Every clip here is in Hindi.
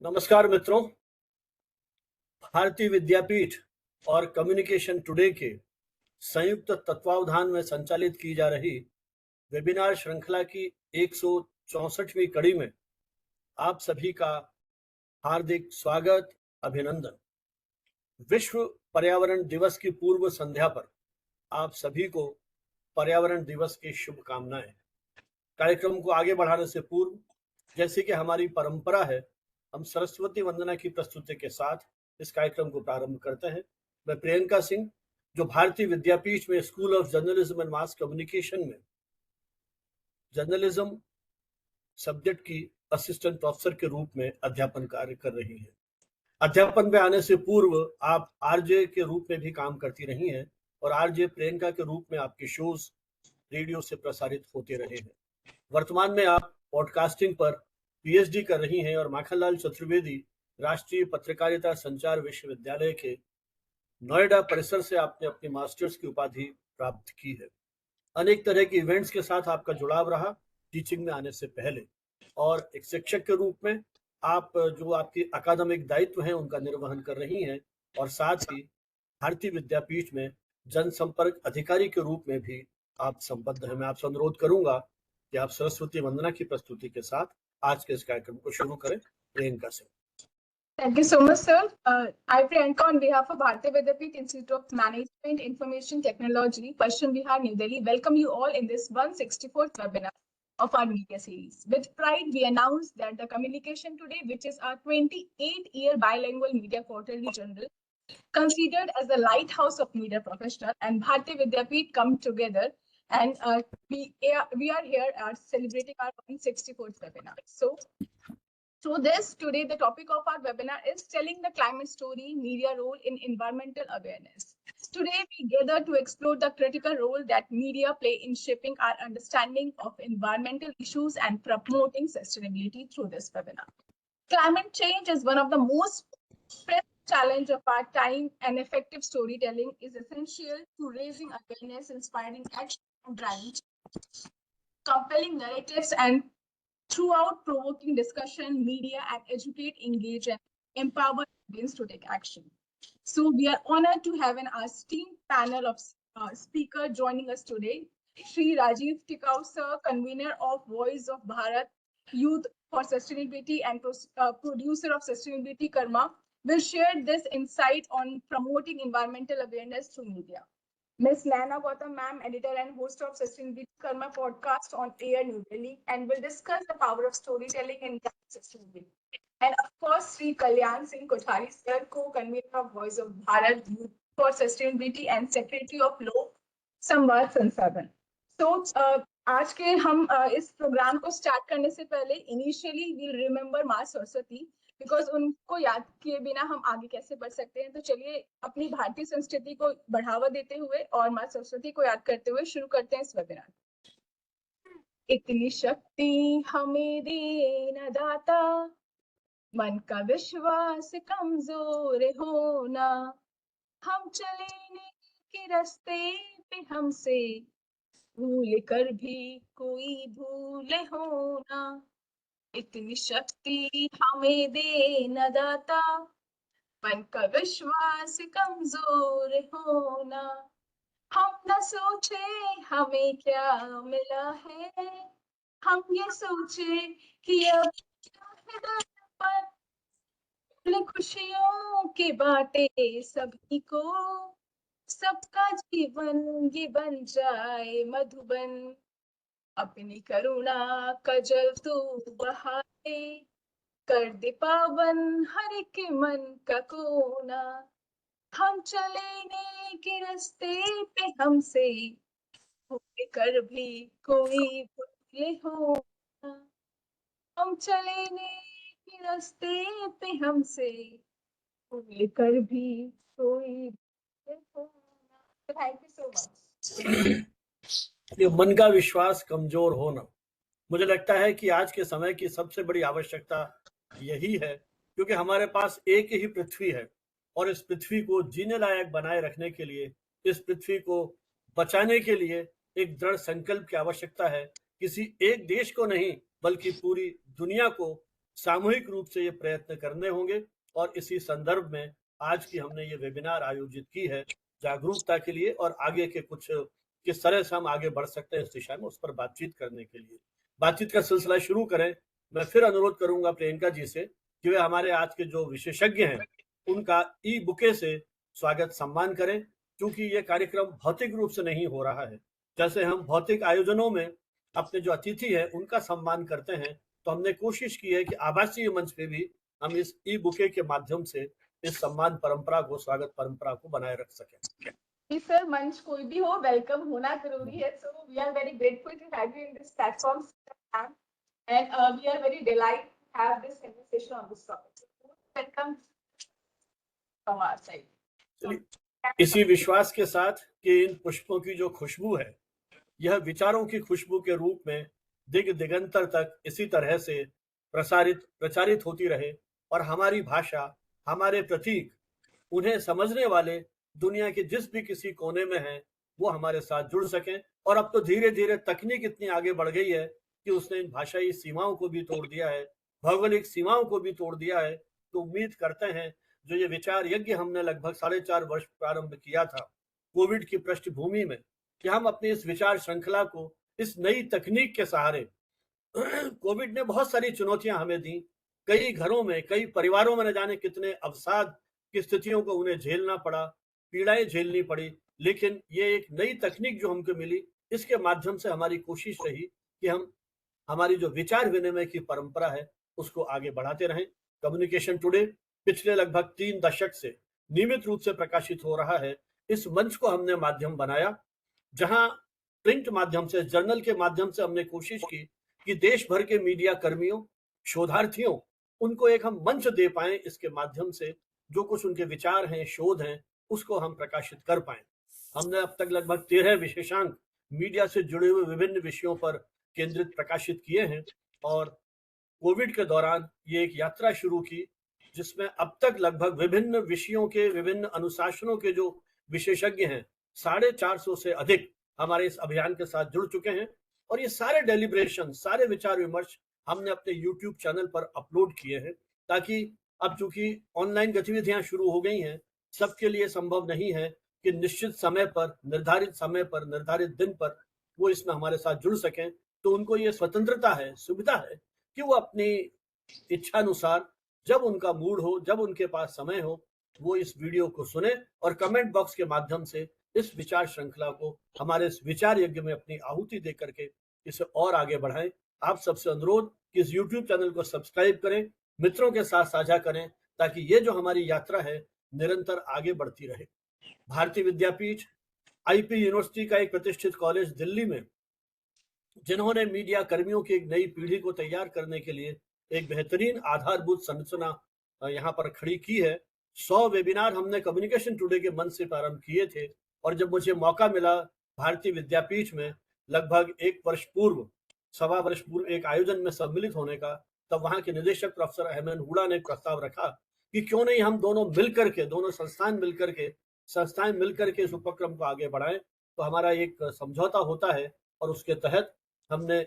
नमस्कार मित्रों। भारतीय विद्यापीठ और कम्युनिकेशन टुडे के संयुक्त तत्वावधान में संचालित की जा रही वेबिनार श्रृंखला की 164वीं कड़ी में आप सभी का हार्दिक स्वागत, अभिनंदन। विश्व पर्यावरण दिवस की पूर्व संध्या पर आप सभी को पर्यावरण दिवस की शुभकामनाएं। कार्यक्रम को आगे बढ़ाने से पूर्व, जैसे कि हमारी परंपरा है, हम सरस्वती वंदना की प्रस्तुति के साथ इस कार्यक्रम को प्रारंभ करते हैं। मैं प्रियंका सिंह, जो भारतीय विद्यापीठ में school of journalism and mass communication में जर्नलिज्म सब्जेक्ट की असिस्टेंट प्रोफेसर के रूप में अध्यापन कार्य कर रही है। अध्यापन पे आने से पूर्व आप आरजे के रूप में भी काम करती रही हैं और आरजे प्रियंका के रूप में आपके शोज रेडियो से प्रसारित होते रहे हैं। वर्तमान में आप पॉडकास्टिंग पर पीएचडी कर रही हैं और माखनलाल चतुर्वेदी राष्ट्रीय पत्रकारिता संचार विश्वविद्यालय के नोएडा परिसर से आपने अपनी मास्टर्स की उपाधि प्राप्त की है। अनेक तरह के इवेंट्स के साथ आपका जुड़ाव रहा टीचिंग में आने से पहले, और एक शिक्षक के रूप में आप जो आपकी अकादमिक दायित्व हैं उनका निर्वहन कर रही हैं, और साथ ही भारतीय विद्यापीठ में जनसंपर्क अधिकारी के रूप में भी आप संबद्ध हैं। मैं आपसे अनुरोध करूंगा कि आप सरस्वती वंदना की प्रस्तुति के साथ आज के इस कार्यक्रम को शुरू करें। प्रियंका से। Thank you so much, sir. I, Priyanka, on behalf of Bharatiya Vidyapeeth Institute of Management Information Technology, Paschim Bihar, New Delhi, welcome you all in this 164th webinar of our media series. With pride, we announce that the Communication Today, which is our 28-year bilingual media quarterly journal, considered as the lighthouse of media professional, and Bharatiya Vidyapeeth come together, and we are here celebrating our 164th webinar. So today the topic of our webinar is telling the climate story, media role in environmental awareness. Today we gather to explore the critical role that media play in shaping our understanding of environmental issues and promoting sustainability through this webinar. Climate change is one of the most pressing challenges of our time, and effective storytelling is essential to raising awareness, inspiring action, and driving change. Compelling narratives and throughout provoking discussion, media and educate, engage, and empower audience to take action. So we are honored to have an esteemed panel of speakers joining us today. Shri Rajiv Tikau, sir, convener of Voice of Bharat Youth for Sustainability and producer of Sustainability Karma, will share this insight on promoting environmental awareness through media. Ms. Lana Gautam, ma'am, editor and host of Sustainability Karma podcast on Air New Delhi, and will discuss the power of storytelling in sustainability. And of course, Sri Kalyan Singh Kothari, sir, co-convener of Voice of Bharat Youth for Sustainability and Secretary of Lok Samvad Sansadan. So, आज के हम इस प्रोग्राम को स्टार्ट करने से पहले इनिशियली वी रिमेम्बर माँ सरस्वती, बिकॉज उनको याद किए बिना हम आगे कैसे बढ़ सकते हैं। तो चलिए अपनी भारतीय संस्कृति को बढ़ावा देते हुए और माँ सरस्वती को याद करते हुए शुरू करते हैं इस वेबिनार। इतनी शक्ति हमें दे न दाता, मन का विश्वास कमजोर होना, हम चले के रास्ते पे हमसे भूल कर भी कोई भूल होना। इतनी शक्ति हमें दे न दाता, मन का विश्वास कमजोर होना, हम न सोचे हमें क्या मिला है, हम ये सोचे कि अब पर खुशियों के बाटे सभी को, सबका जीवन ये बन जाए मधुबन, अपनी करुणा का जल तू बहा दे, कर दे पावन हर एक मन का कोना, हम चले के रास्ते पे हमसे भूल कर भी कोई भूले हो, हम चले के रास्ते पे हमसे भूल कर भी कोई भूले हो। Thank you so much. ये मन का विश्वास कमजोर होना, मुझे लगता है कि आज के समय की सबसे बड़ी आवश्यकता यही है, क्योंकि हमारे पास एक ही पृथ्वी है और इस पृथ्वी को जीने लायक बनाए रखने के लिए, इस पृथ्वी को बचाने के लिए एक दृढ़ संकल्प की आवश्यकता है। किसी एक देश को नहीं बल्कि पूरी दुनिया को सामूहिक रूप से ये प्रयत्न करने होंगे और इसी संदर्भ में आज की हमने ये वेबिनार आयोजित की है जागरूकता के लिए और आगे के कुछ किस तरह से हम आगे बढ़ सकते हैं इस दिशा में उस पर बातचीत करने के लिए। बातचीत का सिलसिला शुरू करें। मैं फिर अनुरोध करूंगा प्रियंका जी से कि वे हमारे आज के जो विशेषज्ञ हैं उनका ई बुके से स्वागत सम्मान करें, क्योंकि ये कार्यक्रम भौतिक रूप से नहीं हो रहा है। जैसे हम भौतिक आयोजनों में अपने जो अतिथि है उनका सम्मान करते हैं, तो हमने कोशिश की है कि आभासीय मंच पे भी हम इस ई बुके के माध्यम से इस सम्मान परंपरा को, स्वागत परंपरा को बनाए रख सकें। सर, मंच कोई भी हो, वेलकम होना जरूरी है। So we are very grateful to have you in this platform and we are very delighted to have this conversation on this topic. Welcome from our side. इसी विश्वास के साथ कि इन पुष्पों की जो खुशबू है यह विचारों की खुशबू के रूप में दिग दिगंतर तक इसी तरह से प्रचारित होती रहे और हमारी भाषा, हमारे प्रतीक, उन्हें समझने वाले दुनिया के जिस भी किसी कोने में हैं वो हमारे साथ जुड़ सकें। और अब तो धीरे धीरे तकनीक इतनी आगे बढ़ गई है कि उसने इन भाषाई सीमाओं को भी तोड़ दिया है, भौगोलिक सीमाओं को भी तोड़ दिया है। तो उम्मीद करते हैं जो ये विचार यज्ञ हमने लगभग 4.5 वर्ष प्रारंभ किया था कोविड की पृष्ठभूमि में, कि हम अपनी इस विचार श्रृंखला को इस नई तकनीक के सहारे कोविड ने बहुत सारी चुनौतियां हमें दी। कई घरों में, कई परिवारों में न जाने कितने अवसाद की स्थितियों को उन्हें झेलना पड़ा, पीड़ाएं झेलनी पड़ी, लेकिन ये एक नई तकनीक जो हमको मिली, इसके माध्यम से हमारी कोशिश रही कि हम हमारी जो विचार विनिमय की परंपरा है उसको आगे बढ़ाते रहें। कम्युनिकेशन टुडे पिछले लगभग 3 दशक से नियमित रूप से प्रकाशित हो रहा है। इस मंच को हमने माध्यम बनाया जहां प्रिंट माध्यम से, जर्नल के माध्यम से हमने कोशिश की कि देश भर के मीडिया कर्मियों, शोधार्थियों, उनको एक हम मंच दे पाएं, इसके माध्यम से जो कुछ उनके विचार हैं, शोध हैं, उसको हम प्रकाशित कर पाएं। हमने अब तक लगभग 13 विशेषांक मीडिया से जुड़े हुए विभिन्न विषयों पर केंद्रित प्रकाशित किए हैं और कोविड के दौरान ये एक यात्रा शुरू की जिसमें अब तक लगभग विभिन्न विषयों के, विभिन्न अनुशासनों के जो विशेषज्ञ हैं 450 से अधिक हमारे इस अभियान के साथ जुड़ चुके हैं। और ये सारे डेलिब्रेशन, सारे विचार विमर्श हमने अपने YouTube चैनल पर अपलोड किए हैं, ताकि अब चूंकि ऑनलाइन गतिविधियां शुरू हो गई हैं, सबके लिए संभव नहीं है कि निश्चित समय पर, निर्धारित दिन पर वो इसमें हमारे साथ जुड़ सकें। तो उनको ये स्वतंत्रता है, सुविधा है कि वो अपनी इच्छानुसार जब उनका मूड हो, जब उनके पास समय हो, वो इस वीडियो को सुने और कमेंट बॉक्स के माध्यम से इस विचार श्रृंखला को, हमारे इस विचार यज्ञ में अपनी आहुति दे करके इसे और आगे बढ़ाएं। आप सबसे अनुरोध कि इस YouTube चैनल को सब्सक्राइब करें, मित्रों के साथ साझा करें, ताकि ये जो हमारी यात्रा है निरंतर आगे बढ़ती रहे। भारतीय विद्यापीठ, IP यूनिवर्सिटी का एक प्रतिष्ठित कॉलेज दिल्ली में, जिन्होंने मीडिया कर्मियों की एक नई पीढ़ी को तैयार करने के लिए एक बेहतरीन आधारभूत संरचना यहाँ पर खड़ी की है। 100 वेबिनार हमने कम्युनिकेशन टुडे के मंच से प्रारंभ किए थे और जब मुझे मौका मिला भारतीय विद्यापीठ में लगभग 1 वर्ष पूर्व, 1.25 वर्ष पूर्व एक आयोजन में सम्मिलित होने का, तब वहां के निदेशक प्रोफेसर अहमद हुडा ने प्रस्ताव रखा कि क्यों नहीं हम दोनों संस्थाएं मिलकर के इस उपक्रम को आगे बढ़ाएं। तो हमारा एक समझौता होता है और उसके तहत हमने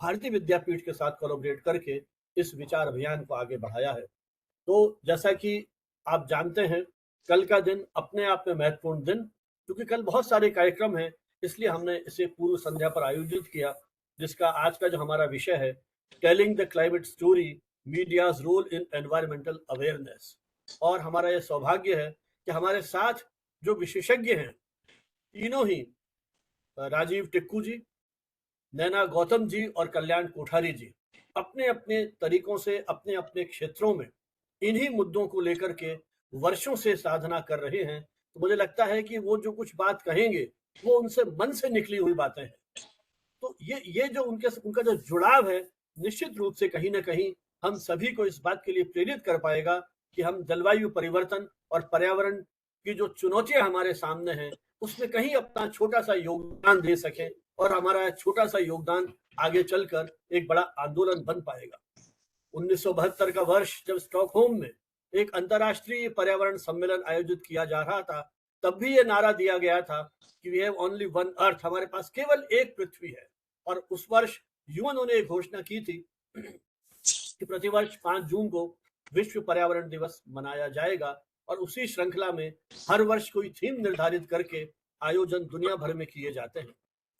भारतीय विद्यापीठ के साथ कोलैबोरेट करके इस विचार अभियान को आगे बढ़ाया है। तो जैसा कि आप जानते हैं, कल का दिन अपने आप में महत्वपूर्ण दिन, क्योंकि कल बहुत सारे कार्यक्रम हैं, इसलिए हमने इसे पूर्व संध्या पर आयोजित किया, जिसका आज का जो हमारा विषय है, telling the climate story, media's role in environmental awareness. और हमारा यह सौभाग्य है कि हमारे साथ जो विशेषज्ञ हैं, तीनों ही राजीव टिक्कू जी, नैना गौतम जी और कल्याण कोठारी जी, अपने अपने तरीकों से, अपने अपने क्षेत्रों में इन्हीं मुद्दों को लेकर के वर्षों से साधना कर रहे हैं। तो मुझे लगता है कि वो जो कुछ बात कहेंगे वो उनसे मन से निकली हुई बातें हैं। तो ये जो उनका जो जुड़ाव है, निश्चित रूप से कहीं ना कहीं हम सभी को इस बात के लिए प्रेरित कर पाएगा कि हम जलवायु परिवर्तन और पर्यावरण की जो चुनौतियां हमारे सामने हैं उसमें कहीं अपना छोटा सा योगदान दे सकें और हमारा छोटा सा योगदान आगे चलकर एक बड़ा आंदोलन बन पाएगा। 1972 का वर्ष जब स्टॉकहोम में एक अंतर्राष्ट्रीय पर्यावरण सम्मेलन आयोजित किया जा रहा था, तब भी ये नारा दिया गया था कि we have only one earth, हमारे पास केवल एक पृथ्वी है। और उस वर्ष यूएनओ ने एक घोषणा की थी कि प्रतिवर्ष 5 जून को विश्व पर्यावरण दिवस मनाया जाएगा और उसी श्रृंखला में हर वर्ष कोई थीम निर्धारित करके आयोजन दुनिया भर में किए जाते हैं,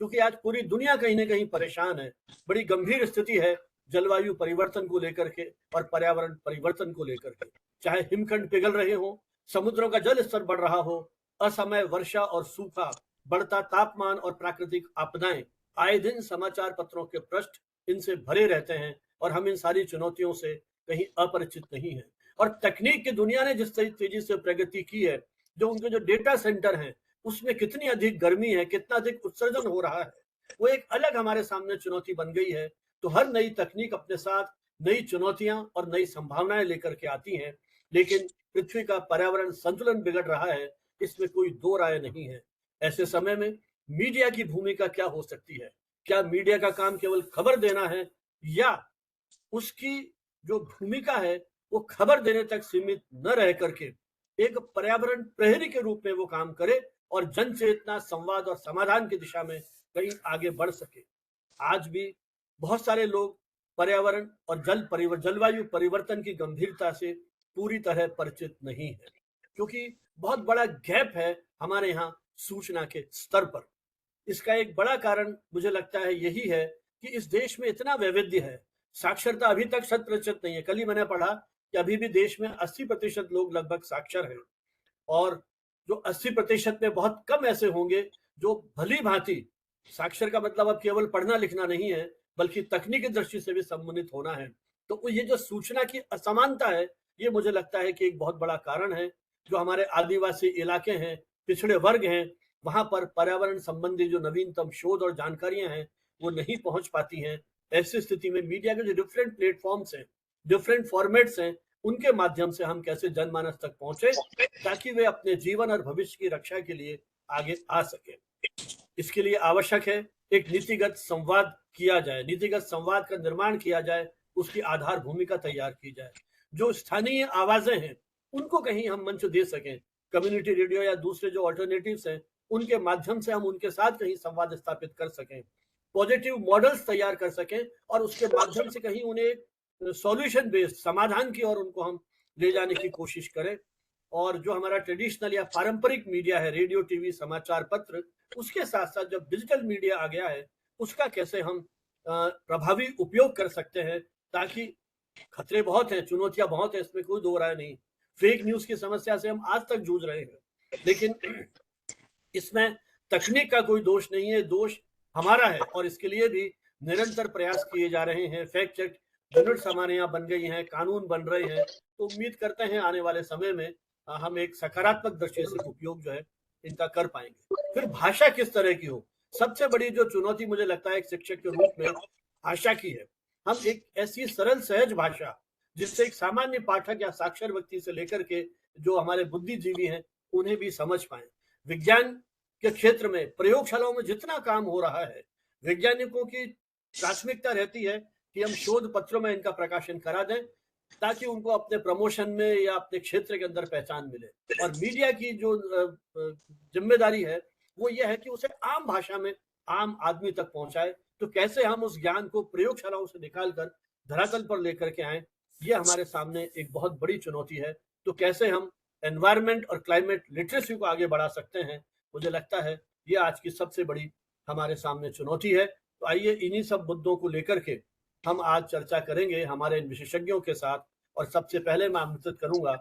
क्योंकि आज पूरी दुनिया कहीं ना कहीं परेशान है। बड़ी गंभीर स्थिति है जलवायु परिवर्तन को लेकर के और पर्यावरण परिवर्तन को लेकर के। चाहे हिमखंड पिघल रहे हो, समुद्रों का जल स्तर बढ़ रहा हो, असमय वर्षा और सूखा, बढ़ता तापमान और प्राकृतिक आपदाएं, आए दिन समाचार पत्रों के पृष्ठ इनसे भरे रहते हैं और हम इन सारी चुनौतियों से कहीं अपरिचित नहीं है। और तकनीक की दुनिया ने जिस तेजी से प्रगति की है, जो उनके जो डेटा सेंटर हैं उसमें कितनी अधिक गर्मी है, कितना अधिक उत्सर्जन हो रहा है, वो एक अलग हमारे सामने चुनौती बन गई है। तो हर नई तकनीक अपने साथ नई चुनौतियां और नई संभावनाएं लेकर के आती हैं, लेकिन पृथ्वी का पर्यावरण संतुलन बिगड़ रहा है, इसमें कोई दो राय नहीं है। ऐसे समय में मीडिया की भूमिका क्या हो सकती है? क्या मीडिया का काम केवल खबर देना है, या उसकी जो भूमिका है वो खबर देने तक सीमित न रह करके एक पर्यावरण प्रहरी के रूप में वो काम करे और जन चेतना, संवाद और समाधान की दिशा में कहीं आगे बढ़ सके? आज भी बहुत सारे लोग पर्यावरण और जलवायु परिवर्तन की गंभीरता से पूरी तरह परिचित नहीं है, क्योंकि बहुत बड़ा गैप है हमारे यहाँ सूचना के स्तर पर। इसका एक बड़ा कारण मुझे लगता है यही है कि इस देश में इतना वैविध्य है, साक्षरता अभी तक 100% नहीं है। कल ही मैंने पढ़ा कि अभी भी देश में 80% लोग लगभग साक्षर हैं, और जो 80% में बहुत कम ऐसे होंगे जो भली भांति, साक्षर का मतलब अब केवल पढ़ना लिखना नहीं है, बल्कि तकनीकी दृष्टि से भी संबंधित होना है। तो ये जो सूचना की असमानता है, ये मुझे लगता है कि एक बहुत बड़ा कारण है। जो हमारे आदिवासी इलाके हैं, पिछड़े वर्ग हैं, वहां पर पर्यावरण संबंधी जो नवीनतम शोध और जानकारियां हैं वो नहीं पहुंच पाती हैं। ऐसी स्थिति में मीडिया के जो डिफरेंट प्लेटफॉर्म्स हैं, डिफरेंट फॉर्मेट्स हैं, उनके माध्यम से हम कैसे जनमानस तक पहुंचे ताकि वे अपने जीवन और भविष्य की रक्षा के लिए आगे आ सके। इसके लिए आवश्यक है एक नीतिगत संवाद किया जाए, नीतिगत संवाद का निर्माण किया जाए, उसकी आधार भूमिका तैयार की जाए। जो स्थानीय आवाजें हैं उनको कहीं हम मंच दे सकें, कम्युनिटी रेडियो या दूसरे जो ऑल्टरनेटिव्स हैं उनके माध्यम से हम उनके साथ कहीं संवाद स्थापित कर सकें, पॉजिटिव मॉडल्स तैयार कर सकें और उसके माध्यम से कहीं उन्हें सॉल्यूशन बेस्ड समाधान की ओर उनको हम ले जाने की कोशिश करें। और जो हमारा ट्रेडिशनल या पारंपरिक मीडिया है, रेडियो, टीवी, समाचार पत्र, उसके साथ साथ जब डिजिटल मीडिया आ गया है उसका कैसे हम प्रभावी उपयोग कर सकते हैं, ताकि खतरे बहुत हैं, चुनौतियां बहुत हैं, इसमें कोई दो राय नहीं। फेक न्यूज की समस्या से हम आज तक जूझ रहे हैं, लेकिन इसमें तकनीक का कोई दोष नहीं है, दोष हमारा है और इसके लिए भी निरंतर प्रयास किए जा रहे हैं। फैक्ट चेक यूनिट्स हमारे यहाँ बन गई हैं, कानून बन रहे हैं, तो उम्मीद करते हैं आने वाले समय में हम एक सकारात्मक दृष्टि से उपयोग जो है इनका कर पाएंगे। फिर भाषा किस तरह की हो, सबसे बड़ी जो चुनौती मुझे लगता है एक शिक्षक के रूप में भाषा की है। हम एक ऐसी सरल सहज भाषा जिससे एक सामान्य पाठक या साक्षर व्यक्ति से लेकर के जो हमारे बुद्धिजीवी हैं उन्हें भी समझ पाए। विज्ञान के क्षेत्र में प्रयोगशालाओं में जितना काम हो रहा है, वैज्ञानिकों की प्राथमिकता रहती है कि हम शोध पत्रों में इनका प्रकाशन करा दें ताकि उनको अपने प्रमोशन में या अपने क्षेत्र के अंदर पहचान मिले। और मीडिया की जो जिम्मेदारी है वो ये है कि उसे आम भाषा में आम आदमी तक पहुंचाए। तो कैसे हम उस ज्ञान को प्रयोगशालाओं से निकालकर धरातल पर लेकर के आए, ये हमारे सामने एक बहुत बड़ी चुनौती है। तो कैसे हम एनवायरमेंट और क्लाइमेट लिटरेसी को आगे बढ़ा सकते हैं, मुझे लगता है ये आज की सबसे बड़ी हमारे सामने चुनौती है। तो आइए इन्हीं सब मुद्दों को लेकर के हम आज चर्चा करेंगे हमारे इन विशेषज्ञों के साथ। और सबसे पहले मैं आमंत्रित करूंगा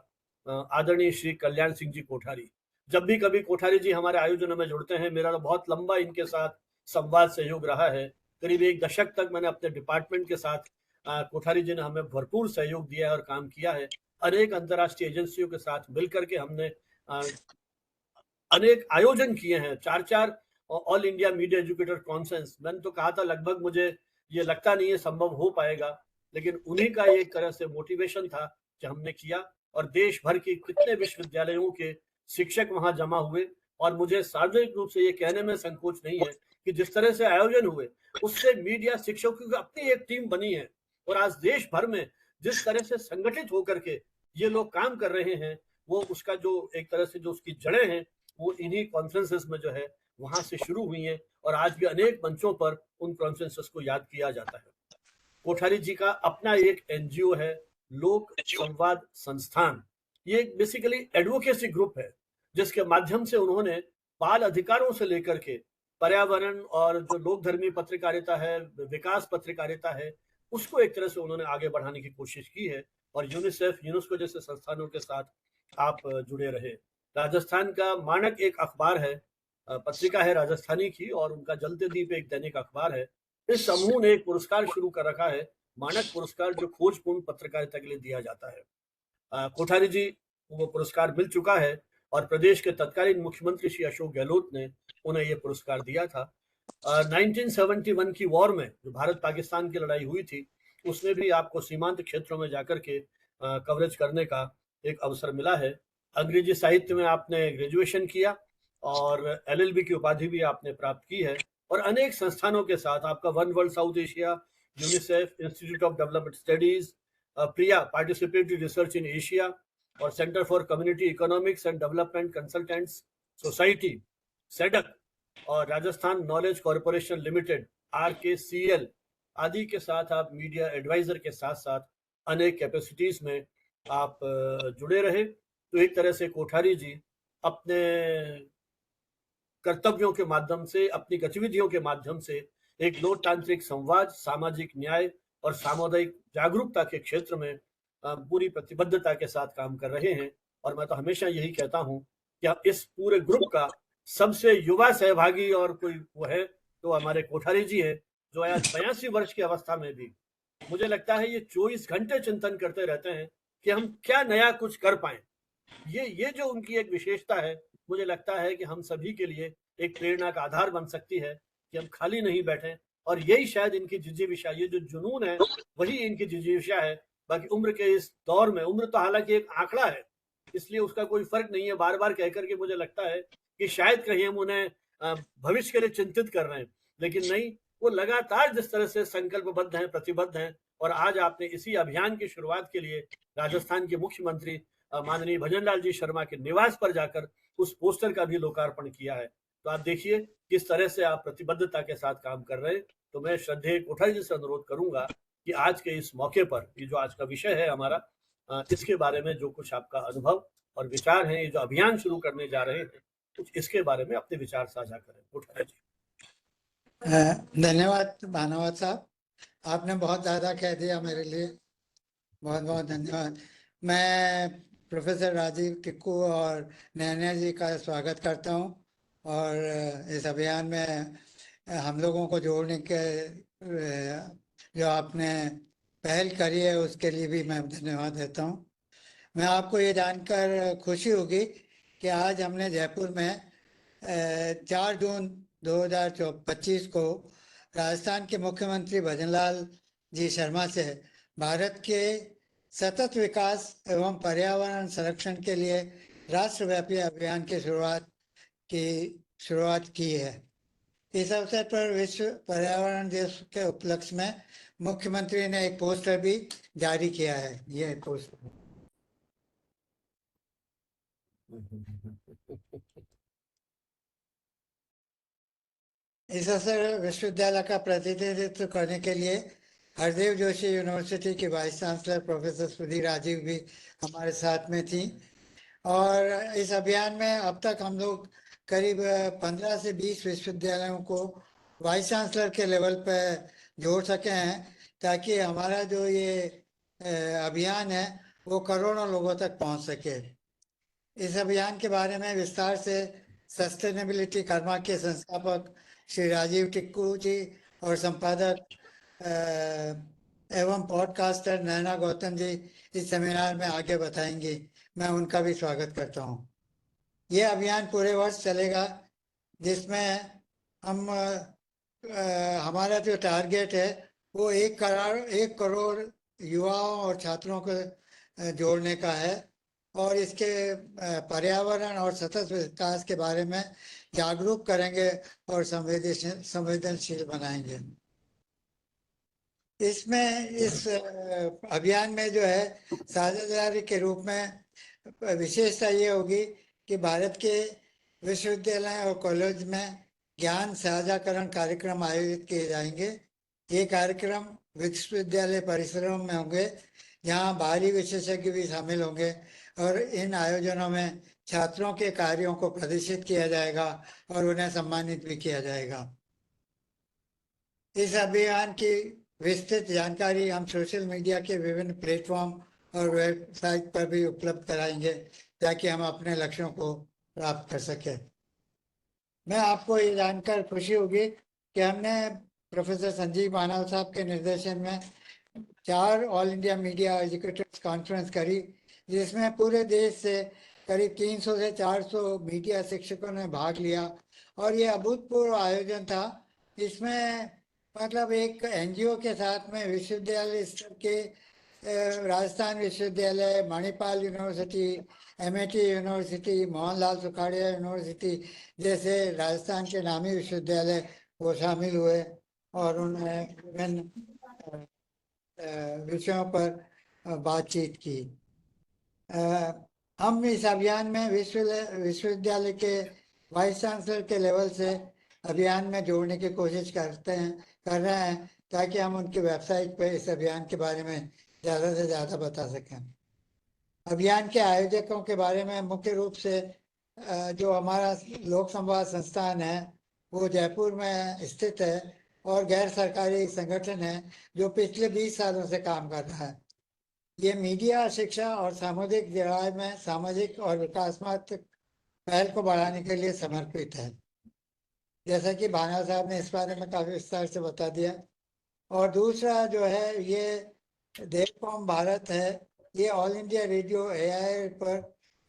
आदरणीय श्री कल्याण सिंह जी कोठारी। जब भी कभी कोठारी जी हमारे आयोजनों में जुड़ते हैं, मेरा बहुत लंबा इनके साथ संवाद सहयोग रहा है। करीब 1 दशक तक मैंने अपने डिपार्टमेंट के साथ कोठारी जी ने हमें भरपूर सहयोग दिया है और काम किया है। अनेक अंतर्राष्ट्रीय एजेंसियों के साथ मिलकर के हमने अनेक आयोजन किए हैं, 4 all India media educator conference. मैंने तो कहा था लगभग मुझे ये लगता नहीं है संभव हो पाएगा, लेकिन उन्हीं का एक तरह से मोटिवेशन था कि हमने किया। और देश भर के कितने विश्वविद्यालयों के शिक्षक वहां जमा हुए, और मुझे सार्वजनिक रूप से ये कहने में संकोच नहीं है कि जिस तरह से आयोजन हुए उससे मीडिया शिक्षकों की अपनी एक टीम बनी है। और आज देश भर में जिस तरह से संगठित होकर के ये लोग काम कर रहे हैं, वो उसका जो एक तरह से जो उसकी जड़ें हैं वो इन्हीं कॉन्फ्रेंसेस में जो है वहां से शुरू हुई हैं, और आज भी अनेक मंचों पर उन कॉन्फ्रेंसेस को याद किया जाता है। कोठारी जी का अपना एक एनजीओ है, लोक संवाद संस्थान। ये बेसिकली एडवोकेसी ग्रुप है, जिसके माध्यम से उन्होंने बाल अधिकारों से लेकर के पर्यावरण और जो लोकधर्मी पत्रकारिता है, विकास पत्रकारिता है, उसको एक तरह से उन्होंने आगे बढ़ाने की कोशिश की है। और यूनिसेफ, यूनेस्को जैसे संस्थानों के साथ आप जुड़े रहे। राजस्थान का मानक एक अखबार है, पत्रिका है राजस्थानी की, और उनका जलते दीप एक दैनिक अखबार है। इस समूह ने एक पुरस्कार शुरू कर रखा है, मानक पुरस्कार, जो खोजपूर्ण पत्रकारिता के लिए दिया जाता है। कोठारी जी को वो पुरस्कार मिल चुका है और प्रदेश के तत्कालीन मुख्यमंत्री श्री अशोक गहलोत ने उन्हें ये पुरस्कार दिया था। 1971 की वॉर में जो भारत पाकिस्तान की लड़ाई हुई थी, उसमें भी आपको सीमांत क्षेत्रों में जाकर के कवरेज करने का एक अवसर मिला है। अंग्रेजी साहित्य में आपने ग्रेजुएशन किया और एलएलबी की उपाधि भी आपने प्राप्त की है, और अनेक संस्थानों के साथ आपका one world South Asia, UNICEF, Institute of Development Studies, Priya participatory research in Asia, और centre for community economics and development consultants society, सेडक, और Rajasthan knowledge corporation limited, RKCL आदि के साथ आप मीडिया एडवाइजर के साथ साथ अनेक कैपेसिटीज में आप जुड़े रहे। तो एक तरह से कोठारी जी अपने कर्तव्यों के माध्यम से, अपनी गतिविधियों के माध्यम से एक लोकतांत्रिक संवाद, सामाजिक न्याय और सामुदायिक जागरूकता के क्षेत्र में पूरी प्रतिबद्धता के साथ काम कर रहे हैं। और मैं तो हमेशा यही कहता हूं कि इस पूरे ग्रुप का सबसे युवा सहभागी और कोई वो है तो हमारे कोठारी जी हैं, जो आज 82 वर्ष की अवस्था में भी, मुझे लगता है, ये 24 घंटे चिंतन करते रहते हैं कि हम क्या नया कुछ कर पाए। ये जो उनकी एक विशेषता है, मुझे लगता है कि हम सभी के लिए एक प्रेरणा का आधार बन सकती है कि हम खाली नहीं बैठे। और यही शायद इनकी जिजीविषा, ये जो जुनून है, वही इनकी जिजीविषा है। बाकी उम्र के इस दौर में, उम्र तो हालांकि एक आंकड़ा है, इसलिए उसका कोई फर्क नहीं है। बार बार कहकर के मुझे लगता है कि शायद कहीं हम उन्हें भविष्य के लिए चिंतित कर रहे हैं, लेकिन नहीं, वो लगातार जिस तरह से संकल्पबद्ध हैं, प्रतिबद्ध हैं। और आज आपने इसी अभियान की शुरुआत के लिए राजस्थान के मुख्यमंत्री माननीय भजन लाल जी शर्मा के निवास पर जाकर उस पोस्टर का भी लोकार्पण किया है। तो आप देखिए किस तरह से आप प्रतिबद्धता के साथ काम कर रहे हैं। तो मैं श्रद्धेय कोठारी जी से अनुरोध करूंगा कि आज के इस मौके पर, ये जो आज का विषय है हमारा, इसके बारे में जो कुछ आपका अनुभव और विचार है, ये जो अभियान शुरू करने जा रहे हैं, कुछ इसके बारे में अपने विचार साझा करें। कोठारी जी। धन्यवाद भानुवत साहब, आपने बहुत ज़्यादा कह दिया मेरे लिए, बहुत बहुत धन्यवाद। मैं प्रोफेसर राजीव टिक्कू और नैना जी का स्वागत करता हूं, और इस अभियान में हम लोगों को जोड़ने के जो आपने पहल करी है उसके लिए भी मैं धन्यवाद देता हूं। मैं आपको ये जानकर खुशी होगी कि आज हमने जयपुर में 4 जून 2025 को राजस्थान के मुख्यमंत्री भजनलाल जी शर्मा से भारत के सतत विकास एवं पर्यावरण संरक्षण के लिए राष्ट्रव्यापी अभियान की शुरुआत की है। इस अवसर पर विश्व पर्यावरण दिवस के उपलक्ष्य में मुख्यमंत्री ने एक पोस्टर भी जारी किया है। यह पोस्टर इस अवसर विश्वविद्यालय का प्रतिनिधित्व करने के लिए हरदेव जोशी यूनिवर्सिटी की vice chancellor professor Sudhir Rajeev भी हमारे साथ में थी। और इस अभियान में अब तक हम लोग करीब 15 से 20 विश्वविद्यालयों को वाइस चांसलर के लेवल पर जोड़ सके हैं, ताकि हमारा जो ये अभियान है वो करोड़ों लोगों तक पहुंच सके। इस अभियान के बारे में विस्तार से सस्टेनेबिलिटी कर्मा के संस्थापक श्री राजीव टिक्कू जी और संपादक एवं पॉडकास्टर नैना गौतम जी इस सेमिनार में आगे बताएंगी। मैं उनका भी स्वागत करता हूं। ये अभियान पूरे वर्ष चलेगा, जिसमें हम हमारा जो टारगेट है वो 1 करोड़ युवाओं और छात्रों को जोड़ने का है, और इसके पर्यावरण और सतत विकास के बारे में जागरूक करेंगे और संवेदनशील बनाएंगे। इसमें इस अभियान में जो है साझेदारी के रूप में विशेषता ये होगी कि भारत के विश्वविद्यालय और कॉलेज में ज्ञान साझाकरण कार्यक्रम आयोजित किए जाएंगे। ये कार्यक्रम विश्वविद्यालय परिसरों में होंगे, जहां बाहरी विशेषज्ञ भी शामिल होंगे और इन आयोजनों में छात्रों के कार्यों को प्रदर्शित किया जाएगा और उन्हें सम्मानित भी किया जाएगा। इस अभियान की विस्तृत जानकारी हम सोशल मीडिया के विभिन्न प्लेटफॉर्म और वेबसाइट पर भी उपलब्ध कराएंगे ताकि हम अपने लक्ष्यों को प्राप्त कर सकें। मैं आपको ये जानकर खुशी होगी कि हमने प्रोफेसर संजीव मानव साहब के निर्देशन में 4 all India media educators conference करी, जिसमें पूरे देश से करीब 300 से 400 मीडिया शिक्षकों ने भाग लिया और ये अभूतपूर्व आयोजन था। इसमें मतलब एक एनजीओ के साथ में विश्वविद्यालय स्तर के राजस्थान विश्वविद्यालय, Manipal university, MIT university, Mohanlal Sukhadia university जैसे राजस्थान के नामी विश्वविद्यालय वो शामिल हुए और उन्होंने विभिन्न विषयों पर बातचीत की। हम इस अभियान में विश्वविद्यालय के वाइस चांसलर के लेवल से अभियान में जोड़ने की कोशिश कर रहे हैं ताकि हम उनकी वेबसाइट पर इस अभियान के बारे में ज़्यादा से ज़्यादा बता सकें। अभियान के आयोजकों के बारे में मुख्य रूप से जो हमारा लोक संवाद संस्थान है वो जयपुर में स्थित है और गैर सरकारी संगठन है जो पिछले 20 सालों से काम कर रहा है। ये मीडिया, शिक्षा और सामुदायिक जुड़ाव में सामाजिक और विकासात्मक पहल को बढ़ाने के लिए समर्पित है। जैसा कि भाना साहब ने इस बारे में काफ़ी विस्तार से बता दिया। और दूसरा जो है ये देवकॉम भारत है, ये ऑल इंडिया रेडियो AIR पर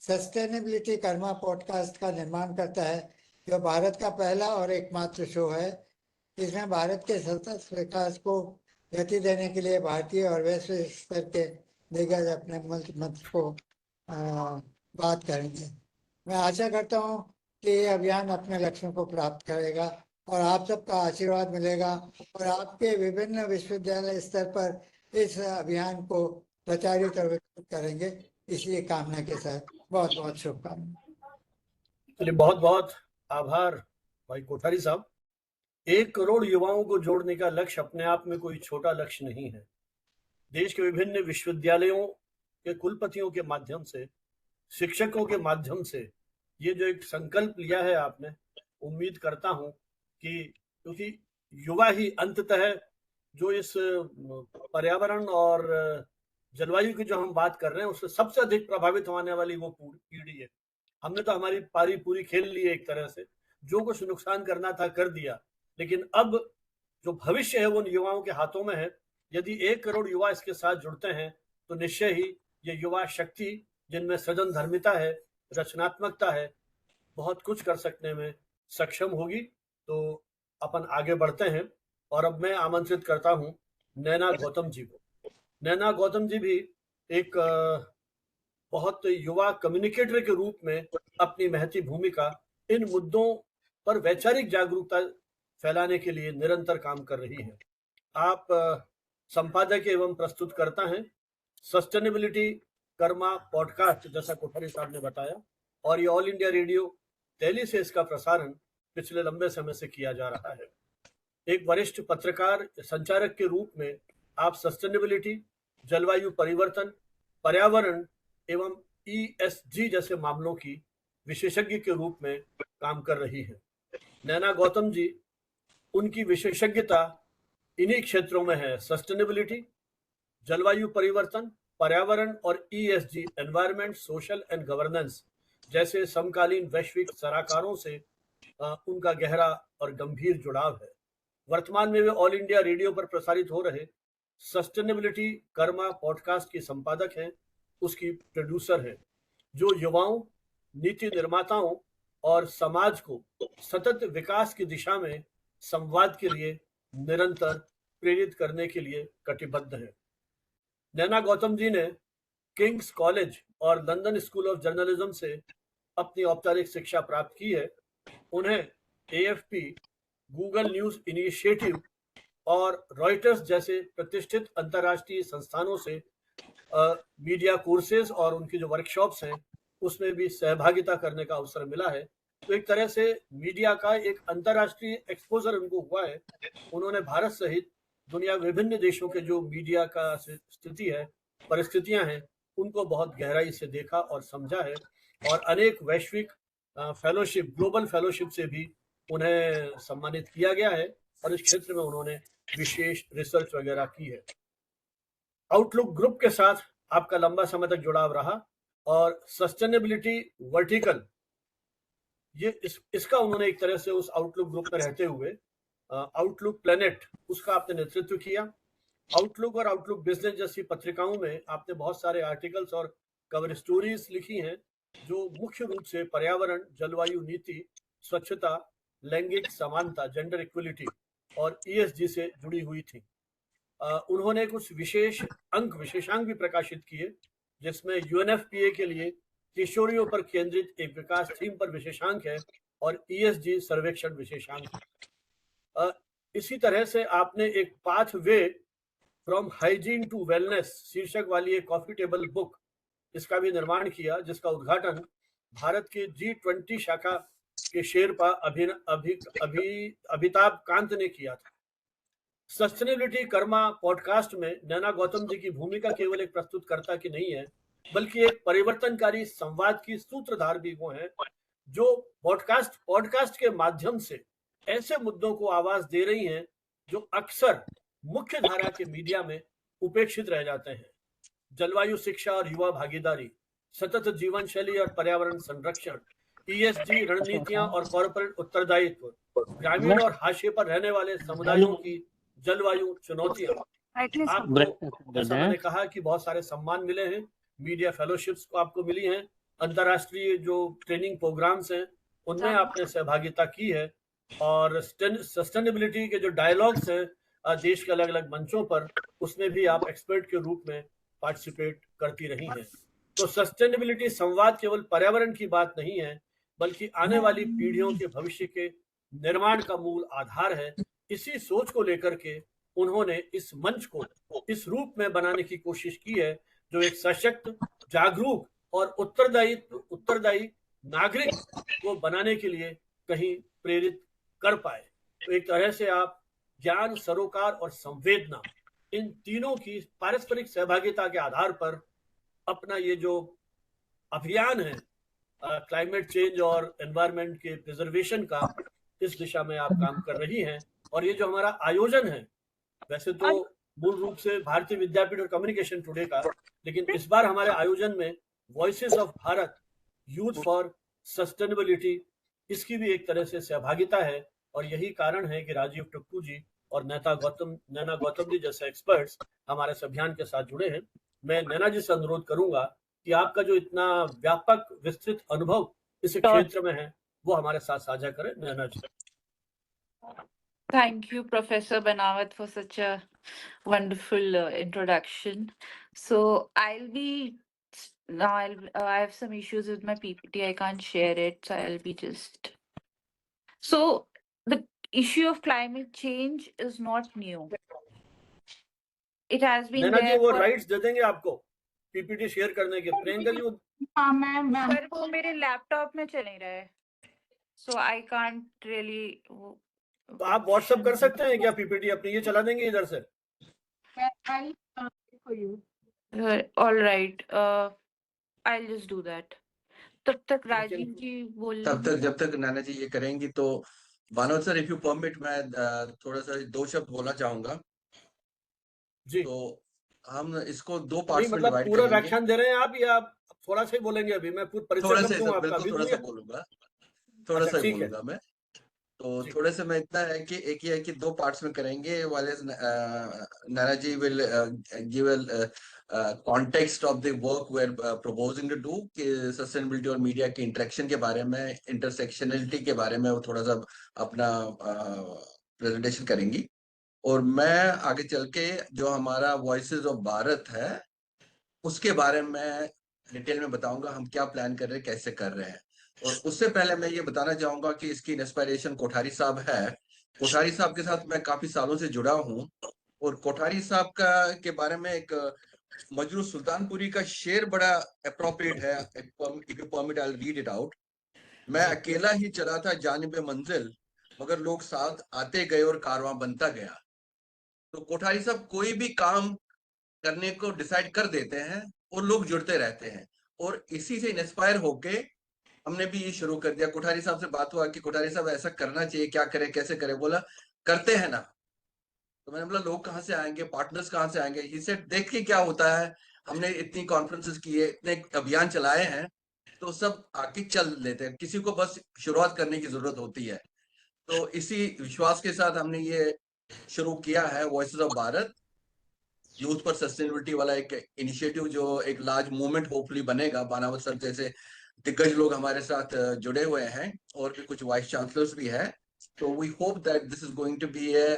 सस्टेनेबिलिटी कर्मा पॉडकास्ट का निर्माण करता है, जो भारत का पहला और एकमात्र शो है। इसमें भारत के सतत विकास को गति देने के लिए भारतीय और वैश्विक स्तर के दिग्गज अपने मत को बात करेंगे। मैं आशा करता हूँ कि ये अभियान अपने लक्ष्यों को प्राप्त करेगा और आप सबका आशीर्वाद मिलेगा और आपके विभिन्न विश्वविद्यालय स्तर पर इस अभियान को प्रचारित और विकसित करेंगे। इसी कामना के साथ बहुत बहुत शुभकामनाएं। चलिए, बहुत बहुत आभार भाई कोठारी साहब। 1 करोड़ युवाओं को जोड़ने का लक्ष्य अपने आप में कोई छोटा लक्ष्य नहीं है। देश के विभिन्न विश्वविद्यालयों के कुलपतियों के माध्यम से, शिक्षकों के माध्यम से ये जो एक संकल्प लिया है आपने, उम्मीद करता हूं कि क्योंकि युवा ही अंततः जो इस पर्यावरण और जलवायु की जो हम बात कर रहे हैं उससे सबसे अधिक प्रभावित होने वाली वो पीढ़ी है। हमने तो हमारी पारी पूरी खेल ली है एक तरह से, जो कुछ नुकसान करना था कर दिया, लेकिन अब जो भविष्य है वो युवाओं के हाथों में है। यदि 1 करोड़ युवा इसके साथ जुड़ते हैं तो निश्चय ही ये युवा शक्ति, जिनमें सृजन धर्मिता है, रचनात्मकता है, बहुत कुछ कर सकने में सक्षम होगी। तो अपन आगे बढ़ते हैं और अब मैं आमंत्रित करता हूं नैना गौतम जी को। नैना गौतम जी भी एक बहुत युवा कम्युनिकेटर के रूप में अपनी महती भूमिका इन मुद्दों पर वैचारिक जागरूकता फैलाने के लिए निरंतर काम कर रही हैं। आप संपादक एवं प्रस्तुतकर्ता हैं सस्टेनेबिलिटी कर्मा पॉडकास्ट, जैसा कोठारी साहब ने बताया, और ये ऑल इंडिया रेडियो दिल्ली से इसका प्रसारण पिछले लंबे समय से किया जा रहा है। एक वरिष्ठ पत्रकार संचारक के रूप में आप सस्टेनेबिलिटी, जलवायु परिवर्तन, पर्यावरण एवं ESG जैसे मामलों की विशेषज्ञ के रूप में काम कर रही है। नैना गौतम जी, उनकी विशेषज्ञता इन्हीं क्षेत्रों में है, सस्टेनेबिलिटी, जलवायु परिवर्तन, पर्यावरण और ESG, environment, social and governance जैसे समकालीन वैश्विक सरोकारों से उनका गहरा और गंभीर जुड़ाव है। वर्तमान में वे ऑल इंडिया रेडियो पर प्रसारित हो रहे सस्टेनेबिलिटी कर्मा पॉडकास्ट की संपादक हैं, उसकी प्रोड्यूसर हैं, जो युवाओं, नीति निर्माताओं और समाज को सतत विकास की दिशा में संवाद के लिए निरंतर प्रेरित करने के लिए कटिबद्ध है। नैना गौतम जी ने किंग्स कॉलेज और लंदन स्कूल ऑफ जर्नलिज्म से अपनी औपचारिक शिक्षा प्राप्त की है। उन्हें AFP, गूगल न्यूज इनिशिएटिव और रॉयटर्स जैसे प्रतिष्ठित अंतर्राष्ट्रीय संस्थानों से मीडिया कोर्सेज और उनकी जो वर्कशॉप्स हैं उसमें भी सहभागिता करने का अवसर मिला है। तो एक तरह से मीडिया का एक अंतर्राष्ट्रीय एक्सपोजर उनको हुआ है। उन्होंने भारत सहित दुनिया विभिन्न देशों के जो मीडिया का स्थिति है, परिस्थितियां हैं, उनको बहुत गहराई से देखा और समझा है, और अनेक वैश्विक फेलोशिप, ग्लोबल फेलोशिप से भी उन्हें सम्मानित किया गया है और इस क्षेत्र में उन्होंने विशेष रिसर्च वगैरह की है। आउटलुक ग्रुप के साथ आपका लंबा समय तक जुड़ाव रहा और सस्टेनेबिलिटी वर्टिकल, ये इसका उन्होंने एक तरह से उस आउटलुक ग्रुप में रहते हुए आउटलुक प्लेनेट, उसका आपने नेतृत्व किया। आउटलुक और आउटलुक बिजनेस जैसी पत्रिकाओं में आपने बहुत सारे आर्टिकल्स और कवर स्टोरीज लिखी हैं जो मुख्य रूप से पर्यावरण, जलवायु नीति, स्वच्छता, लैंगिक समानता, जेंडर इक्वलिटी और ESG से जुड़ी हुई थी। उन्होंने कुछ विशेषांक भी प्रकाशित किए, जिसमें UNFPA के लिए किशोरियों पर केंद्रित एक विकास थीम पर विशेषांक है और ESG सर्वेक्षण विशेषांक है। इसी तरह से आपने एक pathway from hygiene to wellness शीर्षक वाली एक कॉफी टेबल बुक, इसका भी निर्माण किया, जिसका उद्घाटन भारत के G20 शाखा के शेरपा अभिताभ कांत ने किया था। सस्टेनेबिलिटी कर्मा पॉडकास्ट में नैना गौतम जी की भूमिका केवल एक प्रस्तुतकर्ता की नहीं है, बल्कि एक परिवर्तनकारी संवाद की सूत्रधार भी वो हैं, जो पॉडकास्ट के माध्यम से ऐसे मुद्दों को आवाज दे रही हैं जो अक्सर मुख्य धारा के मीडिया में उपेक्षित रह जाते हैं। जलवायु शिक्षा और युवा भागीदारी, सतत जीवन शैली और पर्यावरण संरक्षण, ESG रणनीतियां और कॉर्पोरेट उत्तरदायित्व, ग्रामीण और हाशिए पर रहने वाले समुदायों की जलवायु चुनौतियां। आपको, जैसा मैंने कहा, कि बहुत सारे सम्मान मिले हैं, मीडिया फेलोशिप्स को आपको मिली हैं, अंतर्राष्ट्रीय जो ट्रेनिंग प्रोग्राम्स हैं उनमें आपने सहभागिता की है, और सस्टेनेबिलिटी के जो डायलॉग्स हैं देश के अलग अलग मंचों पर, उसमें भी आप एक्सपर्ट के रूप में पार्टिसिपेट करती रही हैं। तो सस्टेनेबिलिटी संवाद केवल पर्यावरण की बात नहीं है, बल्कि आने वाली पीढ़ियों के भविष्य के निर्माण का मूल आधार है। इसी सोच को लेकर के उन्होंने इस मंच को इस रूप में बनाने की कोशिश की है जो एक सशक्त, जागरूक और उत्तरदायी नागरिक को बनाने के लिए कहीं प्रेरित कर पाए। तो एक तरह से आप ज्ञान, सरोकार और संवेदना, इन तीनों की पारस्परिक सहभागिता के आधार पर अपना ये जो अभियान है क्लाइमेट चेंज और एनवायरनमेंट के प्रिजर्वेशन का, इस दिशा में आप काम कर रही हैं। और ये जो हमारा आयोजन है, वैसे तो मूल रूप से भारतीय विद्यापीठ और कम्युनिकेशन टुडे का, लेकिन इस बार हमारे आयोजन में voices of Bharat, youth for sustainability, इसकी भी एक तरह से सहभागिता है। और यही कारण है कि राजीव टुक्कू जी और नैना गौतम जी जैसे एक्सपर्ट्स हमारे इस अभियान के साथ जुड़े हैं। मैं नैना जी से अनुरोध करूंगा कि आपका जो इतना व्यापक विस्तृत अनुभव इस क्षेत्र में है वो हमारे साथ साझा करें। नैना जी। Thank you, Professor Benawat, for such a wonderful introduction. So I have some issues with my PPT. I can't share it, so I'll be just. So the issue of climate change is not new. It has been Naina ji, there वो for. राइट्स दे देंगे आपको PPT शेयर करने के। प्रियंका जी, हाँ मैम, पर वो मेरे लैपटॉप में चल नहीं रहा है, so I can't really. तो आप WhatsApp कर सकते हैं क्या PPT अपनी? ये चला देंगे इधर से। All right, I'll just do that. तब तक राजीव जी बोल। जब तक नैना जी ये करेंगी तो बानोद सर, इफ यू परमिट, मैं थोड़ा सा 2 शब्द बोलना चाहूंगा जी। तो हम इसको 2 पार्ट्स में मतलब डिवाइड पूरा करेंगे। व्याख्यान दे रहे हैं आप या थोड़ा सा ही बोलेंगे? अभी मैं पूरा परिचय थोड़ा कब सा दूं आपका? बिल्कुल थोड़ा सा बोलूंगा, थोड़ा सा बोलूंगा मैं। तो थोड़े से मैं इतना है कि एक ही है कि 2 पार्ट्स में करेंगे। वाले Naina ji will give context of the work we are proposing to do, कि सस्टेनेबिलिटी और मीडिया के इंटरेक्शन के बारे में, इंटरसेक्शनलिटी के बारे में वो थोड़ा सा अपना प्रेजेंटेशन करेंगी। और मैं आगे चल के जो हमारा वॉइसेस ऑफ भारत है उसके बारे में डिटेल में बताऊंगा, हम क्या प्लान कर रहे हैं, कैसे कर रहे हैं। और उससे पहले मैं ये बताना चाहूंगा कि इसकी इंस्पिरेशन कोठारी साहब है। कोठारी साहब के साथ मैं काफी सालों से जुड़ा हूं, और कोठारी साहब के बारे में एक मजरू सुल्तानपुरी का शेर बड़ा अप्रोप्रिएट है। If you permit, I will read it out. मैं अकेला ही चला था जानिबे मंजिल, मगर लोग साथ आते गए और कारवां बनता गया। तो कोठारी साहब कोई भी काम करने को डिसाइड कर देते हैं और लोग जुड़ते रहते हैं, और इसी से इंस्पायर होके हमने भी ये शुरू कर दिया। कोठारी साहब से बात हुआ कि कोठारी साहब ऐसा करना चाहिए, क्या करें कैसे करें, बोला करते हैं ना। तो मैंने बोला लोग कहाँ से आएंगे, पार्टनर्स कहाँ से आएंगे, ही सेड देख के क्या होता है, हमने इतनी कॉन्फ्रेंसेस किए, इतने अभियान चलाए हैं, तो सब आके चल लेते हैं, किसी को बस शुरुआत करने की जरूरत होती है। तो इसी विश्वास के साथ हमने ये शुरू किया है वॉइसेस ऑफ भारत, यूथ पर सस्टेनेबिलिटी वाला एक इनिशिएटिव, जो एक लार्ज मूवमेंट होपफुली बनेगा। बानावत सर जैसे दिग्गज लोग हमारे साथ जुड़े हुए हैं, और भी कुछ वाइस चांसलर्स भी है। तो we hope that this is going to be a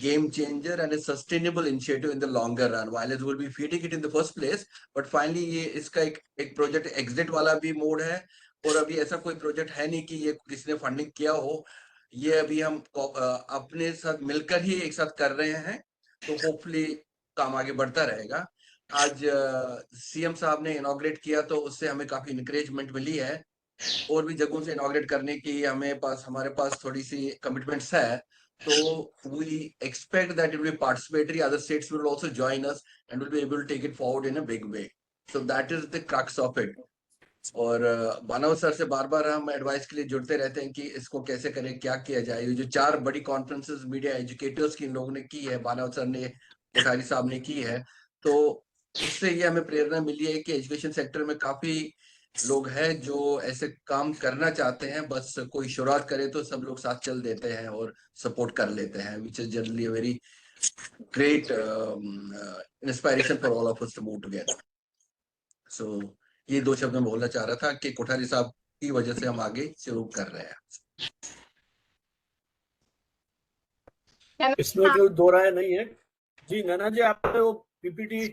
game changer and a sustainable initiative in the longer run. While it will be feeding it in the first place, but finally ये इसका एक प्रोजेक्ट एग्जिट वाला भी मोड है, और अभी ऐसा कोई प्रोजेक्ट है नहीं कि ये किसी ने फंडिंग किया हो। ये अभी हम अपने साथ मिलकर ही एक साथ कर रहे हैं, तो होपफुली काम आगे बढ़ता रहेगा। आज सीएम साहब ने इनॉग्रेट किया, तो उससे हमें काफी इंकरेजमेंट मिली है, और भी जगहों से इनॉग्रेट करने की हमारे पास थोड़ी सी कमिटमेंट्स है। So we expect that it will be participatory. Other states will also join us and will be able to take it forward in a big way. So that is the crux of it. और बानावत सर से बार बार हम एडवाइस के लिए जुड़ते रहते हैं कि इसको कैसे करें, क्या किया जाए। ये जो 4 बड़ी कॉन्फ्रेंसेस मीडिया एजुकेटर्स की इन लोगों ने की है, बानावत सर ने, कोठारी साहब ने की है, तो उससे ये हमें प्रेरणा मिली है कि एजुकेशन सेक्टर में काफी लोग हैं जो ऐसे काम करना चाहते हैं, बस कोई शुरुआत करे तो सब लोग साथ चल देते हैं और सपोर्ट कर लेते हैं, which is generally a very great inspiration for all of us to move together. So ये 2 शब्द में बोलना चाह रहा था कि कोठारी साहब की वजह से हम आगे शुरू कर रहे हैं। इसमें कोई दो राय नहीं है। जी नैना जी, आपने वो पीपीटी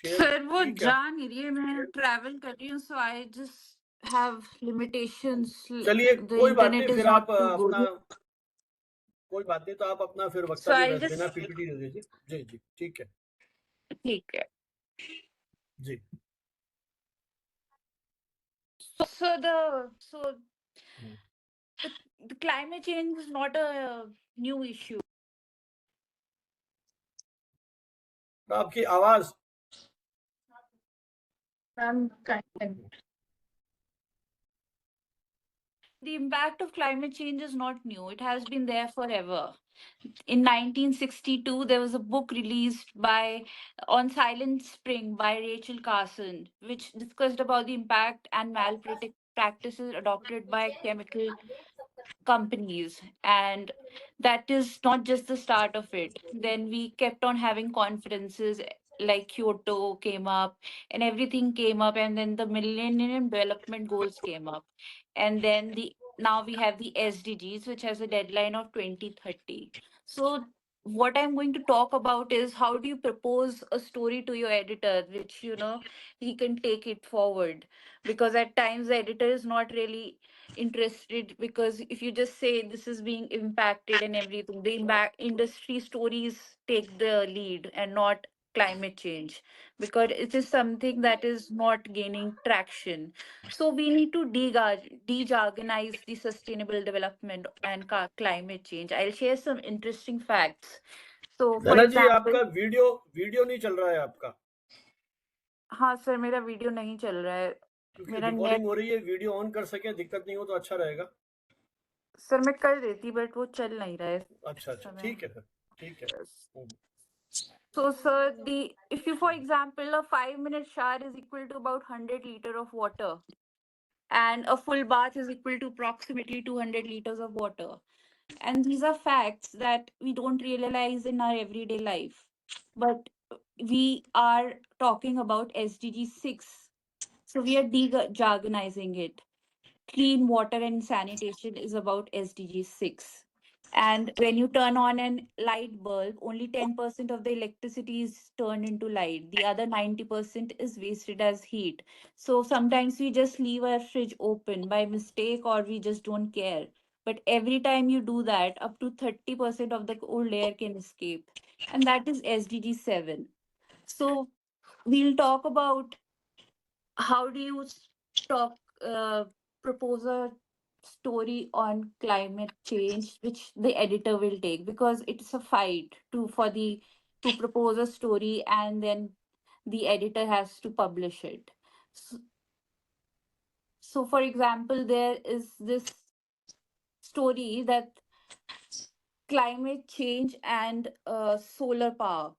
सर वो जा नहीं रही है, मैं ट्रैवल कर रही हूँ, सो आई जस्ट हैव लिमिटेशंस। चलिए द कोई बात इंटरनेट नहीं, इज फिर नॉट आप टू अपना, गुड, कोई बात नहीं, तो आप अपना फिर सो वक्तव्य आई बिना जस्ट, पीपीटी दे दीजिए। जी जी ठीक है ठीक है। जी। So the climate change is not a new issue. आपकी आवाज The impact of climate change is not new. It has been there forever. In 1962, there was a book released by on Silent Spring by Rachel Carson, which discussed about the impact and practices adopted by chemical companies, and that is not just the start of it. Then we kept on having conferences, like Kyoto came up and everything came up, and then the Millennium Development Goals came up, and then the now we have the SDGs, which has a deadline of 2030. So what I'm going to talk about is how do you propose a story to your editor which he can take it forward, because at times the editor is not really interested, because if you just say this is being impacted and everything, the impact industry stories take the lead and not climate change, because it is something that is not gaining traction. So we need to de-jargonize the sustainable development and climate change. I'll share some interesting facts. So for Naina ji, example, आपका वीडियो नहीं चल रहा है आपका। हाँ सर, मेरा वीडियो नहीं चल रहा है, क्योंकि मेरा रिकॉर्डिंग नेट, हो रही है, वीडियो ऑन कर सके, दिक्कत नहीं हो तो अच्छा रहेगा। सर मैं कर देती बट वो चल नहीं रहा है अच्छा इस समय। ठीक है फिर, ठीक है। So, sir, if you, for example, a 5-minute shower is equal to about 100 liters of water, and a full bath is equal to approximately 200 liters of water. And these are facts that we don't realize in our everyday life. But we are talking about SDG 6. So we are de-jargonizing it. Clean water and sanitation is about SDG 6. And when you turn on a light bulb, only 10% of the electricity is turned into light. The other 90% is wasted as heat. So sometimes we just leave our fridge open by mistake, or we just don't care. But every time you do that, up to 30% of the cold air can escape. And that is SDG 7. So we'll talk about how do you talk, propose a story on climate change, which the editor will take, because it's a fight to propose a story, and then the editor has to publish it. So, so for example, there is this story that climate change and solar power,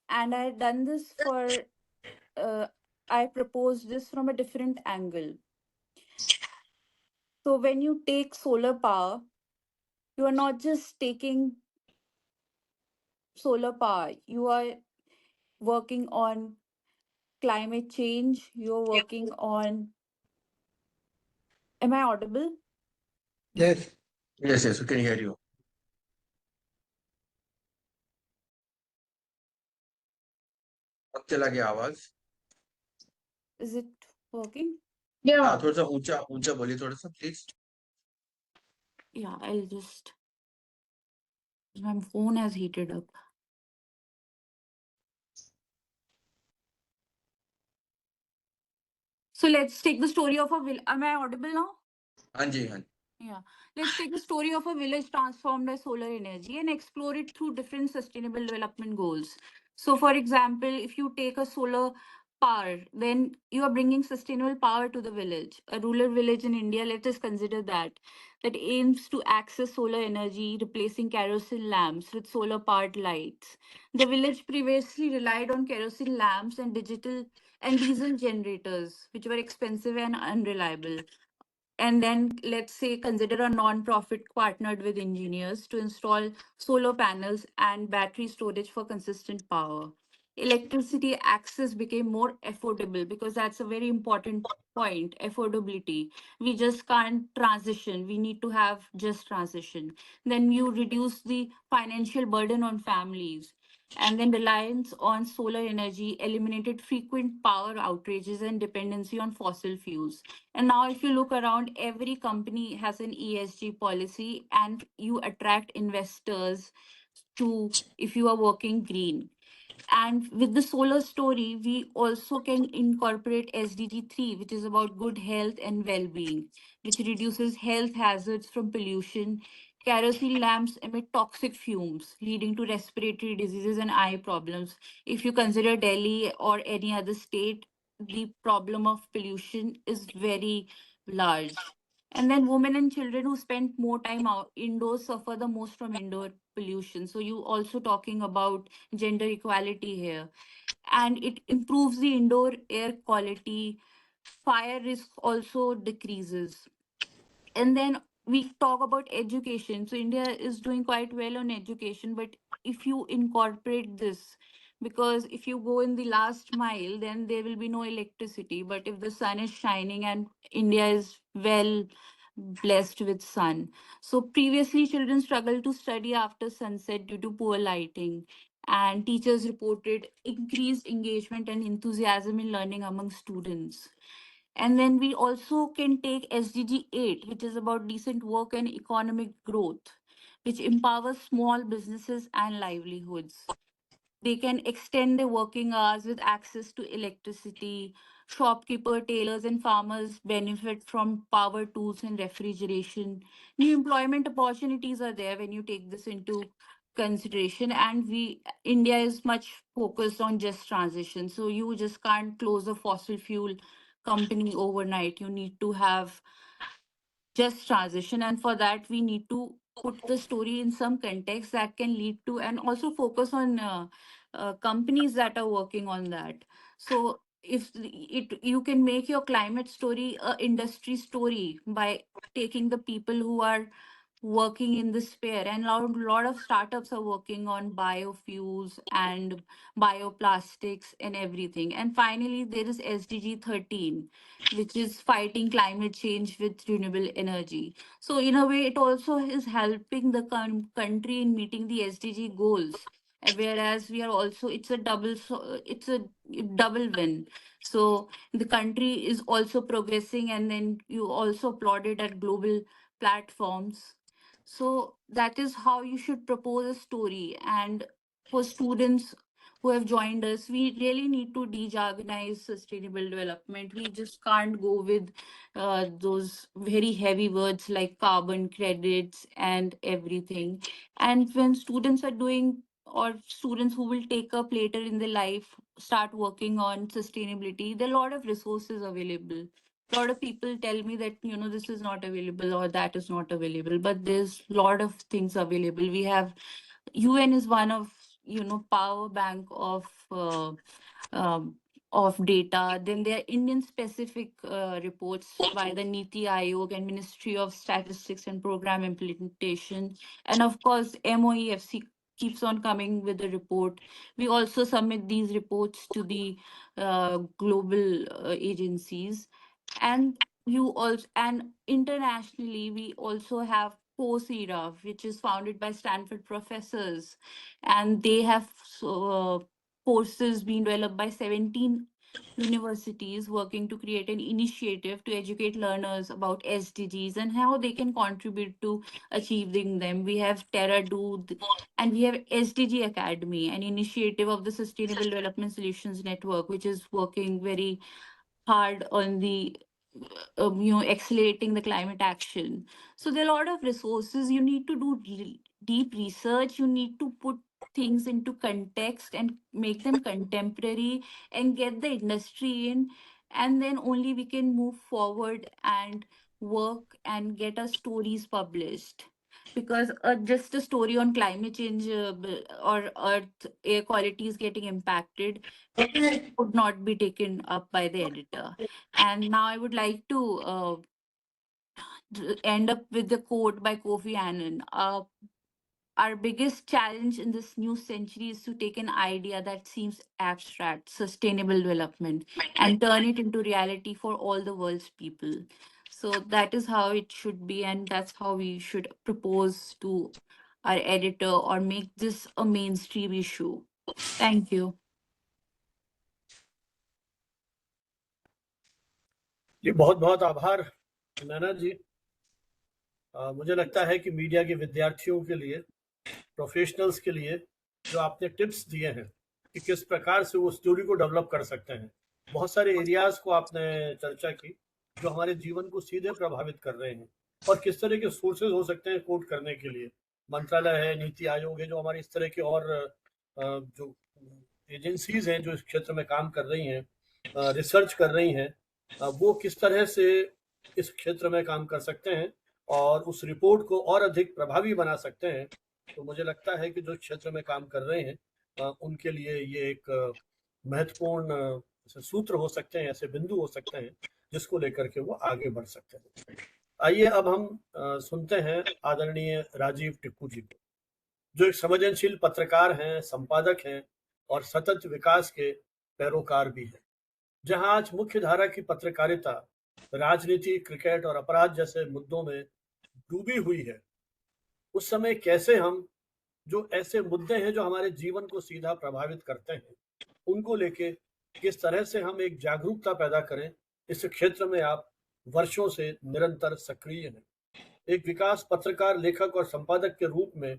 and I had done this for I proposed this from a different angle. So when you take solar power, you are not just taking solar power, you are working on climate change, you're working on. Am I audible? Yes. Yes, we can hear you. अब चला गया आवाज. Is it working? Yeah. हाँ, थोड़ा सा ऊंचा बोलिए थोड़ा सा please. Yeah, I'll just. My phone has heated up. So let's take the story of a village. Am I audible now? हाँ जी, हाँ. Yeah. Let's take the story of a village transformed by solar energy and explore it through different sustainable development goals. So, for example, if you take a solar power, then you are bringing sustainable power to the village. A rural village in India, let us consider that aims to access solar energy, replacing kerosene lamps with solar powered lights. The village previously relied on kerosene lamps and diesel generators, which were expensive and unreliable. And then let's say consider a non-profit partnered with engineers to install solar panels and battery storage for consistent power. Electricity access became more affordable, because that's a very important point, affordability. We just can't transition, we need to have just transition. Then you reduce the financial burden on families. And then reliance on solar energy eliminated frequent power outages and dependency on fossil fuels. And now, if you look around, every company has an ESG policy, and you attract investors to if you are working green. And with the solar story, we also can incorporate SDG 3, which is about good health and well being, which reduces health hazards from pollution. Kerosene lamps emit toxic fumes, leading to respiratory diseases and eye problems. If you consider Delhi or any other state, the problem of pollution is very large. And then women and children who spend more time out indoors suffer the most from indoor pollution. So you also talking about gender equality here, and it improves the indoor air quality. Fire risk also decreases. And then we talk about education. So India is doing quite well on education, but if you incorporate this, because if you go in the last mile, then there will be no electricity. But if the sun is shining, and India is well blessed with sun, so previously children struggled to study after sunset due to poor lighting, and teachers reported increased engagement and enthusiasm in learning among students. And then we also can take SDG 8, which is about decent work and economic growth, which empowers small businesses and livelihoods. They can extend their working hours with access to electricity. Shopkeeper, tailors, and farmers benefit from power tools and refrigeration. New employment opportunities are there when you take this into consideration. And India is much focused on just transition. So you just can't close a fossil fuel company overnight. You need to have just transition, and for that we need to put the story in some context that can lead to, and also focus on companies that are working on that. So if you can make your climate story a industry story by taking the people who are working in this sphere, and lot of startups are working on biofuels and bioplastics and everything. And finally there is SDG 13, which is fighting climate change with renewable energy. So in a way, it also is helping the country in meeting the SDG goals. Whereas we are also, it's a double win. So the country is also progressing, and then you also applauded at global platforms. So that is how you should propose a story. And for students who have joined us. We really need to de-jargonize sustainable development. We just can't go with those very heavy words like carbon credits and everything. And when students are doing, or students who will take up later in their life, start working on sustainability, there are a lot of resources available. A lot of people tell me that, you know, this is not available or that is not available, but there's a lot of things available. We have, UN is one of, you know, power bank um, of data. Then there are Indian specific reports by the Niti Aayog and Ministry of Statistics and Program Implementation. And of course, MOEFC keeps on coming with the report. We also submit these reports to the global agencies. And you also, and internationally, we also have COSERA, which is founded by Stanford professors, and they have courses being developed by 17 universities working to create an initiative to educate learners about SDGs and how they can contribute to achieving them. We have TerraDo, and we have SDG Academy, an initiative of the Sustainable Development Solutions Network, which is working very hard on the you know, accelerating the climate action. So there are a lot of resources. You need to do deep research. You need to put things into context and make them contemporary and get the industry in, and then only we can move forward and work and get our stories published. Because just a story on climate change or earth air quality is getting impacted would not be taken up by the editor. And now I would like to end up with the quote by Kofi Annan. Our biggest challenge in this new century is to take an idea that seems abstract, sustainable development, and turn it into reality for all the world's people. So that is how it should be, and that's how we should propose to our editor or make this a mainstream issue. Thank you. जी बहुत बहुत आभार नैना जी। मुझे लगता है कि मीडिया के विद्यार्थियों के लिए, प्रोफेशनल्स के लिए जो आपने टिप्स दिए हैं कि किस प्रकार से वो स्टोरी को डेवलप कर सकते हैं, बहुत सारे एरियाज को आपने चर्चा की जो हमारे जीवन को सीधे प्रभावित कर रहे हैं, और किस तरह के सोर्सेज हो सकते हैं कोट करने के लिए। मंत्रालय है, नीति आयोग है, जो हमारे इस तरह के और जो एजेंसीज हैं जो इस क्षेत्र में काम कर रही हैं, रिसर्च कर रही हैं, वो किस तरह से इस क्षेत्र में काम कर सकते हैं और उस रिपोर्ट को और अधिक प्रभावी बना सकते हैं। तो मुझे लगता है कि जो क्षेत्र में काम कर रहे हैं उनके लिए ये एक महत्वपूर्ण सूत्र हो सकते हैं, ऐसे बिंदु हो सकते हैं जिसको लेकर के वो आगे बढ़ सकते हैं। आइए अब हम सुनते हैं आदरणीय राजीव टिक्कू जी को, जो एक संवेदनशील पत्रकार हैं, संपादक हैं और सतत विकास के पैरोकार भी हैं। जहां आज मुख्य धारा की पत्रकारिता राजनीति, क्रिकेट और अपराध जैसे मुद्दों में डूबी हुई है, उस समय कैसे हम जो ऐसे मुद्दे हैं जो हमारे जीवन को सीधा प्रभावित करते हैं, उनको लेके किस तरह से हम एक जागरूकता पैदा करें। इस क्षेत्र में आप वर्षों से निरंतर सक्रिय हैं। एक विकास पत्रकार, लेखक और संपादक के रूप में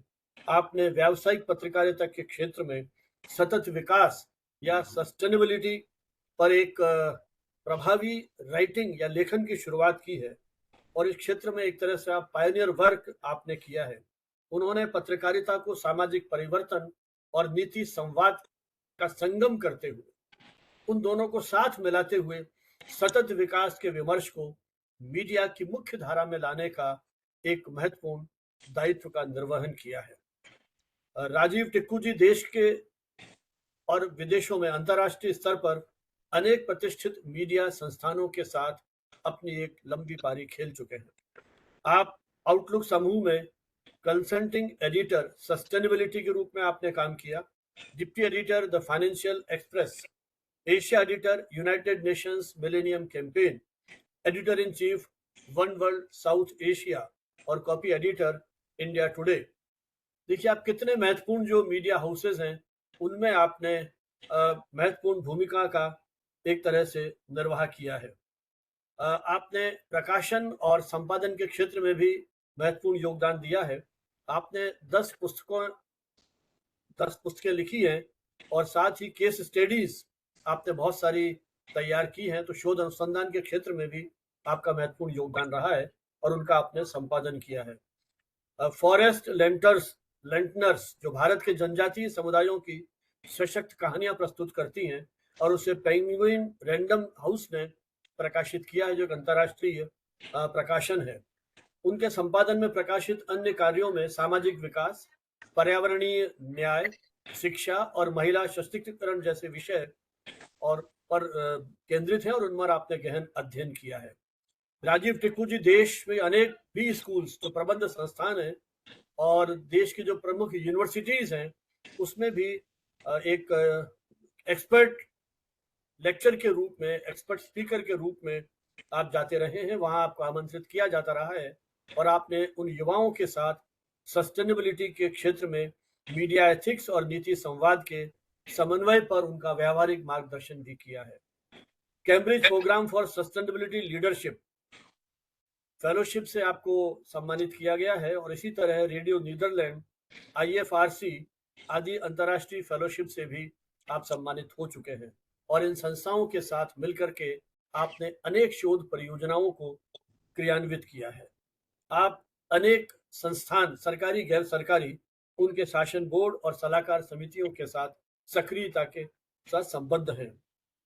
आपने व्यावसायिक पत्रकारिता के क्षेत्र में सतत विकास या सस्टेनेबिलिटी पर एक प्रभावी राइटिंग या लेखन की शुरुआत की है, और इस क्षेत्र में एक तरह से आप पायनियर वर्क आपने किया है। उन्होंने पत्रकारिता को सामाजिक परिवर्तन और नीति संवाद का संगम करते हुए, उन दोनों को साथ मिलाते हुए सतत विकास के विमर्श को मीडिया की मुख्य धारा में लाने का एक महत्वपूर्ण दायित्व का निर्वहन किया है। राजीव टिक्कू जी देश के और विदेशों में अंतर्राष्ट्रीय स्तर पर अनेक प्रतिष्ठित मीडिया संस्थानों के साथ अपनी एक लंबी पारी खेल चुके हैं। आप आउटलुक समूह में कंसल्टिंग एडिटर सस्टेनेबिलिटी के रूप में आपने काम किया, deputy editor the financial express, Asia editor United Nations millennium campaign, editor in chief one world South Asia और कॉपी एडिटर इंडिया टुडे। देखिए आप कितने महत्वपूर्ण जो मीडिया हाउसेज हैं उनमें आपने महत्वपूर्ण भूमिका का एक तरह से निर्वाह किया है। आपने प्रकाशन और संपादन के क्षेत्र में भी महत्वपूर्ण योगदान दिया है। आपने 10 पुस्तकें लिखी हैं और साथ ही केस स्टडीज आपने बहुत सारी तैयार की हैं, तो शोध अनुसंधान के क्षेत्र में भी आपका महत्वपूर्ण योगदान रहा है और उनका आपने संपादन किया है। फॉरेस्ट लेंटनर्स जो भारत के जनजातीय समुदायों की सशक्त कहानियां प्रस्तुत करती हैं और उसे पेंगुइन रैंडम हाउस ने प्रकाशित किया है, जो एक अंतर्राष्ट्रीय प्रकाशन है। उनके संपादन में प्रकाशित अन्य कार्यों में सामाजिक विकास, पर्यावरणीय न्याय, शिक्षा और महिला सशक्तिकरण जैसे विषय और पर केंद्रित है और उन पर आपने गहन अध्ययन किया है। राजीव टिक्कू जी देश में अनेक भी स्कूल्स जो प्रबंध संस्थान है और देश की जो प्रमुख यूनिवर्सिटीज हैं उसमें भी एक एक्सपर्ट लेक्चर के रूप में, एक्सपर्ट स्पीकर के रूप में आप जाते रहे हैं, वहां आपको आमंत्रित किया जाता रहा है और आपने उन युवाओं के साथ सस्टेनेबिलिटी के क्षेत्र में मीडिया एथिक्स और नीति संवाद के समन्वय पर उनका व्यावहारिक मार्गदर्शन भी किया है। Cambridge programme for sustainability leadership fellowship से आपको सम्मानित किया गया है और इसी तरह रेडियो नीदरलैंड, IFRC आदि अंतर्राष्ट्रीय फेलोशिप से भी आप सम्मानित हो चुके हैं और इन संस्थाओं के साथ मिलकर के आपने अनेक शोध परियोजनाओं को क्रियान्वित किया है। आप अनेक संस्थान, सरकारी गैर सरकारी, उनके शासन बोर्ड और सलाहकार समितियों के साथ सक्रियता के साथ संबद्ध हैं।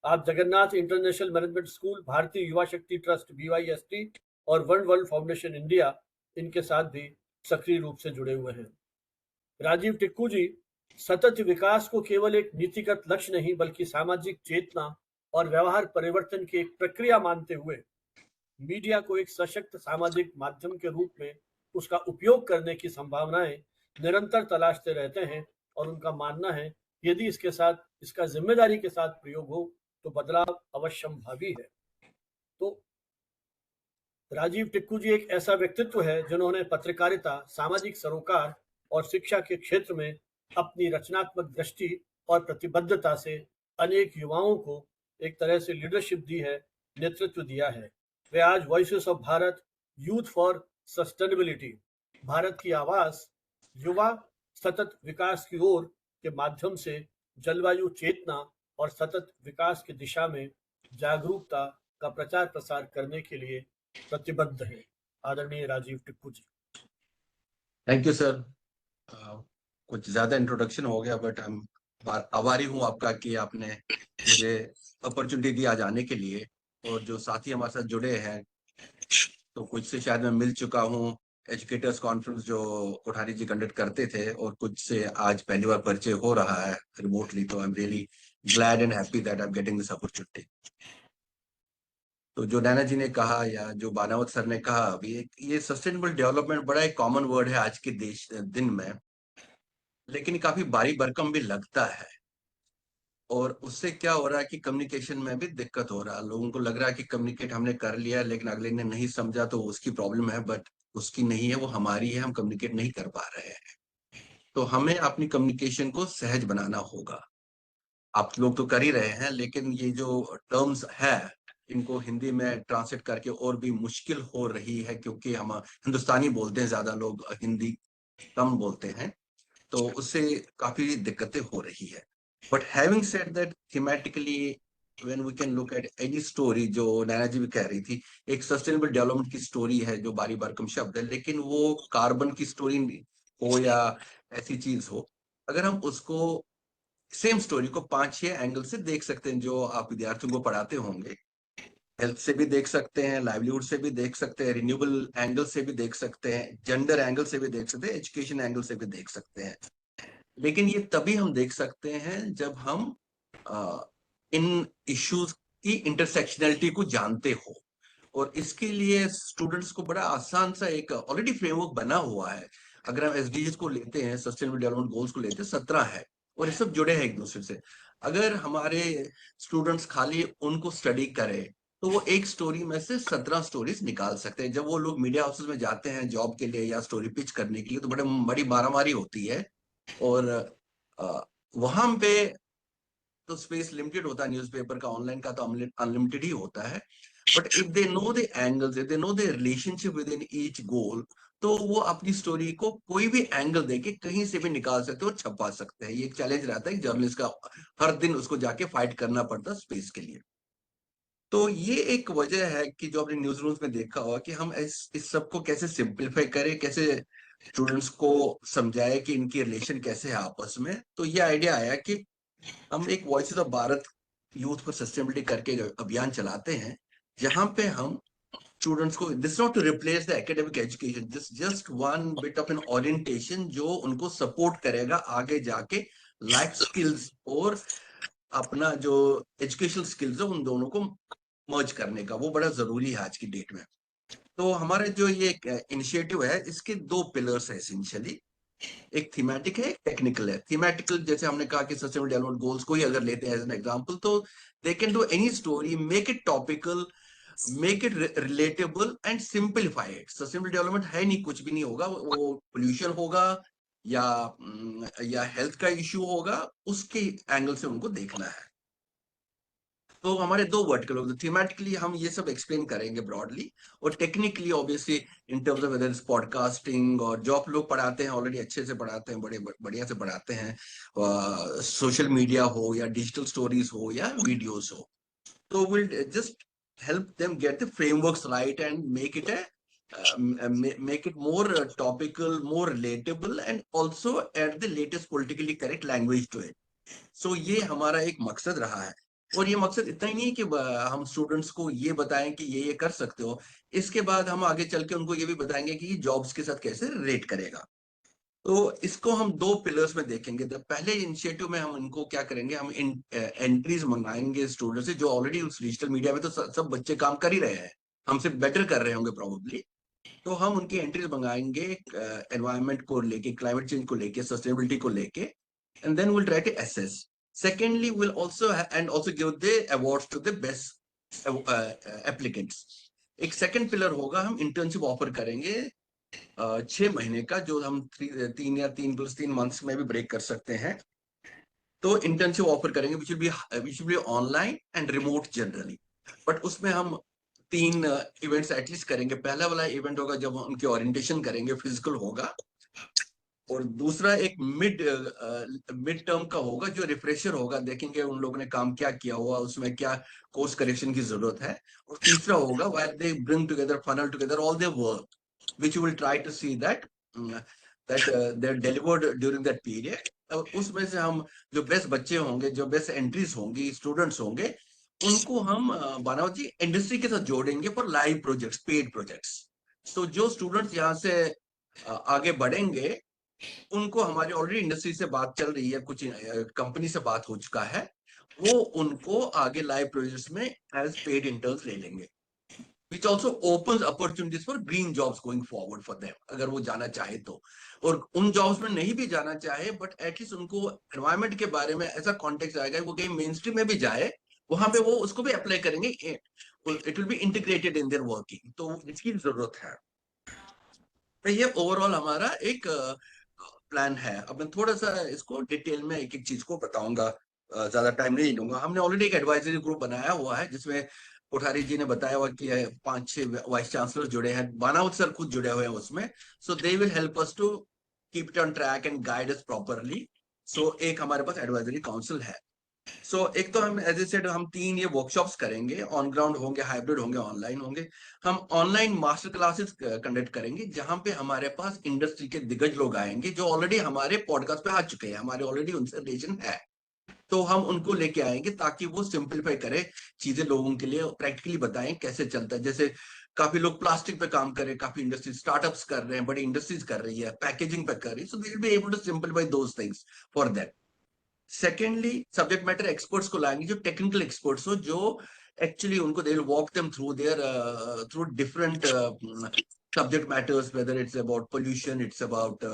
आप Jagannath international management school, Bharatiya Yuva शक्ति ट्रस्ट BYST और वन वर्ल्ड फाउंडेशन इंडिया, इनके साथ भी सक्रिय रूप से जुड़े हुए हैं। राजीव टिक्कू जी सतत विकास को केवल एक नीतिगत लक्ष्य नहीं बल्कि सामाजिक चेतना और व्यवहार परिवर्तन की एक प्रक्रिया मानते हुए मीडिया को एक सशक्त सामाजिक माध्यम के रूप में उसका उपयोग करने की संभावनाएं निरंतर तलाशते रहते हैं और उनका मानना है यदि इसका जिम्मेदारी के साथ प्रयोग हो तो बदलाव अवश्यंभावी है। तो राजीव टिक्कू जी एक ऐसा व्यक्तित्व है जिन्होंने पत्रकारिता, सामाजिक सरोकार और शिक्षा के क्षेत्र में अपनी रचनात्मक दृष्टि और प्रतिबद्धता से अनेक युवाओं को एक तरह से लीडरशिप दी है, नेतृत्व दिया है। वे आज voices of Bharat, youth for sustainability, Bharat की आवाज, युवा सतत विकास की ओर के माध्यम से जलवायु चेतना और सतत विकास की दिशा में जागरूकता का प्रचार प्रसार करने के लिए प्रतिबद्ध है। आदरणीय Rajeev Tikku ji. Thank you sir. कुछ ज्यादा इंट्रोडक्शन हो गया बट हम आभारी हूँ आपका कि आपने मुझे अपॉर्चुनिटी दी आज आने के लिए, और जो साथी हमारे साथ जुड़े हैं तो कुछ से शायद मैं मिल चुका हूँ, एजुकेटर्स कॉन्फ्रेंस जो कोठारी जी कंडक्ट करते थे, और कुछ से आज पहली बार परिचय हो रहा है रिमोटली। तो I am really glad and happy that I am getting this opportunity. तो जो नैना जी ने कहा या जो बानावत सर ने कहा अभी, ये सस्टेनेबल डेवलपमेंट बड़ा एक कॉमन वर्ड है आज के दिन में, लेकिन काफी भारी भरकम भी लगता है। और उससे क्या हो रहा है कि कम्युनिकेशन में भी दिक्कत हो रहा है। लोगों को लग रहा है कि कम्युनिकेट हमने कर लिया लेकिन अगले ने नहीं समझा तो उसकी प्रॉब्लम है, बट उसकी नहीं है, वो हमारी है, हम कम्युनिकेट नहीं कर पा रहे हैं। तो हमें अपनी कम्युनिकेशन को सहज बनाना होगा। आप लोग तो कर ही रहे हैं, लेकिन ये जो टर्म्स है इनको हिंदी में ट्रांसलेट करके और भी मुश्किल हो रही है, क्योंकि हम हिंदुस्तानी बोलते हैं, ज्यादा लोग हिंदी कम बोलते हैं, तो उससे काफी दिक्कतें हो रही है। But having said that, thematically when we can look at any story, जो नैना जी भी कह रही थी, एक सस्टेनेबल डेवलपमेंट की स्टोरी है जो बारी बारकम शब्द है, लेकिन वो कार्बन की स्टोरी हो या ऐसी चीज हो, अगर हम उसको सेम स्टोरी को 5-6 एंगल से देख सकते हैं, जो आप विद्यार्थियों को पढ़ाते होंगे, हेल्थ से भी देख सकते हैं, लाइवलीहुड से भी देख सकते हैं, रिन्यूएबल एंगल से भी देख सकते हैं, जेंडर एंगल से भी देख सकते हैं, एजुकेशन एंगल से भी देख सकते हैं। लेकिन ये तभी हम देख सकते हैं जब हम इन इश्यूज की इंटरसेक्शनलिटी को जानते हो। और इसके लिए स्टूडेंट्स को बड़ा आसान सा एक ऑलरेडी फ्रेमवर्क बना हुआ है। अगर हम SDGs को लेते हैं, सस्टेनेबल डेवलपमेंट गोल्स को लेते हैं, 17 है और ये सब जुड़े हैं एक दूसरे से। अगर हमारे स्टूडेंट्स खाली उनको स्टडी करें तो वो एक स्टोरी में से 17 स्टोरीज निकाल सकते हैं। जब वो लोग मीडिया हाउसेस में जाते हैं जॉब के लिए या स्टोरी पिच करने के लिए, तो बड़ी मारामारी होती है, और वहां पे तो स्पेस लिमिटेड होता है न्यूज़पेपर का, ऑनलाइन का तो अनलिमिटेड ही होता है। But if they know the angles, if they know the relationship within each goal, तो वो अपनी स्टोरी को कोई भी एंगल देके कहीं से भी निकाल सकते हैं और छपा सकते हैं। ये एक चैलेंज रहता है जर्नलिस्ट का, हर दिन उसको जाके फाइट करना पड़ता है स्पेस के लिए। तो ये एक वजह है कि जो आपने न्यूज रूम्स में देखा होगा कि हम इस सब को कैसे सिंप्लीफाई करें, कैसे स्टूडेंट्स को समझाए कि इनकी रिलेशन कैसे है आपस में। तो ये आइडिया आया कि हम एक voices of Bharat youth for sustainability करके अभियान चलाते हैं, जहां पे हम स्टूडेंट्स को, this not to replace the academic education, this just one bit of an orientation जो उनको सपोर्ट करेगा आगे जाके लाइफ स्किल्स और अपना जो एजुकेशनल स्किल्स है उन दोनों को मर्ज करने का। वो बड़ा जरूरी है आज की डेट में। तो हमारा जो ये इनिशिएटिव है, इसके दो पिलर्स है एसेंशियली, एक थीमेटिक है, एक टेक्निकल है। थीमेटिकल जैसे हमने कहा कि सस्टेनेबल डेवलपमेंट गोल्स को ही अगर लेते हैं एज एन एग्जांपल, तो they can do any story, make it topical, make it relatable and simplify it. Sustainable development है नहीं, कुछ भी नहीं होगा, वो पोल्यूशन होगा या हेल्थ का इश्यू होगा, उसके एंगल से उनको देखना है। तो हमारे दो वर्टिकल होते हैं। थीमेटिकली हम ये सब एक्सप्लेन करेंगे ब्रॉडली, और technically obviously in terms of whether podcasting, और जो आप लोग पढ़ाते हैं ऑलरेडी अच्छे से पढ़ाते हैं, बड़े बढ़िया से पढ़ाते हैं, सोशल मीडिया हो या डिजिटल स्टोरीज हो या वीडियोस हो, तो will just help them get the frameworks right and make it more topical, more relatable, and also add the latest politically correct language to it. So ये हमारा एक मकसद रहा है। और ये मकसद इतना ही नहीं है कि हम स्टूडेंट्स को ये बताएं कि ये कर सकते हो, इसके बाद हम आगे चल के उनको ये भी बताएंगे कि जॉब्स के साथ कैसे रिलेट करेगा। तो इसको हम दो पिलर्स में देखेंगे। तो पहले इनिशिएटिव में हम इनको क्या करेंगे, हम एंट्रीज मंगाएंगे स्टूडेंट से जो ऑलरेडी उस डिजिटल मीडिया में तो सब बच्चे काम कर ही रहे हैं, हमसे बेटर कर रहे होंगे प्रोबेबली। तो हम उनकी एंट्रीज मंगाएंगे एनवायरनमेंट को लेके, क्लाइमेट चेंज को लेके, सस्टेनेबिलिटी को लेके, and then will try to assess. Secondly will also give the awards to the best applicants. एक सेकेंड पिलर होगा, हम इंटर्नशिप ऑफर करेंगे 6 महीने का, जो हम 3 मंथ्स में भी ब्रेक कर सकते हैं। तो इंटर्नशिप ऑफर करेंगे which will be online and remote generally, but उसमें हम 3 इवेंट्स एटलीस्ट करेंगे। पहला वाला इवेंट होगा जब उनकी ओरिएंटेशन करेंगे, फिजिकल होगा, और दूसरा एक मिड टर्म का होगा जो रिफ्रेशर होगा, देखेंगे उन लोगों ने काम क्या किया हुआ, उसमें क्या कोर्स करेक्शन की जरूरत है। और तीसरा होगा where they bring together, funnel together all their work, which you will try to see that they're delivered during that period. और उसमें से हम जो बेस्ट बच्चे होंगे, जो बेस्ट एंट्रीज होंगी, स्टूडेंट्स होंगे, उनको हम बानावत जी इंडस्ट्री के साथ जोड़ेंगे for live projects, paid projects. तो जो स्टूडेंट्स यहाँ से आगे बढ़ेंगे, उनको हमारी ऑलरेडी इंडस्ट्री से बात चल रही है, कुछ कंपनी से बात हो चुका है, वो उनको आगे लाइव प्रोजेक्ट्स में एज पेड इंटर्न्स ले लेंगे, which also opens opportunities for green jobs going forward for them, अगर वो जाना चाहे तो। और उन जॉब्स में नहीं भी जाना चाहे, बट एटलीस्ट उनको एनवायरमेंट के बारे में ऐसा कॉन्टेक्स्ट आएगा, वो कहीं मेन स्ट्रीम में भी जाए, वहां पे वो उसको भी अप्लाई करेंगे, it will be integrated in their working. तो इसकी जरूरत है। तो ये ओवरऑल हमारा एक प्लान है। अब मैं थोड़ा सा इसको डिटेल में एक एक चीज को बताऊंगा, ज्यादा टाइम नहीं लूंगा। हमने ऑलरेडी एक एडवाइजरी ग्रुप बनाया हुआ है, जिसमें कोठारी जी ने बताया हुआ कि 5-6 वाइस चांसलर जुड़े हैं, बानावत सर खुद जुड़े हुए हैं उसमें। So they will help us to keep it on track and guide us properly. So एक हमारे पास एडवाइजरी काउंसिल है। सो एक तो हम एज ए सेड हम 3 ये वर्कशॉप्स करेंगे, ऑन ग्राउंड होंगे, हाइब्रिड होंगे, ऑनलाइन होंगे। हम ऑनलाइन मास्टर क्लासेस कंडक्ट करेंगे, जहां पे हमारे पास इंडस्ट्री के दिग्गज लोग आएंगे जो ऑलरेडी हमारे पॉडकास्ट पे आ चुके हैं, हमारे ऑलरेडी उनसे रिलेशन है। तो हम उनको लेके आएंगे ताकि वो सिंपलीफाई करे चीजें, लोगों के लिए प्रैक्टिकली बताएं कैसे चलता है। जैसे काफी लोग प्लास्टिक पे काम कर रहे हैं, काफी इंडस्ट्री स्टार्टअप्स कर रहे हैं, बड़ी इंडस्ट्रीज कर रही है, पैकेजिंग पे कर रही है। So they will be able to simplify those things for that. Secondly subject matter experts को लाएंगे, जो टेक्निकल एक्सपर्ट्स हो, जो एक्चुअली उनको they will walk them through their through different subject matters, whether it's about pollution, it's about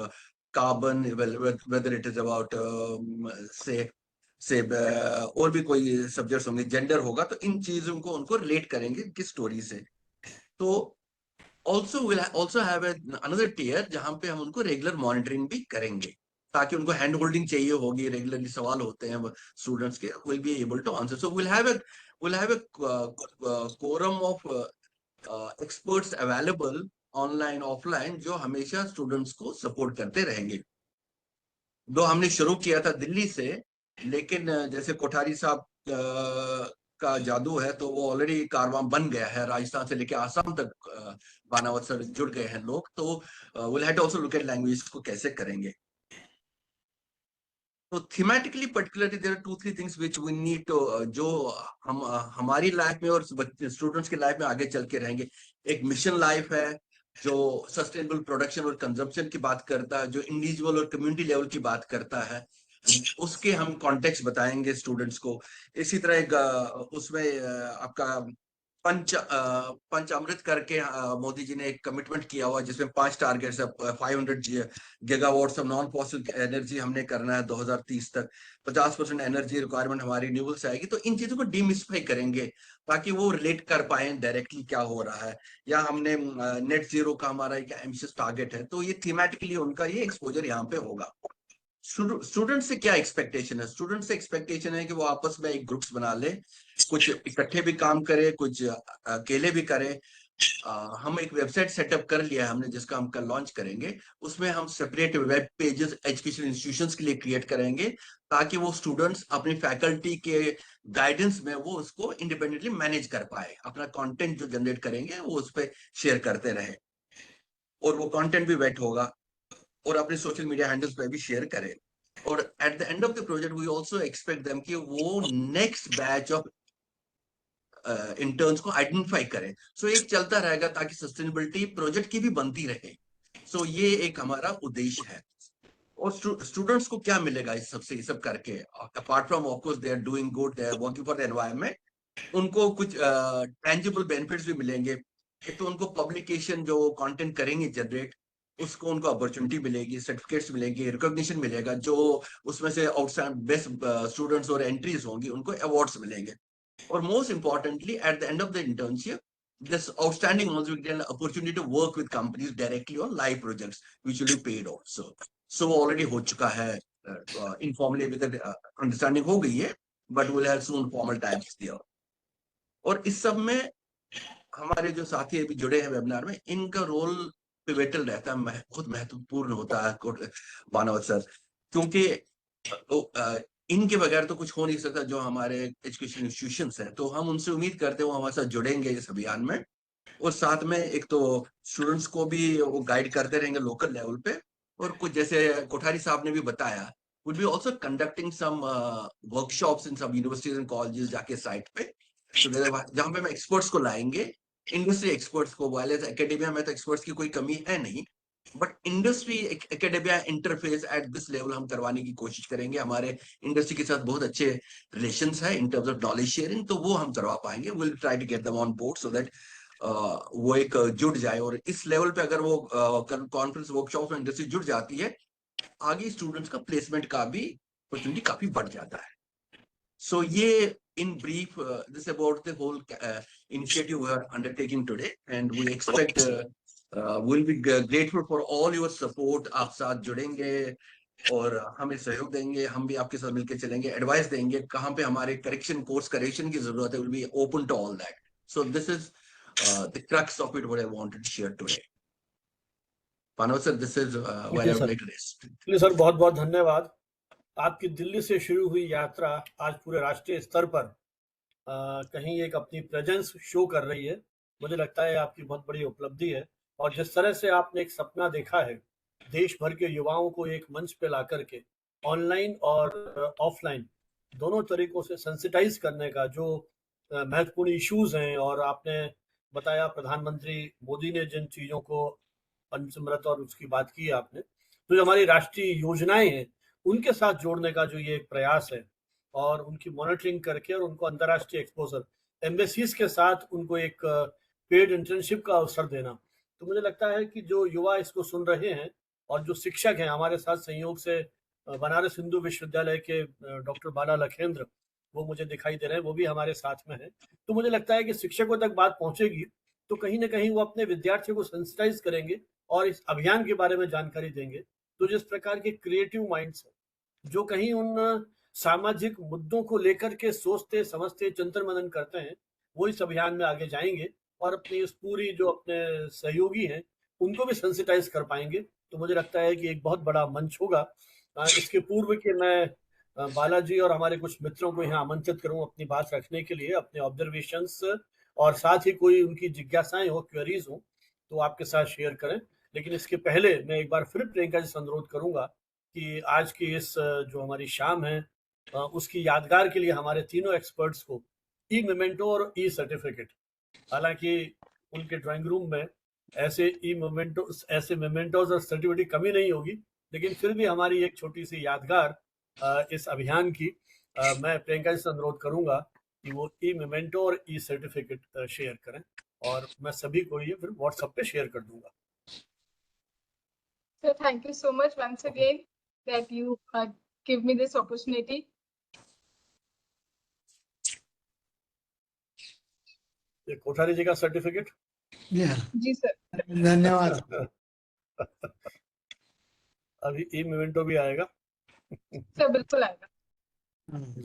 carbon, whether it is about say और भी कोई सब्जेक्ट्स होंगे, जेंडर होगा, तो इन चीजों को उनको रिलेट करेंगे किस स्टोरी से। तो also have another tier जहां पे हम उनको रेगुलर मॉनिटरिंग भी करेंगे, ताकि उनको हैंड होल्डिंग चाहिए होगी, रेगुलरली सवाल होते हैं स्टूडेंट्स के, will be able to answer. So we'll have a quorum of experts available online offline जो हमेशा स्टूडेंट्स को सपोर्ट करते रहेंगे। दो हमने शुरू किया था दिल्ली से, लेकिन जैसे कोठारी साहब का जादू है, तो वो ऑलरेडी कारवां बन गया है, राजस्थान से लेके आसाम तक बानावत से जुड़ गए हैं लोग, तो will have to also look at language को कैसे करेंगे। तो thematically particularly there are 2-3 things which we need to, जो हम हमारी लाइफ में और स्टूडेंट्स की लाइफ में आगे चल के रहेंगे। एक मिशन लाइफ है जो सस्टेनेबल प्रोडक्शन और कंजम्पशन की बात करता है, जो इंडिविजुअल और कम्युनिटी लेवल की बात करता है, उसके हम कॉन्टेक्स्ट बताएंगे स्टूडेंट्स को। इसी तरह एक उसमें आपका पंच अमृत करके मोदी जी ने एक कमिटमेंट किया हुआ, जिसमें 5 टारगेट्स है। 500 gigawatts of non fossil energy हमने करना है 2030 तक। 50% एनर्जी रिक्वायरमेंट हमारी रिन्यूएबल से आएगी। तो इन चीजों को डीमिस्टिफाई करेंगे ताकि वो रिलेट कर पाए डायरेक्टली क्या हो रहा है। या हमने नेट जीरो का हमारा एक एम्बिशियस टारगेट है, तो ये थीमेटिकली उनका ये एक्सपोजर यहाँ पे होगा। स्टूडेंट से क्या एक्सपेक्टेशन है? स्टूडेंट से एक्सपेक्टेशन है कि वो आपस में एक ग्रुप्स बना ले, कुछ इकट्ठे भी काम करे, कुछ अकेले भी करे। हम एक वेबसाइट सेटअप कर लिया है हमने, जिसका हम कल लॉन्च करेंगे। उसमें हम separate web pages education institutions के लिए क्रिएट करेंगे, ताकि वो स्टूडेंट्स अपनी फैकल्टी के गाइडेंस में वो उसको इंडिपेंडेंटली मैनेज कर पाए। अपना कंटेंट जो जनरेट करेंगे वो उस पर शेयर करते रहे, और वो कंटेंट भी वेट होगा, और अपने सोशल मीडिया हैंडल्स पे भी शेयर करें। और at the end of the project we also expect them कि वो नेक्स्ट बैच ऑफ इंटर्न्स को आइडेंटिफाई करें। सो एक चलता रहेगा ताकि सस्टेनेबिलिटी प्रोजेक्ट की भी बनती रहे। सो ये एक हमारा उद्देश्य है। और स्टूडेंट्स को क्या मिलेगा इस सबसे, सब करके? Apart from of course they are doing good, they are working for the environment, उनको कुछ टेंजिबल बेनिफिट्स भी मिलेंगे। एक तो उनको पब्लिकेशन जो कंटेंट करेंगे जनरेट, उसको उनको अपॉर्चुनिटी मिलेगी, सर्टिफिकेट्स मिलेंगे, रिकॉग्निशन मिलेगा। जो उसमें से आउटस्टैंड बेस्ट स्टूडेंट्स और एंट्रीज होंगी, उनको अवार्ड्स मिलेंगे। और most importantly eight the end of the internship, this outstanding ones will get an opportunity to work with companies directly on live projects which will be paid also. So already हो चुका है, informally with the understanding हो गई है, but we'll have soon formal types there. और इस सब में हमारे जो साथी अभी जुड़े हैं वेबिनार में, इनका रोल पिवटल रहता है, बहुत महत्वपूर्ण होता है मानव सर, क्योंकि इनके बगैर तो कुछ हो नहीं सकता। जो हमारे एजुकेशन इंस्टीट्यूशंस हैं, तो हम उनसे उम्मीद करते हैं वो हमारे साथ जुड़ेंगे इस अभियान में। और साथ में एक तो स्टूडेंट्स को भी वो गाइड करते रहेंगे लोकल लेवल पे। और कुछ जैसे कोठारी साहब ने भी बताया, will be also conducting some workshops in some universities and colleges, जाके साइट पे, जहां पे हम एक्सपर्ट्स को लाएंगे, इंडस्ट्री एक्सपर्ट्स को। वाले एकेडमिया में तो एक्सपर्ट्स की कोई कमी है नहीं, but industry academia interface at this level हम करवाने की कोशिश करेंगे। हमारे इंडस्ट्री के साथ बहुत अच्छे रिलेशंस है in terms of knowledge sharing, तो वो हम करवा पाएंगे। Will try to get them on board so that वो एक जुड़ जाए। और इस लेवल पे अगर वो कॉन्फ्रेंस वर्कशॉप में इंडस्ट्री जुड़ जाती है, आगे स्टूडेंट्स का प्लेसमेंट का भी अपॉर्चुनिटी काफी बढ़ जाता है। सो ये in brief, this about the whole initiative we are undertaking today, and we expect we'll be grateful for all your support. आप साथ जुड़ेंगे और हमें सहयोग देंगे, हम भी आपके साथ मिलकर चलेंगे, एडवाइस देंगे कहाँ पे हमारे करेक्शन की जरूरत है। We'll be open to all that. So this is the crux of it, what I wanted to share today. Panav sir, this is where I would like to rest. Sir बहुत बहुत धन्यवाद। आपकी दिल्ली से शुरू हुई यात्रा आज पूरे राष्ट्रीय स्तर पर कहीं एक अपनी प्रेजेंस शो कर रही है। मुझे लगता है आपकी बहुत बड़ी उपलब्धि है। और जिस तरह से आपने एक सपना देखा है देश भर के युवाओं को एक मंच पे ला करके ऑनलाइन और ऑफलाइन दोनों तरीकों से सेंसिटाइज करने का, जो महत्वपूर्ण इश्यूज हैं, और आपने बताया प्रधानमंत्री मोदी ने जिन चीज़ों को पंचमृत और उसकी बात की आपने, तो जो हमारी राष्ट्रीय योजनाएं हैं उनके साथ जोड़ने का जो ये एक प्रयास है, और उनकी मॉनिटरिंग करके और उनको अंतर्राष्ट्रीय एक्सपोजर, एम्बेसीज के साथ उनको एक पेड इंटर्नशिप का अवसर देना, तो मुझे लगता है कि जो युवा इसको सुन रहे हैं और जो शिक्षक हैं हमारे साथ संयोग से बनारस हिंदू विश्वविद्यालय के डॉक्टर बाला लखेंद्र, वो मुझे दिखाई दे रहे हैं, वो भी हमारे साथ में है। तो मुझे लगता है कि शिक्षकों तक बात पहुंचेगी तो कहीं ना कहीं वो अपने विद्यार्थियों को सेंसिटाइज करेंगे और इस अभियान के बारे में जानकारी देंगे। तो जिस प्रकार के क्रिएटिव माइंड्स जो कहीं उन सामाजिक मुद्दों को लेकर के सोचते समझते चिंतन मनन करते हैं, वो इस अभियान में आगे जाएंगे और अपनी इस पूरी जो अपने सहयोगी हैं उनको भी सेंसिटाइज कर पाएंगे। तो मुझे लगता है कि एक बहुत बड़ा मंच होगा। इसके पूर्व कि मैं बालाजी और हमारे कुछ मित्रों को यहाँ आमंत्रित करूँ अपनी बात रखने के लिए, अपने ऑब्जर्वेशंस और साथ ही कोई उनकी जिज्ञासाएं हो, क्वेरीज हो, तो आपके साथ शेयर करें। लेकिन इसके पहले मैं एक बार फिर प्रियंका जी से अनुरोध करूंगा कि आज की इस जो हमारी शाम है उसकी यादगार के लिए हमारे तीनों एक्सपर्ट्स को ई मेमेंटो और ई सर्टिफिकेट, हालांकि उनके ड्राइंग रूम में ऐसे ई मोमेंटोस, ऐसे मेमेंटोस और सर्टिफिकेट कमी नहीं होगी, लेकिन फिर भी हमारी एक छोटी सी यादगार इस अभियान की मैं प्रियंका जी से अनुरोध करूंगा कि वो ई मेमेंटो और ई सर्टिफिकेट शेयर करें, और मैं सभी को ये फिर व्हाट्सएप पे शेयर कर दूंगा। So thank you so much once again that you give me this opportunity. ये कोठारी जी का सर्टिफिकेट। जी सर। धन्यवाद। अभी ई मेमेंटो भी आएगा। सर बिल्कुल आएगा।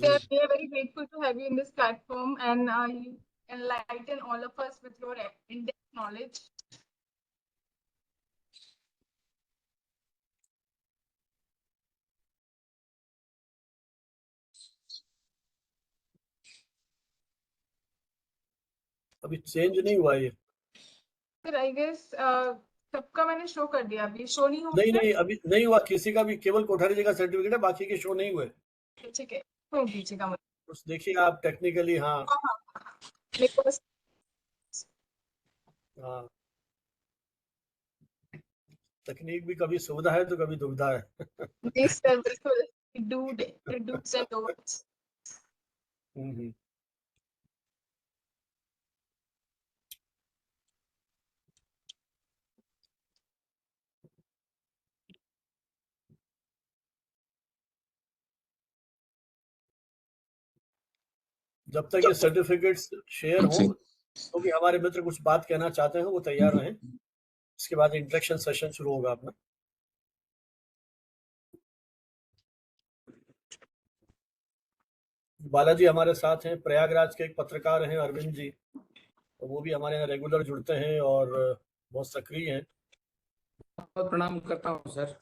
Sir, we are very grateful to have you in this platform and you enlighten all of us with your in-depth knowledge. अभी चेंज नहीं हुआ ये। Sir, I guess सबका मैंने शो कर दिया, अभी शो नहीं हो नहीं रहा। नहीं, अभी नहीं हुआ किसी का भी, केवल कोठारी जी का सर्टिफिकेट है, बाकी के शो नहीं हुए। ठीक है, हो दीजिएगा मुझे। कुछ देखिए आप टेक्निकली। हाँ मेरे पास हाँ, तकनीक भी कभी सुविधा है तो कभी दुविधा है। जी सर बिल्कुल, do's and don'ts. हम्म। जब तक ये सर्टिफिकेट्स शेयर हो, तो भी हमारे मित्र कुछ बात कहना चाहते हैं वो तैयार रहें, इसके बाद इंटरेक्शन सेशन शुरू होगा अपना। बालाजी हमारे साथ हैं, प्रयागराज के एक पत्रकार हैं अरविंद जी, तो वो भी हमारे यहाँ रेगुलर जुड़ते हैं और बहुत सक्रिय हैं। बहुत प्रणाम करता हूँ सर।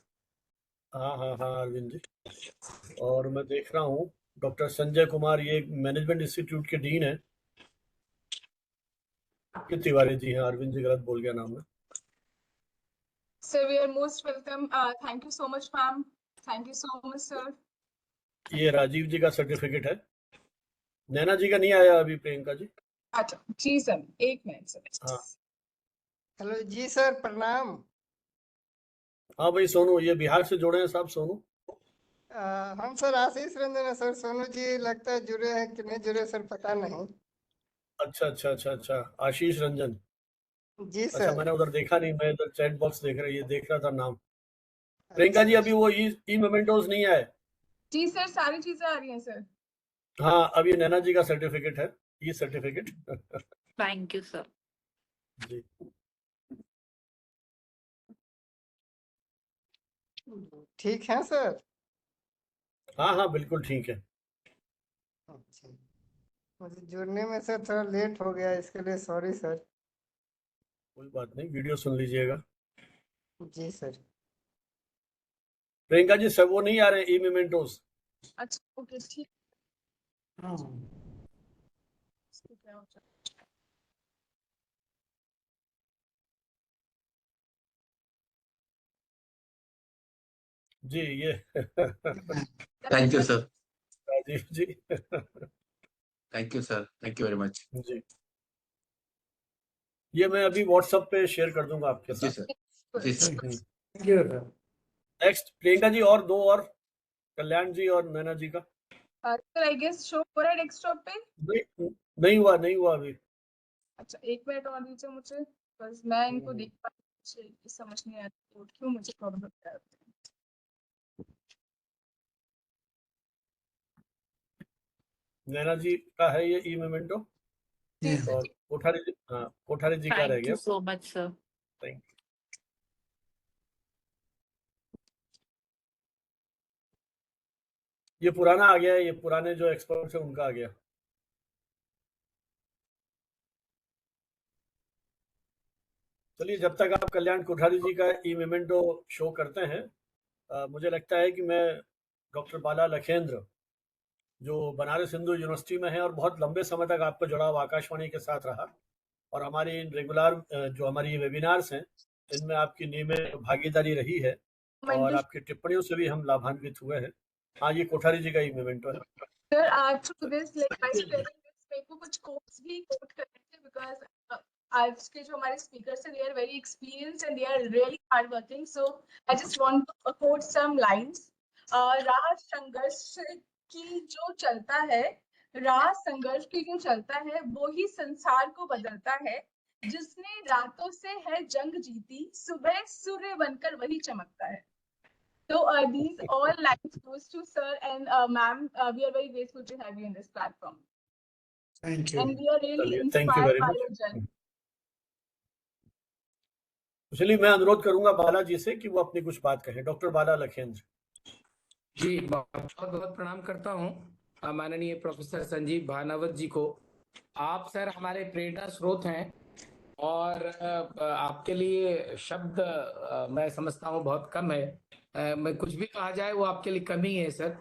हाँ हाँ हाँ अरविंद जी। और मैं देख रहा हूँ डॉक्टर संजय कुमार, ये मैनेजमेंट इंस्टीट्यूट के डीन है। तिवारी जी हैं, अरविंद जी गलत बोल गया नाम में। Sir, we are most welcome. Thank you so much, ma'am. Thank you so much, sir. ये राजीव जी का सर्टिफिकेट है। नैना जी का नहीं आया अभी, प्रियंका जी। अच्छा जी सर, एक मिनट सर। हाँ हेलो जी सर, प्रणाम। हाँ भाई सोनू, ये बिहार से जुड़े हैं साहब, सोनू। हम सर आशीष रंजन है सर। सोनू जी लगता है जुड़े हैं कि नहीं जुड़े सर, पता नहीं। अच्छा अच्छा अच्छा अच्छा, आशीष रंजन जी अच्छा, सर। मैंने उधर देखा नहीं, मैं इधर चैट बॉक्स देख रहा था नाम। प्रियंका जी अभी वो ई मोमेंटोस नहीं आए। जी सर, सारी चीजें आ रही हैं सर। हाँ, अभी नैना जी का सर्टिफिकेट है, ई सर्टिफिकेट। Thank you, sir. जी ठीक है सर। हाँ हाँ बिल्कुल ठीक है। अच्छा, मुझे जुड़ने में सर थोड़ा लेट हो गया, इसके लिए सॉरी सर। कोई बात नहीं, वीडियो सुन लीजिएगा। जी सर। प्रियंका जी सब वो नहीं आ रहे ई मोमेंटोस। अच्छा ओके ठीक। जी ये thank you sir. Rajiv ji. Thank you sir, thank you very much. जी ये मैं अभी व्हाट्सएप पे शेयर कर दूंगा आपके जी साथ। सर, जी sir. Thank you sir. Next Priyanka ji, और दो और, कल्याण जी और नैना जी का। सर आई गेस शो हो रहा है डेस्कटॉप पे। नहीं हुआ अभी। अच्छा एक मिनट और दीजिए मुझे, बस मैं इनको देख पा रही हूँ, समझ नहीं आता क्यों मुझे प्रॉब्लम होता है। नैना जी का है ये ई मोमेंटो, जी सर और कोठारी जी, हाँ कोठारी जी का रह Thank गया। you so much, sir. Thank you. ये पुराना आ गया है, ये पुराने जो एक्सपर्ट्स हैं उनका आ गया। चलिए, जब तक आप कल्याण कोठारी जी का ई मेमेंटो शो करते हैं, मुझे लगता है कि मैं डॉक्टर बाला लखेंद्र, जो बनारस हिंदू यूनिवर्सिटी में है और बहुत लंबे समय तक आपका जुड़ाव आकाशवाणी के साथ रहा, और हमारी रेगुलर जो हमारी ये वेबिनार्स हैं, इनमें आपकी नियमित भागीदारी रही है और आपकी टिप्पणियों से भी हम लाभान्वित हुए हैं। हाँ, ये कोठारी जी का ही मेमेंटो है। Sir, through this, like by spreading this, मेरे को कुछ quotes भी quote करने थे because आज के जो हमारे speakers हैं, they are very experienced and they are really hardworking. So I just want to quote some lines. राह संघर्ष की जो चलता है, राह संघर्ष की जो चलता है, वो ही संसार को बदलता है। जिसने रातों से है जंग जीती, सुबह सूर्य बनकर वही चमकता है। So these all lines goes to sir and ma'am. We are very grateful to have you in this platform. Thank you. And we are really चलिए, thank you inspired very by much. your journey. चलिए, मैं अनुरोध करूंगा बाला जी से कि वो अपनी कुछ बात कहें। डॉक्टर बाला लखेंद्र जी, बहुत बहुत प्रणाम करता हूँ माननीय प्रोफेसर संजीव भानावत जी को। आप सर हमारे प्रेरणा स्रोत हैं और आपके लिए शब्द मैं समझता हूँ बहुत कम है। मैं कुछ भी कहा जाए वो आपके लिए कम ही है सर।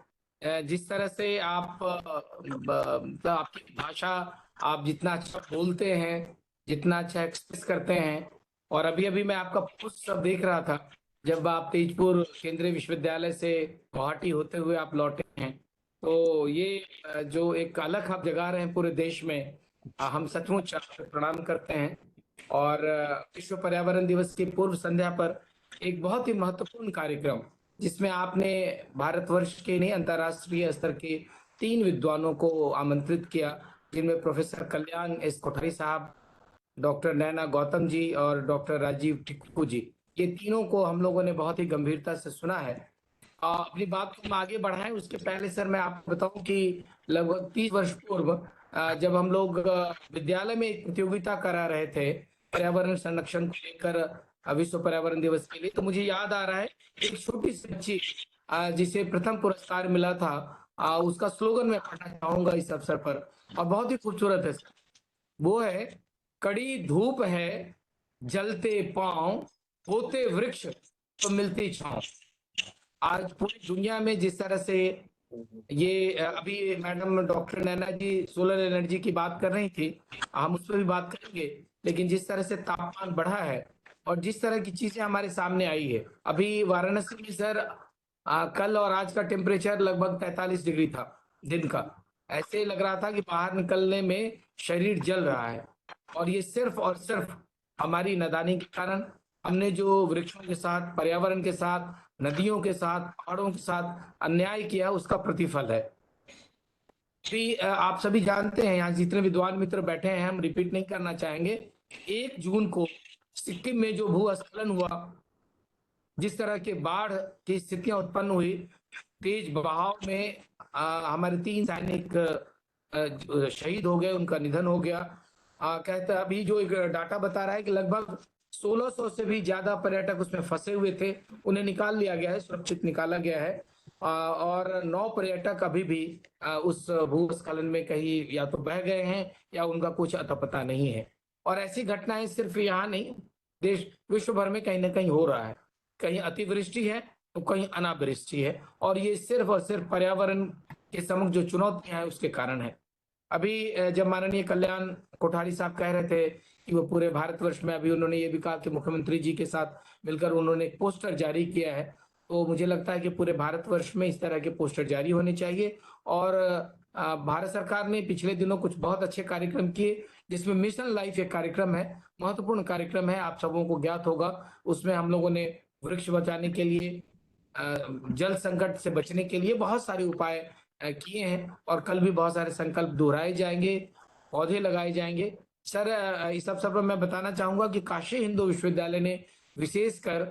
जिस तरह से आप मतलब आपकी भाषा, आप जितना अच्छा बोलते हैं, जितना अच्छा एक्सप्रेस करते हैं, और अभी अभी मैं आपका पोस्ट सब देख रहा था जब आप तेजपुर केंद्रीय विश्वविद्यालय से गुवाहाटी होते हुए आप लौटे हैं, तो ये जो एक अलग आप जगा रहे हैं पूरे देश में, हम सचमुच आपको प्रणाम करते हैं। और विश्व पर्यावरण दिवस की पूर्व संध्या पर एक बहुत ही महत्वपूर्ण कार्यक्रम जिसमें आपने भारतवर्ष के नहीं अंतर्राष्ट्रीय स्तर के 3 विद्वानों को आमंत्रित किया, जिनमें प्रोफेसर कल्याण एस कोठारी साहब, डॉक्टर नैना गौतम जी और डॉक्टर राजीव टिक्कू जी, ये तीनों को हम लोगों ने बहुत ही गंभीरता से सुना है। अपनी बात को हम आगे बढ़ाएं उसके पहले सर मैं आपको बताऊं कि लगभग 30 वर्ष पूर्व जब हम लोग विद्यालय में एक प्रतियोगिता करा रहे थे पर्यावरण संरक्षण को लेकर विश्व पर्यावरण दिवस के लिए, तो मुझे याद आ रहा है एक छोटी सी बच्ची जिसे प्रथम पुरस्कार मिला था, उसका स्लोगन मैं पढ़ना चाहूंगा इस अवसर पर, और बहुत ही खूबसूरत है सर। वो है, कड़ी धूप है जलते पांव, होते वृक्ष तो मिलती छांव। आज पूरी दुनिया में जिस तरह से ये अभी मैडम डॉक्टर नैना जी सोलर एनर्जी की बात कर रही थी, हम उस पर भी बात करेंगे, लेकिन जिस तरह से तापमान बढ़ा है और जिस तरह की चीजें हमारे सामने आई है, अभी वाराणसी में सर कल और आज का टेम्परेचर लगभग 43 डिग्री था दिन का। ऐसे लग रहा था कि बाहर निकलने में शरीर जल रहा है, और ये सिर्फ और सिर्फ हमारी नादानी के कारण, हमने जो वृक्षों के साथ, पर्यावरण के साथ, नदियों के साथ, पहाड़ों के साथ अन्याय किया, उसका प्रतिफल है। भी आप सभी जानते हैं, यहाँ जितने विद्वान मित्र बैठे हैं, हम रिपीट नहीं करना चाहेंगे। 1 जून को सिक्किम में जो भूस्खलन हुआ, जिस तरह के बाढ़ की स्थितियां उत्पन्न हुई, तेज बहाव में हमारे 3 सैनिक शहीद हो गए, उनका निधन हो गया। कहता अभी जो एक डाटा बता रहा है कि लगभग 1600 से भी ज्यादा पर्यटक उसमें फंसे हुए थे, उन्हें निकाल लिया गया है, सुरक्षित निकाला गया है। और 9 पर्यटक अभी भी उस भूस्खलन में कहीं या तो बह गए हैं या उनका कुछ अता पता नहीं है। और ऐसी घटनाएं सिर्फ यहाँ नहीं, देश विश्व भर में कहीं ना कहीं हो रहा है। कहीं अतिवृष्टि है तो कहीं अनावृष्टि है, और ये सिर्फ और सिर्फ पर्यावरण के समक्ष जो चुनौतियां हैं उसके कारण है। अभी जब माननीय कल्याण कोठारी साहब कह रहे थे कि वो पूरे भारतवर्ष में, अभी उन्होंने ये भी कहा कि मुख्यमंत्री जी के साथ मिलकर उन्होंने एक पोस्टर जारी किया है, तो मुझे लगता है कि पूरे भारतवर्ष में इस तरह के पोस्टर जारी होने चाहिए। और भारत सरकार ने पिछले दिनों कुछ बहुत अच्छे कार्यक्रम किए, जिसमें मिशन लाइफ एक कार्यक्रम है, महत्वपूर्ण कार्यक्रम है, आप सबों को ज्ञात होगा। उसमें हम लोगों ने वृक्ष बचाने के लिए, जल संकट से बचने के लिए बहुत सारे उपाय किए हैं, और कल भी बहुत सारे संकल्प दोहराए जाएंगे, पौधे लगाए जाएंगे। सर इस अवसर पर मैं बताना चाहूंगा कि काशी हिंदू विश्वविद्यालय ने विशेषकर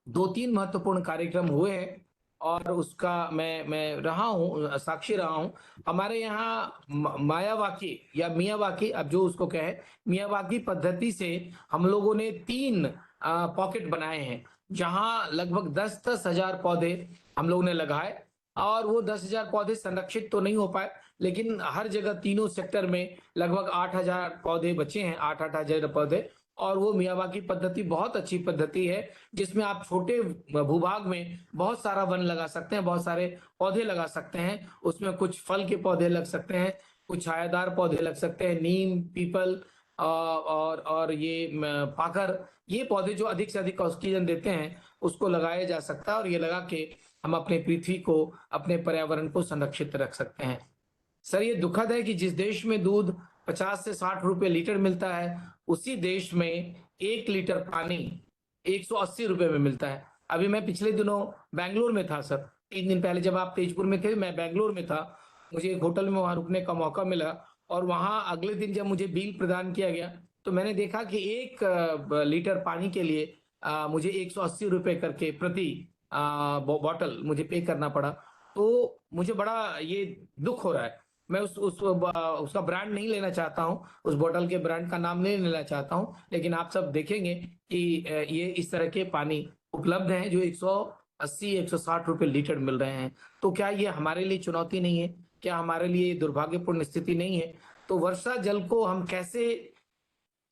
2-3 महत्वपूर्ण कार्यक्रम हुए हैं, और उसका मैं रहा हूँ, साक्षी रहा हूँ। हमारे यहाँ मायावाकी या मियावाकी, अब जो उसको कहे, मियावाकी पद्धति से हम लोगों ने 3 पॉकेट बनाए हैं, जहां लगभग 10-10 हजार पौधे हम लोगों ने लगाए। और वो 10,000 पौधे संरक्षित तो नहीं हो पाए, लेकिन हर जगह तीनों सेक्टर में लगभग 8,000 पौधे बचे हैं, 8-8 हजार पौधे, और वो मियावाकी पद्धति बहुत अच्छी पद्धति है, जिसमें आप छोटे भूभाग में बहुत सारा वन लगा सकते हैं, बहुत सारे पौधे लगा सकते हैं। उसमें कुछ फल के पौधे लग सकते हैं, कुछ छायादार पौधे लग सकते हैं, नीम, पीपल और ये पाखर, ये पौधे जो अधिक से अधिक ऑक्सीजन देते हैं उसको लगाया जा सकता है, और ये लगा के हम अपने पृथ्वी को, अपने पर्यावरण को संरक्षित रख सकते हैं। सर, ये दुखद है कि जिस देश में दूध 50 से 60 रुपए लीटर मिलता है, उसी देश में 1 लीटर पानी 180 रुपए में मिलता है। अभी मैं पिछले दिनों बैंगलोर में था सर, 3 दिन पहले जब आप तेजपुर में थे, मैं बैंगलोर में था। मुझे एक होटल में वहां रुकने का मौका मिला, और वहां अगले दिन जब मुझे बिल प्रदान किया गया तो मैंने देखा कि 1 लीटर पानी के लिए मुझे 180 रुपए करके प्रति बॉटल मुझे पे करना पड़ा। तो मुझे बड़ा ये दुख हो रहा है। मैं उसका ब्रांड नहीं लेना चाहता हूं, उस बोतल के ब्रांड का नाम नहीं लेना चाहता हूं, लेकिन आप सब देखेंगे कि ये इस तरह के पानी उपलब्ध हैं जो 180-160 रुपए लीटर मिल रहे हैं। तो क्या ये हमारे लिए चुनौती नहीं है? क्या हमारे लिए दुर्भाग्यपूर्ण स्थिति नहीं है? तो वर्षा जल को हम कैसे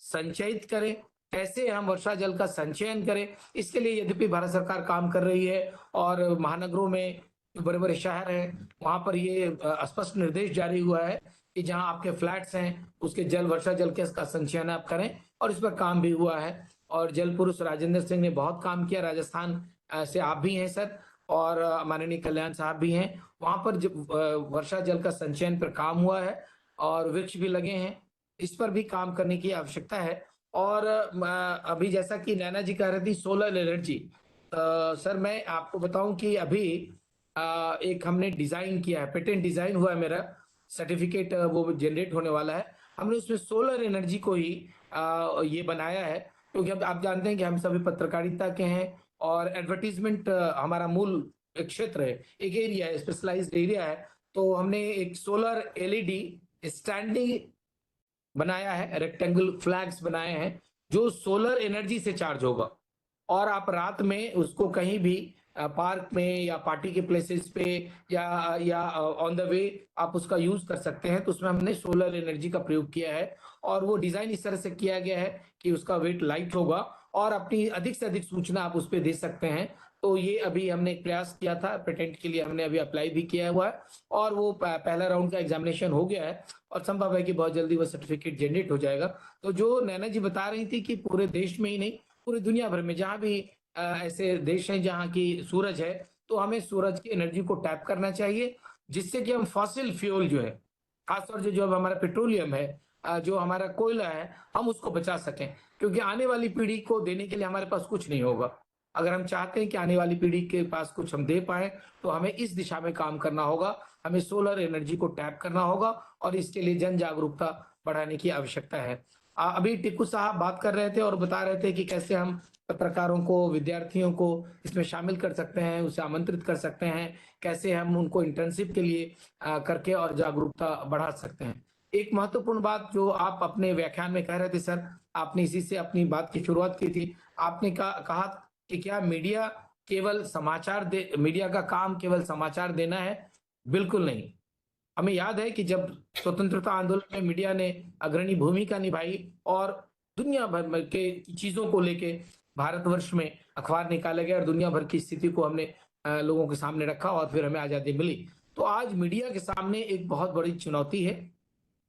संचयित करें, कैसे हम वर्षा जल का संचयन करें, इसके लिए यद्यपि भारत सरकार काम कर रही है, और महानगरों में जो बड़े बड़े शहर हैं वहां पर ये स्पष्ट निर्देश जारी हुआ है कि जहां आपके फ्लैट्स हैं उसके जल, वर्षा जल के का संचयन आप करें, और इस पर काम भी हुआ है। और जल पुरुष राजेंद्र सिंह ने बहुत काम किया, राजस्थान से आप भी हैं सर, और माननीय कल्याण साहब भी हैं। वहां पर वर्षा जल का संचयन पर काम हुआ है, और वृक्ष भी लगे हैं, इस पर भी काम करने की आवश्यकता है। और अभी जैसा कि नैना जी कह रही थी सोलर एनर्जी, सर मैं आपको बताऊं कि अभी एक हमने डिजाइन किया है, पेटेंट डिजाइन हुआ है, मेरा सर्टिफिकेट वो जनरेट होने वाला है। हमने उसमें सोलर एनर्जी को ही ये बनाया है, क्योंकि अब आप जानते हैं कि हम सभी पत्रकारिता के हैं, और एडवर्टीजमेंट हमारा मूल एक क्षेत्र है, एक एरिया है, स्पेशलाइज्ड एरिया है। तो हमने एक सोलर एलईडी स्टैंडिंग बनाया है, रेक्टेंगल फ्लैग्स बनाए हैं जो सोलर एनर्जी से चार्ज होगा, और आप रात में उसको कहीं भी पार्क में या पार्टी के प्लेसेस पे या ऑन द वे आप उसका यूज कर सकते हैं। तो उसमें हमने सोलर एनर्जी का प्रयोग किया है, और वो डिजाइन इस तरह से किया गया है कि उसका वेट लाइट होगा, और अपनी अधिक से अधिक सूचना आप उस पर दे सकते हैं। तो ये अभी हमने एक प्रयास किया था, पेटेंट के लिए हमने अभी अप्लाई भी किया हुआ है, और वो पहला राउंड का एग्जामिनेशन हो गया है, और संभव है कि बहुत जल्दी वो सर्टिफिकेट जनरेट हो जाएगा। तो जो नैना जी बता रही थी कि पूरे देश में ही नहीं, पूरी दुनिया भर में जहां भी ऐसे देश हैं जहां की सूरज है, तो हमें सूरज की एनर्जी को टैप करना चाहिए, जिससे कि हम फॉसिल फ्यूल जो है, खासतौर से जो हमारा पेट्रोलियम है, जो हमारा कोयला है, हम उसको बचा सकें, क्योंकि आने वाली पीढ़ी को देने के लिए हमारे पास कुछ नहीं होगा। अगर हम चाहते हैं कि आने वाली पीढ़ी के पास कुछ हम दे पाए, तो हमें इस दिशा में काम करना होगा, हमें सोलर एनर्जी को टैप करना होगा, और इसके लिए जन जागरूकता बढ़ाने की आवश्यकता है। अभी टिक्कू साहब बात कर रहे थे और बता रहे थे कि कैसे हम पत्रकारों को, विद्यार्थियों को इसमें शामिल कर सकते हैं, उसे आमंत्रित कर सकते हैं, कैसे हम उनको इंटर्नशिप के लिए करके और जागरूकता बढ़ा सकते हैं। एक महत्वपूर्ण बात जो आप अपने व्याख्यान में कह रहे थे सर, आपने इसी से अपनी बात की शुरुआत की थी। आपने कहा कि क्या मीडिया केवल मीडिया का काम केवल समाचार देना है? बिल्कुल नहीं। हमें याद है कि जब स्वतंत्रता आंदोलन में मीडिया ने अग्रणी भूमिका निभाई, और दुनिया भर के चीजों को लेके भारतवर्ष में अखबार निकाले गए, और दुनिया भर की स्थिति को हमने लोगों के सामने रखा, और फिर हमें आजादी मिली। तो आज मीडिया के सामने एक बहुत बड़ी चुनौती है,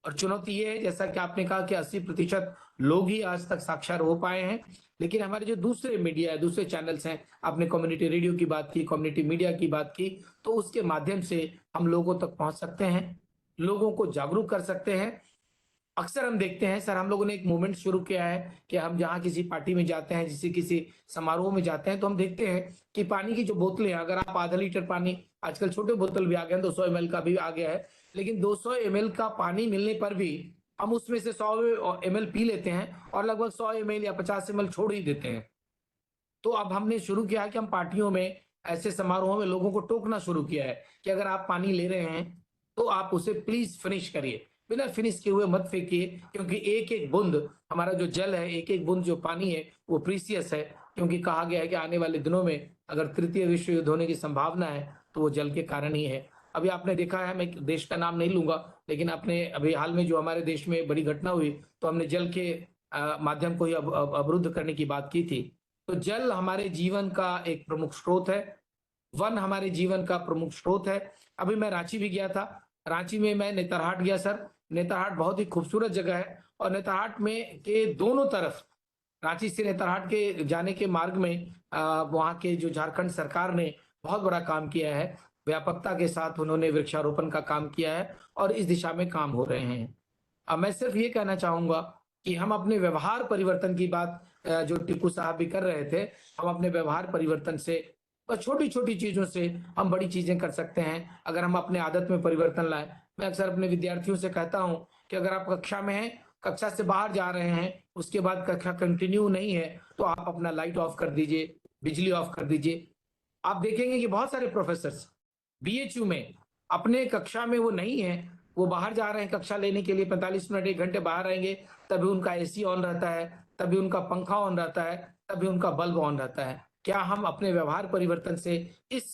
और चुनौती ये है, जैसा कि आपने कहा कि 80% लोग ही आज तक साक्षर हो पाए हैं, लेकिन हमारे जो दूसरे मीडिया है, दूसरे चैनल्स हैं, आपने कम्युनिटी रेडियो की बात की, कम्युनिटी मीडिया की बात की, तो उसके माध्यम से हम लोगों तक पहुंच सकते हैं, लोगों को जागरूक कर सकते हैं। अक्सर हम देखते हैं सर, हम लोगों ने एक मूवमेंट शुरू किया है कि हम जहां किसी पार्टी में जाते हैं, किसी समारोह में जाते हैं, तो हम देखते हैं कि पानी की जो बोतलें हैं, अगर आप आधा लीटर पानी, आजकल छोटे बोतल भी आ गए हैं, 200 ml का भी आ गया है, लेकिन 200 ml का पानी मिलने पर भी हम उसमें से 100 ml पी लेते हैं, और लगभग 100 ml या 50 ml छोड़ ही देते हैं। तो अब हमने शुरू किया है कि हम पार्टियों में, ऐसे समारोहों में लोगों को टोकना शुरू किया है कि अगर आप पानी ले रहे हैं तो आप उसे प्लीज फिनिश करिए, बिना फिनिश किए हुए मत फेंकिए, क्योंकि एक एक बूंद हमारा जो जल है, एक एक बूंद जो पानी है, वो प्रीसियस है। क्योंकि कहा गया है कि आने वाले दिनों में अगर तृतीय विश्व युद्ध होने की संभावना है तो वो जल के कारण ही है। अभी आपने देखा है, मैं देश का नाम नहीं लूंगा, लेकिन आपने अभी हाल में जो हमारे देश में बड़ी घटना हुई, तो हमने जल के माध्यम को ही अवरुद्ध करने की बात की थी। तो जल हमारे जीवन का एक प्रमुख स्रोत है, वन हमारे जीवन का प्रमुख स्रोत है। अभी मैं रांची भी गया था, रांची में मैं नेतरहाट गया सर। नेतरहाट बहुत ही खूबसूरत जगह है और नेतरहाट में के दोनों तरफ, रांची से नेतरहाट के जाने के मार्ग में वहाँ के जो झारखंड सरकार ने बहुत बड़ा काम किया है, व्यापकता के साथ उन्होंने वृक्षारोपण का काम किया है और इस दिशा में काम हो रहे हैं। अब मैं सिर्फ ये कहना चाहूंगा कि हम अपने व्यवहार परिवर्तन की बात जो टिप्पू साहब भी कर रहे थे, हम अपने व्यवहार परिवर्तन से, बस छोटी छोटी चीजों से हम बड़ी चीजें कर सकते हैं अगर हम अपने आदत में परिवर्तन लाए। मैं अक्सर अपने विद्यार्थियों से कहता हूं कि अगर आप कक्षा में हैं, कक्षा से बाहर जा रहे हैं, उसके बाद कक्षा कंटिन्यू नहीं है, तो आप अपना लाइट ऑफ कर दीजिए, बिजली ऑफ कर दीजिए। आप देखेंगे कि बहुत सारे प्रोफेसर्स बीएचयू में अपने कक्षा में वो नहीं है, वो बाहर जा रहे हैं कक्षा लेने के लिए, 45 मिनट 1 घंटे बाहर रहेंगे, तभी उनका एसी ऑन रहता है, तभी उनका पंखा ऑन रहता है, तभी उनका बल्ब ऑन रहता है। क्या हम अपने व्यवहार परिवर्तन से इस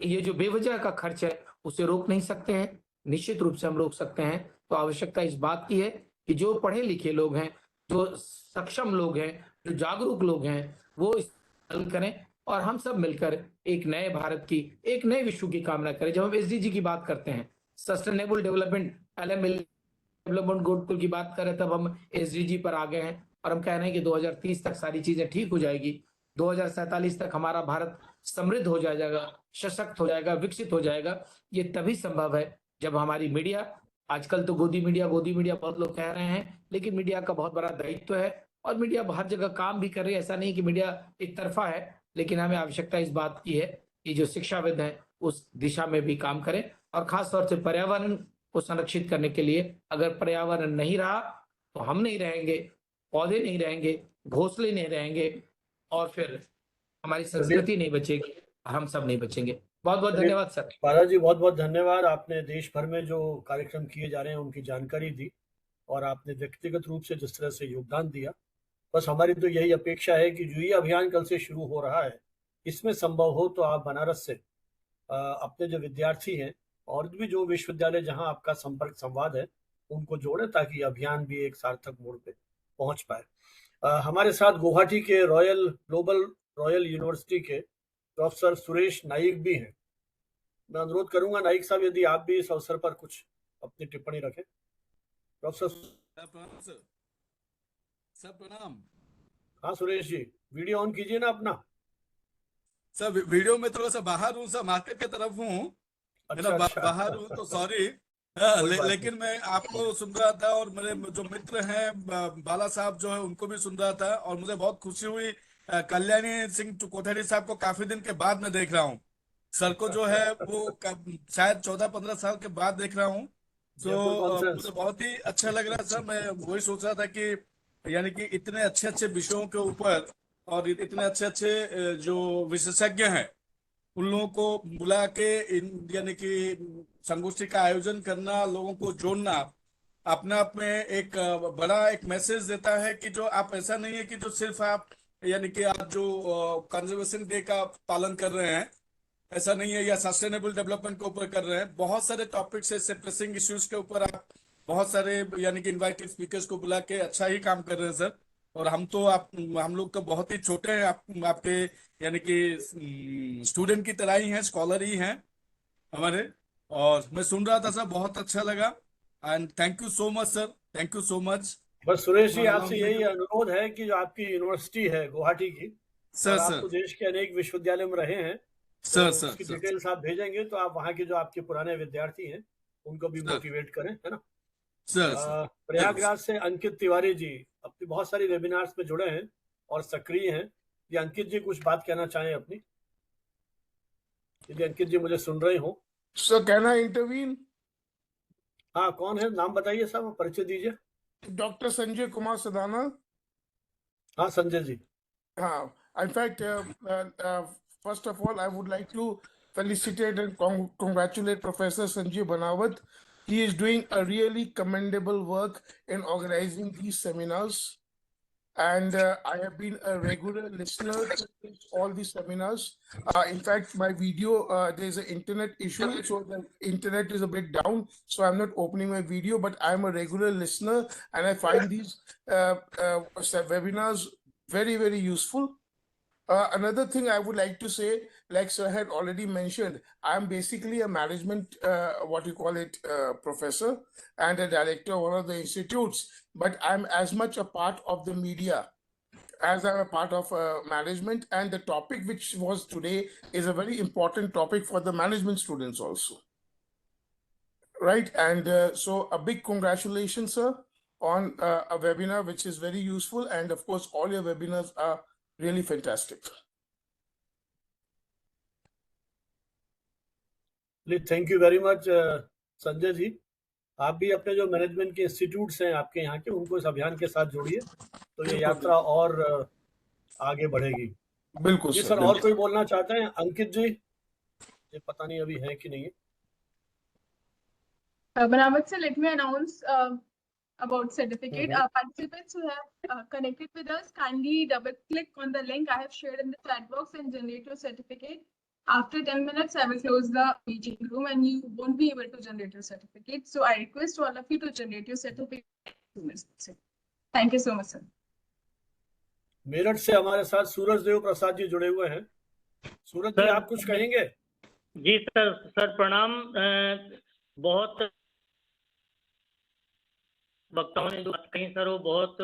ये जो बेवजह का खर्च है उसे रोक नहीं सकते हैं? निश्चित रूप से हम रोक सकते हैं। तो आवश्यकता इस बात की है कि जो पढ़े लिखे लोग हैं, जो सक्षम लोग हैं, जो जागरूक लोग हैं, वो इस हल करें और हम सब मिलकर एक नए भारत की, एक नए विश्व की कामना करें। जब हम एसडीजी की बात करते हैं, सस्टेनेबल डेवलपमेंट डेवलपमेंट गोल की बात करें, तब हम एसडीजी पर आ गए हैं और हम कह रहे हैं कि 2030 तक सारी चीजें ठीक हो जाएगी, 2047 तक हमारा भारत समृद्ध हो जाएगा, सशक्त हो जाएगा, विकसित हो जाएगा। ये तभी संभव है जब हमारी मीडिया, आजकल तो गोदी मीडिया बहुत लोग कह रहे हैं, लेकिन मीडिया का बहुत बड़ा दायित्व है और मीडिया हर जगह काम भी कर रही है। ऐसा नहीं कि मीडिया एक तरफा है, लेकिन हमें आवश्यकता इस बात की है कि जो शिक्षाविद हैं उस दिशा में भी काम करें और खास तौर से पर्यावरण को संरक्षित करने के लिए। अगर पर्यावरण नहीं रहा तो हम नहीं रहेंगे, पौधे नहीं रहेंगे, घोंसले नहीं रहेंगे और फिर हमारी संस्कृति नहीं बचेगी, हम सब नहीं बचेंगे। बहुत बहुत धन्यवाद सर। पारा जी, बहुत बहुत धन्यवाद। आपने देश भर में जो कार्यक्रम किए जा रहे हैं उनकी जानकारी दी और आपने व्यक्तिगत रूप से जिस तरह से योगदान दिया, बस हमारी तो यही अपेक्षा है कि जो ये अभियान कल से शुरू हो रहा है, इसमें संभव हो तो आप बनारस से अपने जो विद्यार्थी हैं और भी जो विश्वविद्यालय जहां आपका संपर्क संवाद है उनको जोड़ें, ताकि अभियान भी एक सार्थक मोड़ पे पहुंच पाए। हमारे साथ गुवाहाटी के रॉयल यूनिवर्सिटी के प्रोफेसर सुरेश नाइक भी हैं। मैं अनुरोध करूंगा नाइक साहब, यदि आप भी इस अवसर पर कुछ अपनी टिप्पणी रखें। प्रोफेसर प्रणाम सर प्रणाम। हाँ सुरेश जी, वीडियो ऑन कीजिए ना अपना। सर वीडियो में थोड़ा सा बाहर हूँ सर, मार्केट की तरफ हूँ। अच्छा, बाहर हूँ तो सॉरी। लेकिन मैं आपको सुन रहा था और मेरे जो मित्र हैं बाला साहब जो है उनको भी सुन रहा था और मुझे बहुत खुशी हुई। कल्याणी सिंह कोठारी साहब को काफी दिन के बाद मैं देख रहा हूँ। सर को जो है वो शायद 14-15 साल के बाद देख रहा हूँ। तो मुझे बहुत ही अच्छा लग रहा है सर। मैं वही सोच रहा था कि यानी कि इतने अच्छे अच्छे विषयों के ऊपर और इतने अच्छे अच्छे जो विशेषज्ञ हैं उन लोगों को बुला के यानी कि संगोष्ठी का आयोजन करना, लोगों को जोड़ना अपने आप में एक बड़ा एक मैसेज देता है कि जो आप, ऐसा नहीं है कि जो सिर्फ आप यानी कि आप जो कंजर्वेशन डे का पालन कर रहे हैं, ऐसा नहीं है, या सस्टेनेबल डेवलपमेंट के ऊपर कर रहे हैं। बहुत सारे टॉपिक्स ऐसे प्रेसिंग इश्यूज के ऊपर आप बहुत सारे यानी कि इनवाइटेड स्पीकर्स को बुला के अच्छा ही काम कर रहे हैं सर। और हम लोग तो बहुत ही छोटे हैं, आपके यानी कि स्टूडेंट की तरह ही हैं, स्कॉलर ही हैं हमारे। और मैं सुन रहा था सर, बहुत अच्छा लगा and thank you so much sir, thank you so much. बस सुरेश जी, आपसे यही अनुरोध है कि जो आपकी यूनिवर्सिटी है गुवाहाटी की, सर और आप तो देश के अनेक विश्वविद्यालय में रहे हैं, सर तो उसकी डिटेल्स आप भेजेंगे तो आप वहाँ के जो आपके पुराने विद्यार्थी हैं उनको भी मोटिवेट करें, है ना सर। प्रयागराज से अंकित तिवारी जी अपनी बहुत सारी वेबिनार्स में जुड़े हैं और सक्रिय हैं। ये अंकित जी कुछ बात कहना चाहें अपनी? यदि अंकित जी मुझे सुन रहे हो। Sir can I intervene? हाँ, कौन है, नाम बताइए साहब, परिचय दीजिए। डॉक्टर संजय कुमार सदाना। हाँ संजय जी। हाँ, in fact, first of all, I would like to felicitate and congratulate Professor Sanjay Banawat. He is doing a really commendable work in organizing these seminars. and I have been a regular listener to all these seminars. In fact, my video, there's an internet issue, so the internet is a bit down, so I'm not opening my video, but I'm a regular listener, and I find these webinars very, very useful. Another thing I would like to say, like sir had already mentioned, I'm basically a management, professor and a director of one of the institutes, but I'm as much a part of the media as I'm a part of management. And the topic which was today is a very important topic for the management students also. Right, and so a big congratulations, sir, on a webinar which is very useful, and of course all your webinars are really fantastic. Thank you very much Sanjay ji. आप भी अपने जो मैनेजमेंट के इंस्टीट्यूट्स हैं आपके यहाँ के, उनको इस अभियान के साथ जोड़िए, तो ये यात्रा और आगे बढ़ेगी। बिल्कुल जी सर, और कोई बोलना चाहते हैं? अंकित जी, ये पता नहीं अभी है कि नहीं है। Banawat sir, let me announce about certificate. Participants who have connected with us, kindly double click on the link I have shared in the chat box and generate your certificate. After 10 minutes, I will close the meeting room and you won't be able to generate your certificate. So I request all of you to generate your certificate. Thank you so much, sir. Meerut से हमारे साथ सूरज देव प्रसाद जी जुड़े हुए हैं। सूरज जी, आप कुछ कहेंगे? जी सर प्रणाम। बहुत वक्ताओं ने जो बात कही सर, वो बहुत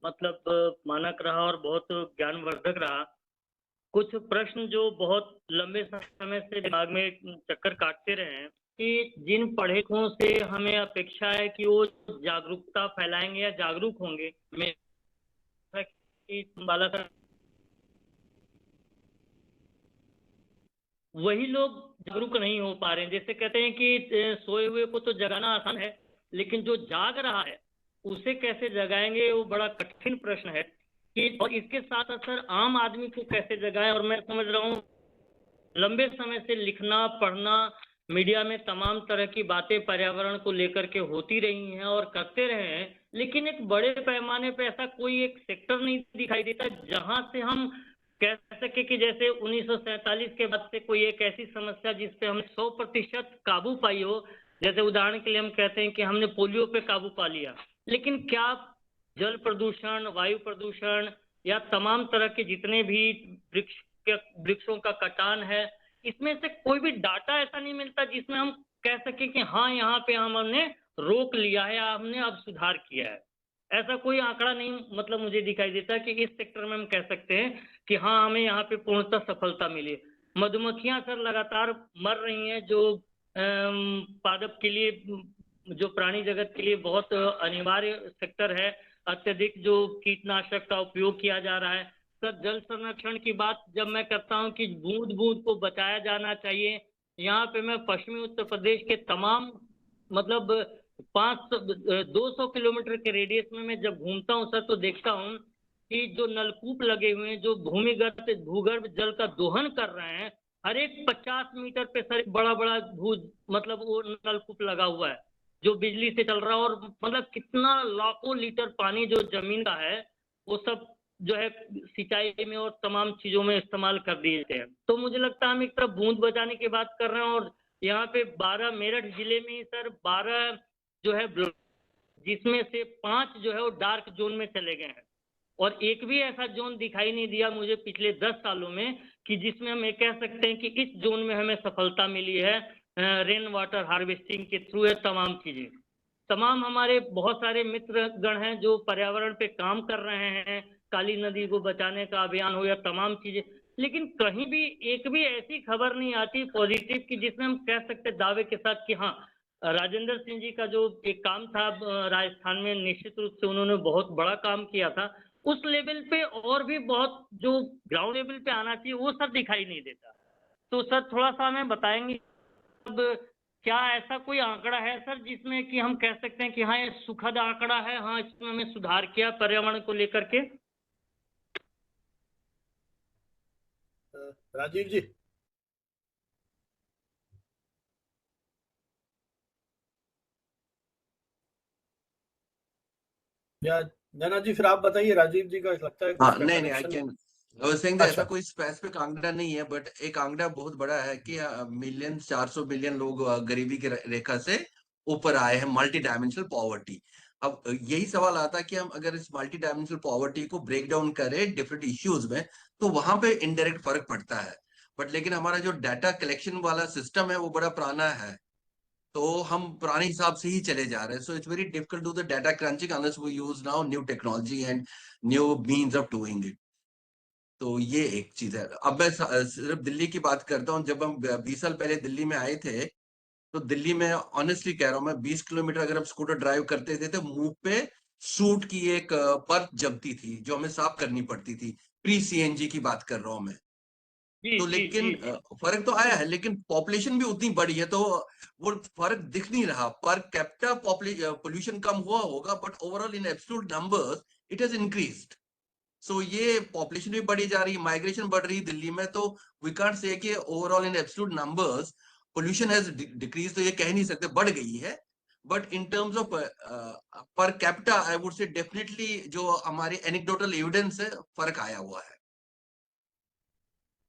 मतलब मानक रहा और बहुत ज्ञानवर्धक रहा। कुछ प्रश्न जो बहुत लंबे समय से दिमाग में चक्कर काटते रहे हैं कि जिन पढ़ेकों से हमें अपेक्षा है कि वो जागरूकता फैलाएंगे या जागरूक होंगे, बाला वही लोग जागरूक नहीं हो पा रहे हैं। जैसे कहते हैं कि सोए हुए को तो जगाना आसान है, लेकिन जो जाग रहा है उसे कैसे जगाएंगे, वो बड़ा कठिन प्रश्न है। कि और इसके साथ साथ सर आम आदमी को कैसे जगाएं। और मैं समझ रहा हूँ लंबे समय से लिखना पढ़ना, मीडिया में तमाम तरह की बातें पर्यावरण को लेकर के होती रही हैं और करते रहे हैं, लेकिन एक बड़े पैमाने पे ऐसा कोई एक सेक्टर नहीं दिखाई देता जहां से हम कह सके कि जैसे 1947 के बाद से कोई एक ऐसी समस्या जिस पे हमने 100% काबू पाई हो। जैसे उदाहरण के लिए हम कहते हैं कि हमने पोलियो पे काबू पा लिया, लेकिन क्या जल प्रदूषण, वायु प्रदूषण या तमाम तरह के जितने भी वृक्षों का कटान है, इसमें से कोई भी डाटा ऐसा नहीं मिलता जिसमें हम कह सके कि हाँ यहाँ पे हमने रोक लिया है या हमने अब सुधार किया है। ऐसा कोई आंकड़ा नहीं मतलब मुझे दिखाई देता कि इस सेक्टर में हम कह सकते हैं कि हाँ हमें यहाँ पे पूर्णतः सफलता मिली। मधुमक्खियां सर लगातार मर रही हैं, जो पादप के लिए, जो प्राणी जगत के लिए बहुत अनिवार्य सेक्टर है। अत्यधिक जो कीटनाशक का उपयोग किया जा रहा है। सर जल संरक्षण की बात जब मैं करता हूं कि बूंद बूंद को बचाया जाना चाहिए, यहाँ पे मैं पश्चिमी उत्तर प्रदेश के तमाम मतलब 200 किलोमीटर के रेडियस में मैं जब घूमता हूँ सर, तो देखता हूँ कि जो नलकूप लगे हुए हैं जो भूमिगत भूगर्भ जल का दोहन कर रहे हैं, हर एक 50 मीटर पे सर बड़ा बड़ा मतलब वो नलकूप लगा हुआ है जो बिजली से चल रहा है। और मतलब कितना लाखों लीटर पानी जो जमीन का है वो सब जो है सिंचाई में और तमाम चीजों में इस्तेमाल कर दिए हैं। तो मुझे लगता है हम एक तरफ बूंद बचाने की बात कर रहे हैं और यहाँ पे 12 मेरठ जिले में ही सर 12 जो है जिसमें से 5 जो है वो डार्क जोन में चले गए हैं और एक भी ऐसा जोन दिखाई नहीं दिया मुझे पिछले 10 सालों में कि जिसमें हम ये कह सकते हैं कि इस जोन में हमें सफलता मिली है रेन वाटर हार्वेस्टिंग के थ्रू है। तमाम चीजें, तमाम हमारे बहुत सारे मित्र गण हैं जो पर्यावरण पे काम कर रहे हैं, काली नदी को बचाने का अभियान हो या तमाम चीजें, लेकिन कहीं भी एक भी ऐसी खबर नहीं आती पॉजिटिव की जिसमें हम कह सकते दावे के साथ कि हाँ राजेंद्र सिंह जी का जो एक काम था राजस्थान में, निश्चित रूप से उन्होंने बहुत बड़ा काम किया था। उस लेवल पे और भी बहुत जो ग्राउंड लेवल पे आना चाहिए वो सर दिखाई नहीं देता। तो सर थोड़ा सा हमें बताएंगे अब क्या ऐसा कोई आंकड़ा है सर जिसमें कि हम कह सकते हैं कि हाँ ये सुखद आंकड़ा है, हाँ इसमें हमें सुधार किया पर्यावरण को लेकर के? राजीव जी। या नैना जी फिर आप बताइए, राजीव जी का लगता है हाँ, कुछ नहीं आई कनेक्शन। कैन सिंह ऐसा अच्छा, कोई स्पेसिफिक आंकड़ा नहीं है, बट एक आंकड़ा बहुत बड़ा है कि मिलियन 400 मिलियन लोग गरीबी की रेखा से ऊपर आए हैं, मल्टी डायमेंशनल पॉवर्टी। अब यही सवाल आता है कि हम अगर इस मल्टी डायमेंशनल पॉवर्टी को ब्रेक डाउन करें डिफरेंट इश्यूज में, तो वहां पे इनडायरेक्ट फर्क पड़ता है। बट लेकिन हमारा जो डाटा कलेक्शन वाला सिस्टम है वो बड़ा पुराना है, तो हम पुराने हिसाब से ही चले जा रहे हैं। So it's very difficult to the data crunching unless we use now new technology and new means of doing it. तो ये एक चीज है। अब मैं सिर्फ दिल्ली की बात करता हूँ। जब हम 20 साल पहले दिल्ली में आए थे, तो दिल्ली में ऑनेस्टली कह रहा हूँ मैं, 20 किलोमीटर अगर हम स्कूटर ड्राइव करते थे तो मुंह पे सूट की एक परत जमती थी जो हमें साफ करनी पड़ती थी। प्री सीएनजी की बात कर रहा हूँ मैं। जी तो जी लेकिन जी जी। फर्क तो आया है, लेकिन पॉपुलेशन भी उतनी बड़ी है, तो वो फर्क दिख नहीं रहा। पर कैपिटा पोल्यूशन कम हुआ होगा, but overall in absolute numbers it has increased. So ये पॉपुलेशन भी बढ़ी जा रही है, माइग्रेशन बढ़ रही है दिल्ली में, तो वी कांट से कि overall in absolute numbers pollution has decrease, तो ये कह नहीं सकते बढ़ गई है। But in terms of per capita I would say definitely जो हमारी एनेक्डोटल एविडेंस है, फर्क आया हुआ है।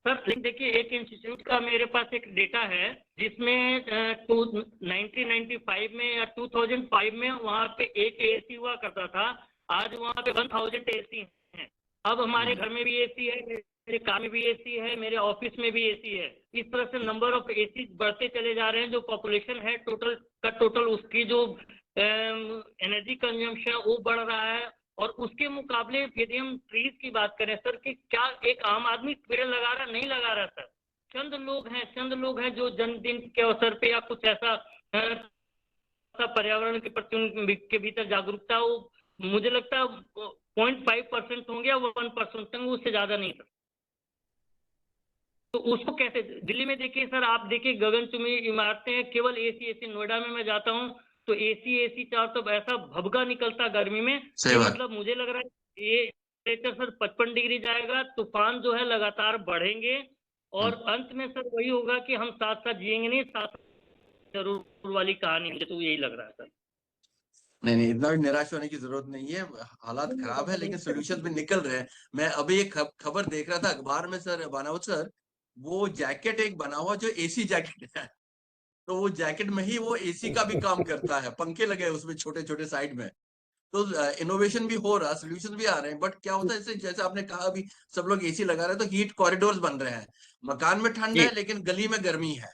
सर लेकिन देखिए, एक इंस्टीट्यूट का मेरे पास एक डेटा है जिसमें 1995 में या 2005 में वहाँ पे एक एसी हुआ करता था। आज वहाँ पे 1000 एसी हैं। अब हमारे घर में भी एसी है, मेरे कार में भी एसी है, मेरे ऑफिस में भी एसी है। इस तरह से नंबर ऑफ एसी बढ़ते चले जा रहे हैं। जो पॉपुलेशन है टोटल उसकी जो एनर्जी कंजम्पशन वो बढ़ रहा है। और उसके मुकाबले यदि हम ट्रीज की बात करें सर, कि क्या एक आम आदमी पेड़ लगा रहा नहीं लगा रहा सर? चंद लोग हैं जो जन्मदिन के अवसर पे या कुछ ऐसा पर्यावरण के प्रति उनके भीतर जागरूकता हो, मुझे लगता है 0.5% होंगे या 1% होंगे, उससे ज्यादा नहीं सर। तो उसको कैसे, दिल्ली में देखिए सर, आप देखिए गगनचुंबी इमारतें हैं, केवल एसी। नोएडा में मैं जाता हूँ तो एसी चार, तो ऐसा भभका निकलता गर्मी में सही कि बात। मतलब मुझे लग रहा है ये टेम्परेचर सर 55 डिग्री जाएगा। तूफान जो है लगातार बढ़ेंगे और अंत में सर वही होगा कि हम साथ साथ जिएंगे नहीं, साथ जरूर वाली कहानी। मुझे तो यही लग रहा है सर। नहीं, इतना भी निराश होने की जरूरत नहीं है। हालात खराब है, लेकिन सोल्यूशन भी निकल रहे हैं। मैं अभी एक खबर देख रहा था अखबार में सर, बानावत सर, वो जैकेट एक बना हुआ जो एसी जैकेट है। तो वो जैकेट में ही वो एसी का भी काम करता है, पंखे लगे हैं उसमें छोटे छोटे साइड में। तो इनोवेशन भी हो रहा, सोल्यूशन भी आ रहे हैं। बट क्या होता है, जैसे जैसे आपने कहा अभी सब लोग एसी लगा रहे हैं, तो हीट कॉरिडोर्स बन रहे हैं। मकान में ठंड जी, है लेकिन गली में गर्मी है,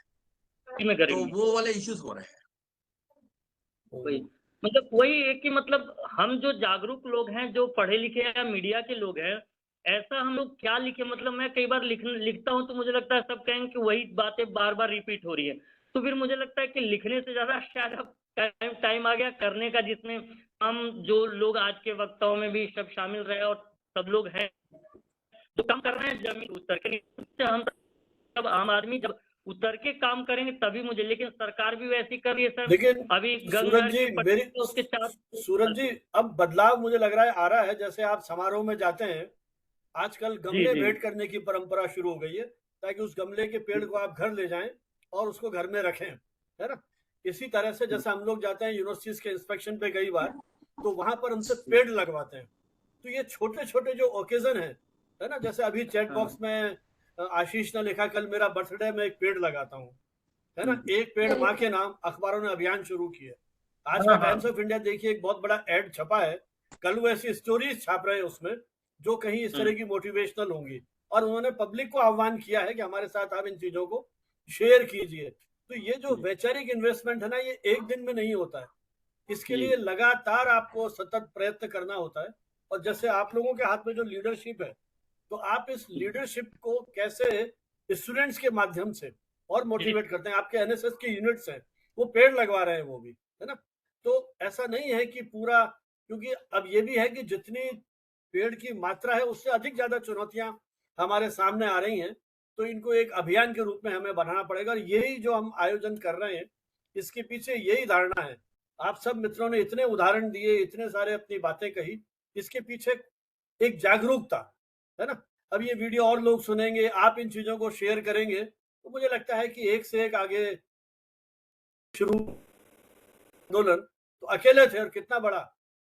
में तो गर्मी। वो वाले इश्यूज हो रहे हैं। वही मतलब वही है कि मतलब हम जो जागरूक लोग हैं, जो पढ़े लिखे या मीडिया के लोग हैं, ऐसा हम लोग क्या लिखे? मतलब मैं कई बार लिखता हूँ तो मुझे लगता है सब कहेंगे कि वही बातें बार बार रिपीट हो रही है। तो फिर मुझे लगता है कि लिखने से ज्यादा शायद अब टाइम आ गया करने का, जिसमें हम जो लोग आज के वक्ताओं में भी सब शामिल रहे और सब लोग हैं जो काम कर रहे हैं जमीन उतर के। हम सब आम आदमी जब उतर के काम करेंगे तभी मुझे, लेकिन सरकार भी वैसी कर रही है सर। लेकिन अभी सूरज गंगा जी की पट्टी मेरी पे उसके चार सूरज जी अब बदलाव मुझे लग रहा है आ रहा है। जैसे आप समारोह में जाते हैं, आजकल जी गमले जी भेंट करने की परंपरा शुरू हो गई है, ताकि उस गमले के पेड़ को आप घर ले जाएं और उसको घर में रखें, है ना। इसी तरह से जैसे हम लोग जाते हैं यूनिवर्सिटीज के इंस्पेक्शन पे कई बार, तो वहां पर उनसे पेड़ लगवाते हैं। तो ये छोटे छोटे जो ओकेजन है ना, जैसे अभी चैट बॉक्स में आशीष ने लिखा कल मेरा बर्थडे में एक पेड़ लगाता हूँ, है ना। एक पेड़ माँ के नाम, अखबारों ने अभियान शुरू किया। आज का हाँ हाँ टाइम्स ऑफ इंडिया देखिए, एक बहुत बड़ा एड छपा है। कल वो ऐसी स्टोरीज छाप रहे हैं उसमें जो कहीं इस तरह की मोटिवेशनल होंगी, और उन्होंने पब्लिक को आह्वान किया है कि हमारे साथ आप इन चीजों को शेयर कीजिए। तो ये जो वैचारिक इन्वेस्टमेंट है ना, ये एक दिन में नहीं होता है। इसके लिए लगातार आपको सतत प्रयत्न करना होता है। और जैसे आप लोगों के हाथ में जो लीडरशिप है, तो आप इस लीडरशिप को कैसे स्टूडेंट्स के माध्यम से और मोटिवेट करते हैं। आपके एनएसएस के यूनिट्स हैं, वो पेड़ लगवा रहे हैं, वो भी, है ना। तो ऐसा नहीं है कि पूरा, क्योंकि अब ये भी है कि जितनी पेड़ की मात्रा है उससे अधिक ज्यादा चुनौतियां हमारे सामने आ रही हैं। तो इनको एक अभियान के रूप में हमें बनाना पड़ेगा। और यही जो हम आयोजन कर रहे हैं, इसके पीछे यही धारणा है। आप सब मित्रों ने इतने उदाहरण दिए, इतने सारे अपनी बातें कही, इसके पीछे एक जागरूकता, है ना। अब ये वीडियो और लोग सुनेंगे, आप इन चीजों को शेयर करेंगे, तो मुझे लगता है कि एक से एक आगे शुरू आंदोलन तो अकेले थे, और कितना बड़ा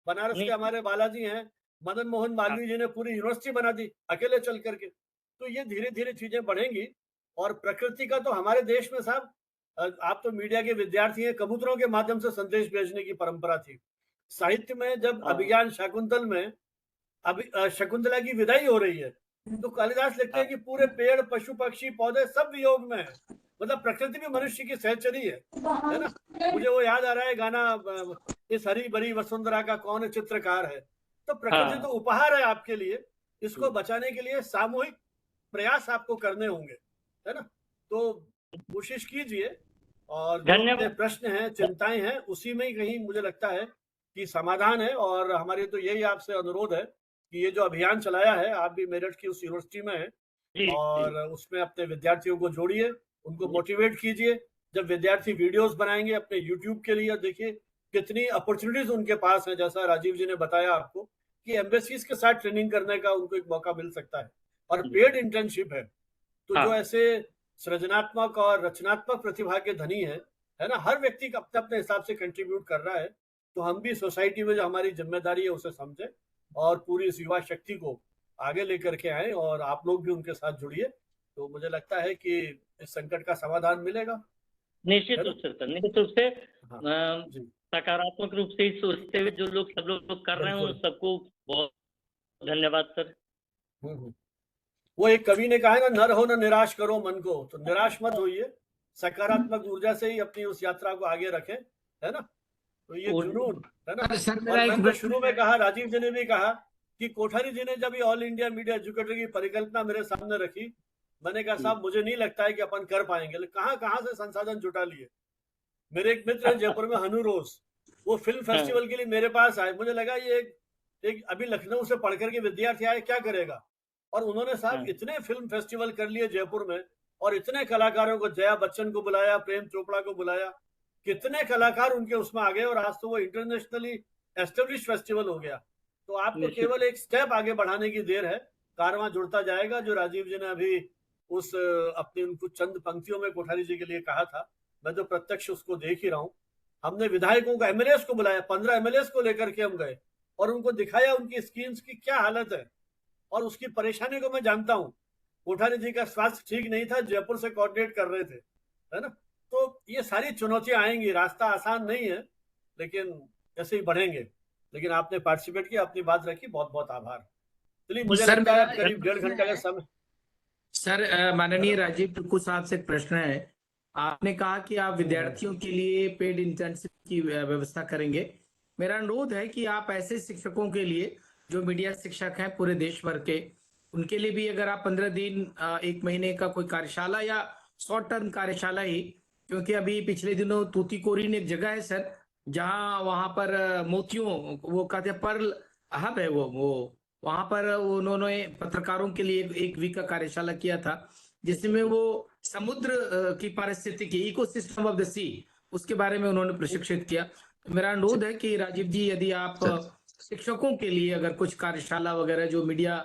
बनारस के नहीं। हमारे बालाजी हैं, मदन मोहन मालवीय जी ने पूरी यूनिवर्सिटी बना दी अकेले चल करके। तो ये धीरे-धीरे चीजें बढ़ेंगी और प्रकृति का तो हमारे देश में साहब आप तो मीडिया के विद्यार्थी हैं, कबूतरों के माध्यम से संदेश भेजने की परंपरा थी। साहित्य में जब हाँ। अभिज्ञान शाकुंतल में शकुंतला की विदाई हो रही है, तो कालिदास लिखते हैं कि पूरे पेड़, पशु, पक्षी, पौधे सब वियोग में है। मतलब प्रकृति भी मनुष्य की सहचरी है ना? मुझे वो याद आ रहा है गाना, इस हरी भरी वसुंधरा का कौन चित्रकार है। तो प्रकृति तो उपहार है आपके लिए, इसको बचाने के लिए सामूहिक प्रयास आपको करने होंगे, है ना? तो कोशिश कीजिए और जो अपने प्रश्न हैं, चिंताएं हैं, उसी में ही कहीं मुझे लगता है कि समाधान है। और हमारी तो यही आपसे अनुरोध है कि ये जो अभियान चलाया है, आप भी मेरठ की उस यूनिवर्सिटी में हैं और उसमें अपने विद्यार्थियों को जोड़िए, उनको मोटिवेट कीजिए। जब विद्यार्थी वीडियोस बनाएंगे अपने यूट्यूब के लिए, देखिए कितनी अपॉर्चुनिटीज उनके पास है। जैसा राजीव जी ने बताया आपको कि एम्बेसीज के साथ ट्रेनिंग करने का उनको एक मौका मिल सकता है और पेड इंटर्नशिप है। तो जो ऐसे सृजनात्मक और रचनात्मक प्रतिभा के धनी है ना, हर व्यक्ति अपने अपने हिसाब से कंट्रीब्यूट कर रहा है। तो हम भी सोसाइटी में जो हमारी जिम्मेदारी है उसे समझें और पूरी इस युवा शक्ति को आगे लेकर के आए और आप लोग भी उनके साथ जुड़िए। तो मुझे लगता है कि इस संकट का समाधान मिलेगा। निश्चित रूप से सर, निश्चित रूप से सकारात्मक रूप से ही सोचते हुए जो लोग सब लोग कर रहे हैं, उन सबको बहुत धन्यवाद सर। वो एक कवि ने कहा है ना, नर हो न निराश करो मन को। तो निराश मत होइए, सकारात्मक ऊर्जा से ही अपनी उस यात्रा को आगे रखें, है ना? तो ये जुनून है ना। और मैंने शुरू में कहा, राजीव जी ने भी कहा कि कोठारी जी ने जब ये ऑल इंडिया मीडिया एजुकेटर की परिकल्पना मेरे सामने रखी, मैंने कहा साहब मुझे नहीं लगता है कि अपन कर पाएंगे। लेकिन कहाँ से संसाधन जुटा लिए। मेरे एक मित्र है जयपुर में, हनु रोज, वो फिल्म फेस्टिवल के लिए मेरे पास आए। मुझे लगा ये एक अभी लखनऊ से पढ़ करके विद्यार्थी आए, क्या करेगा। और उन्होंने साहब इतने फिल्म फेस्टिवल कर लिए जयपुर में और इतने कलाकारों को, जया बच्चन को बुलाया, प्रेम चोपड़ा को बुलाया, कितने कलाकार उनके उसमें आ गए और आज तो वो इंटरनेशनली एस्टेब्लिश फेस्टिवल हो गया। तो आपको केवल एक स्टेप आगे बढ़ाने की देर है, कारवां जुड़ता जाएगा। जो राजीव जी ने अभी उस अपनी उनको चंद पंक्तियों में कोठारी जी के लिए कहा था, मैं तो प्रत्यक्ष उसको देख ही रहा हूँ। हमने विधायकों को, एमएलए को बुलाया, 15 एमएलए को लेकर के हम गए और उनको दिखाया उनकी स्कीम्स की क्या हालत है। और उसकी परेशानी को मैं जानता हूँ। कोठारी जी का स्वास्थ्य ठीक नहीं था, जयपुर से कोऑर्डिनेट कर रहे थे, है ना। तो ये सारी चुनौतियां आएंगी, रास्ता आसान नहीं है, लेकिन ऐसे ही बढ़ेंगे। लेकिन आपने पार्टिसिपेट किया, अपनी बात रखी, बहुत बहुत आभार। चलिए, मुझे लगता है करीब 1.5 घंटे का समय। सर, माननीय राजीव टिक्कू साहब से एक प्रश्न है। आपने कहा कि आप विद्यार्थियों के लिए पेड इंटर्नशिप की व्यवस्था करेंगे। मेरा अनुरोध है कि आप ऐसे शिक्षकों के लिए जो मीडिया शिक्षक हैं पूरे देश भर के, उनके लिए भी अगर आप 15 दिन 1 महीने का कोई कार्यशाला या शॉर्ट टर्म कार्यशाला ही, क्योंकि अभी पिछले दिनों तूतीकोरिन एक जगह है सर, जहां वहां पर मोतियों, वो कहते हैं पर्ल हब है, वो वहां पर उन्होंने पत्रकारों के लिए एक वीक का कार्यशाला किया था, जिसमें वो समुद्र की पारिस्थितिकी, इकोसिस्टम ऑफ द सी, उसके बारे में उन्होंने प्रशिक्षित किया। मेरा अनुरोध है कि राजीव जी, यदि आप शिक्षकों के लिए अगर कुछ कार्यशाला वगैरह, जो मीडिया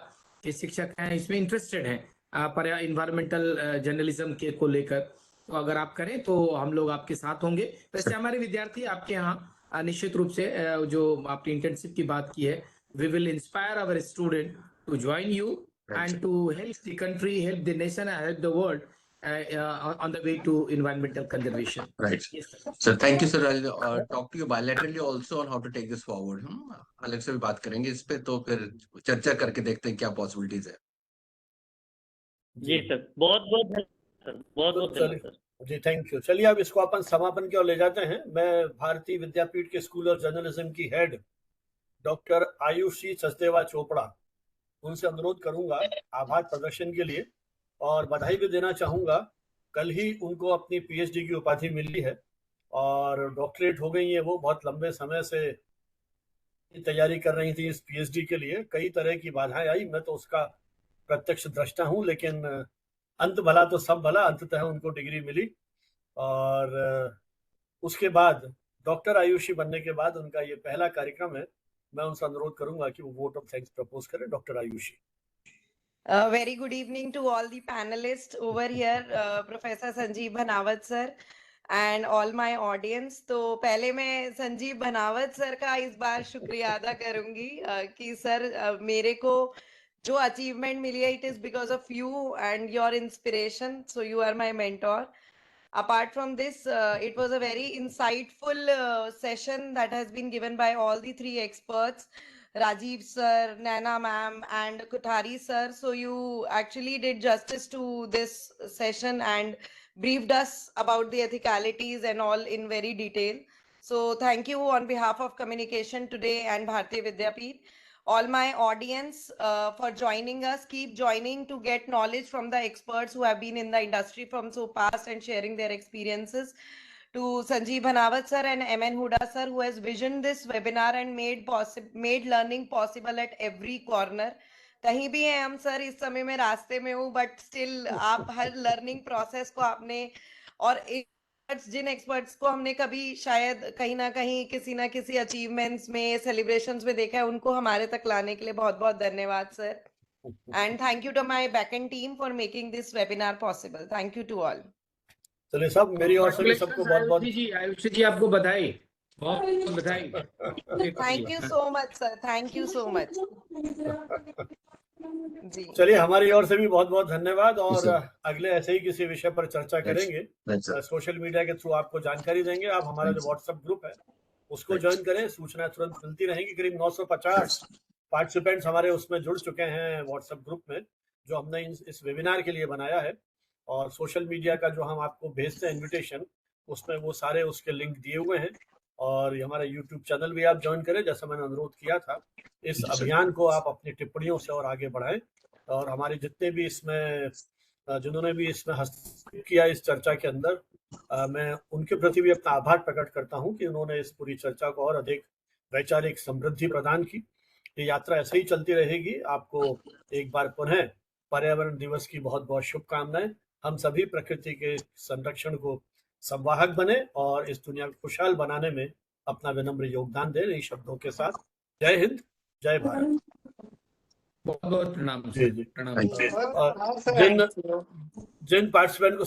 के शिक्षक हैं इसमें इंटरेस्टेड हैं इन्वायरमेंटल जर्नलिज्म के को लेकर, तो अगर आप करें तो हम लोग आपके साथ होंगे। वैसे हमारे विद्यार्थी आपके यहाँ निश्चित रूप से जो आपने इंटर्नशिप की बात की है, we will inspire our student to join you and to help the country, help the nation, and help the world on the way to environmental conservation. Right. Yes, sir. So thank you, sir. I'll talk to you bilaterally also on how to take this forward. अलग से भी बात करेंगे इस पे, तो फिर चर्चा करके देखते हैं क्या पॉसिबिलिटीज है। जी सर, बहुत बहुत धन्यवाद, बहुत बहुत धन्यवाद सर। Ji, thank you. चलिए अब इसको अपन समापन की ओर ले जाते हैं। मैं भारतीय विद्यापीठ के स्कूल ऑफ जर्नलिज्म की हेड डॉक्टर आयुषी सचदेवा चोपड़ा, उनसे अनुरोध करूंगा आभार प्रदर्शन के लिए और बधाई भी देना चाहूंगा। कल ही उनको अपनी पीएचडी की उपाधि मिली है और डॉक्टरेट हो गई है। वो बहुत लंबे समय से तैयारी कर रही थी इस पीएचडी के लिए, कई तरह की बाधाएं आई, मैं तो उसका प्रत्यक्ष दृष्टा हूं, लेकिन अंत भला तो सब भला, अंततः उनको डिग्री मिली। और उसके बाद डॉक्टर आयुषी बनने के बाद उनका ये पहला कार्यक्रम है। मैं उनसे अनुरोध करूंगा कि वो वोट ऑफ थैंक्स प्रपोज करें। Doctor Ayushi. Very good evening to all the panelists over here, Professor Sanjeev Bhanawat sir and all my audience. तो पहले मैं संजीव भनावत सर का इस बार शुक्रिया अदा करूंगी कि सर मेरे को जो अचीवमेंट मिली है, it is because of you and your inspiration. So you are my mentor. Apart from this, it was a very insightful session that has been given by all the three experts, Rajiv sir, Naina ma'am, and Kothari sir. So you actually did justice to this session and briefed us about the ethicalities and all in very detail. So thank you on behalf of Communication Today and Bharatiya Vidyapeeth. All my audience for joining us. Keep joining to get knowledge from the experts who have been in the industry from so past and sharing their experiences. To Sanjeev Bhanawat sir and MN Huda sir, who has visioned this webinar and made learning possible at every corner. कहीं भी हैं हम सर, इस समय में रास्ते में हूँ, बट स्टिल आप हर लर्निंग प्रोसेस को आपने, और जिन एक्सपर्ट्स को हमने कभी शायद कहीं ना कहीं किसी ना किसी अचीवमेंट्स में, सेलिब्रेशंस में देखा है, उनको हमारे तक लाने के लिए बहुत बहुत धन्यवाद sir. And thank you to my back end team for making this webinar possible. Thank you to all. चलिए सब, मेरी ओर से भी सबको बहुत बहुत आयुषी जी आपको बधाई, बहुत बधाई. Thank you so much sir, thank you so much जी. चलिए हमारी ओर से भी बहुत बहुत धन्यवाद, और अगले ऐसे ही किसी विषय पर चर्चा करेंगे. सोशल मीडिया के थ्रू आपको जानकारी देंगे. आप हमारा जो व्हाट्सएप ग्रुप है उसको ज्वाइन करें, सूचना तुरंत मिलती रहेंगी. करीब 950 पार्टिसिपेंट्स हमारे उसमें जुड़ चुके हैं व्हाट्सएप ग्रुप में, जो हमने इस वेबिनार के लिए बनाया है. और सोशल मीडिया का जो हम आपको भेजते हैं इन्विटेशन, उसमें वो सारे उसके लिंक दिए हुए हैं. और हमारा यूट्यूब चैनल भी आप ज्वाइन करें, जैसा मैंने अनुरोध किया था. इस अभियान को आप अपनी टिप्पणियों से और आगे बढ़ाएं. और हमारे जितने भी इसमें जिन्होंने भी इसमें हस्तक्षेप किया इस चर्चा के अंदर, मैं उनके प्रति भी अपना आभार प्रकट करता हूं कि उन्होंने इस पूरी चर्चा को और अधिक वैचारिक समृद्धि प्रदान की. ये यात्रा ऐसे ही चलती रहेगी. आपको एक बार पुनः पर्यावरण दिवस की बहुत बहुत शुभकामनाएं. हम सभी प्रकृति के संरक्षण को संवाहक बने और इस दुनिया को खुशहाल बनाने में अपना विनम्र योगदान दें. इन शब्दों के साथ जय हिंद, जय भारत. बहुत बहुत प्रणाम. जी जी. प्रणाम. जिन पार्टिसिपेंट को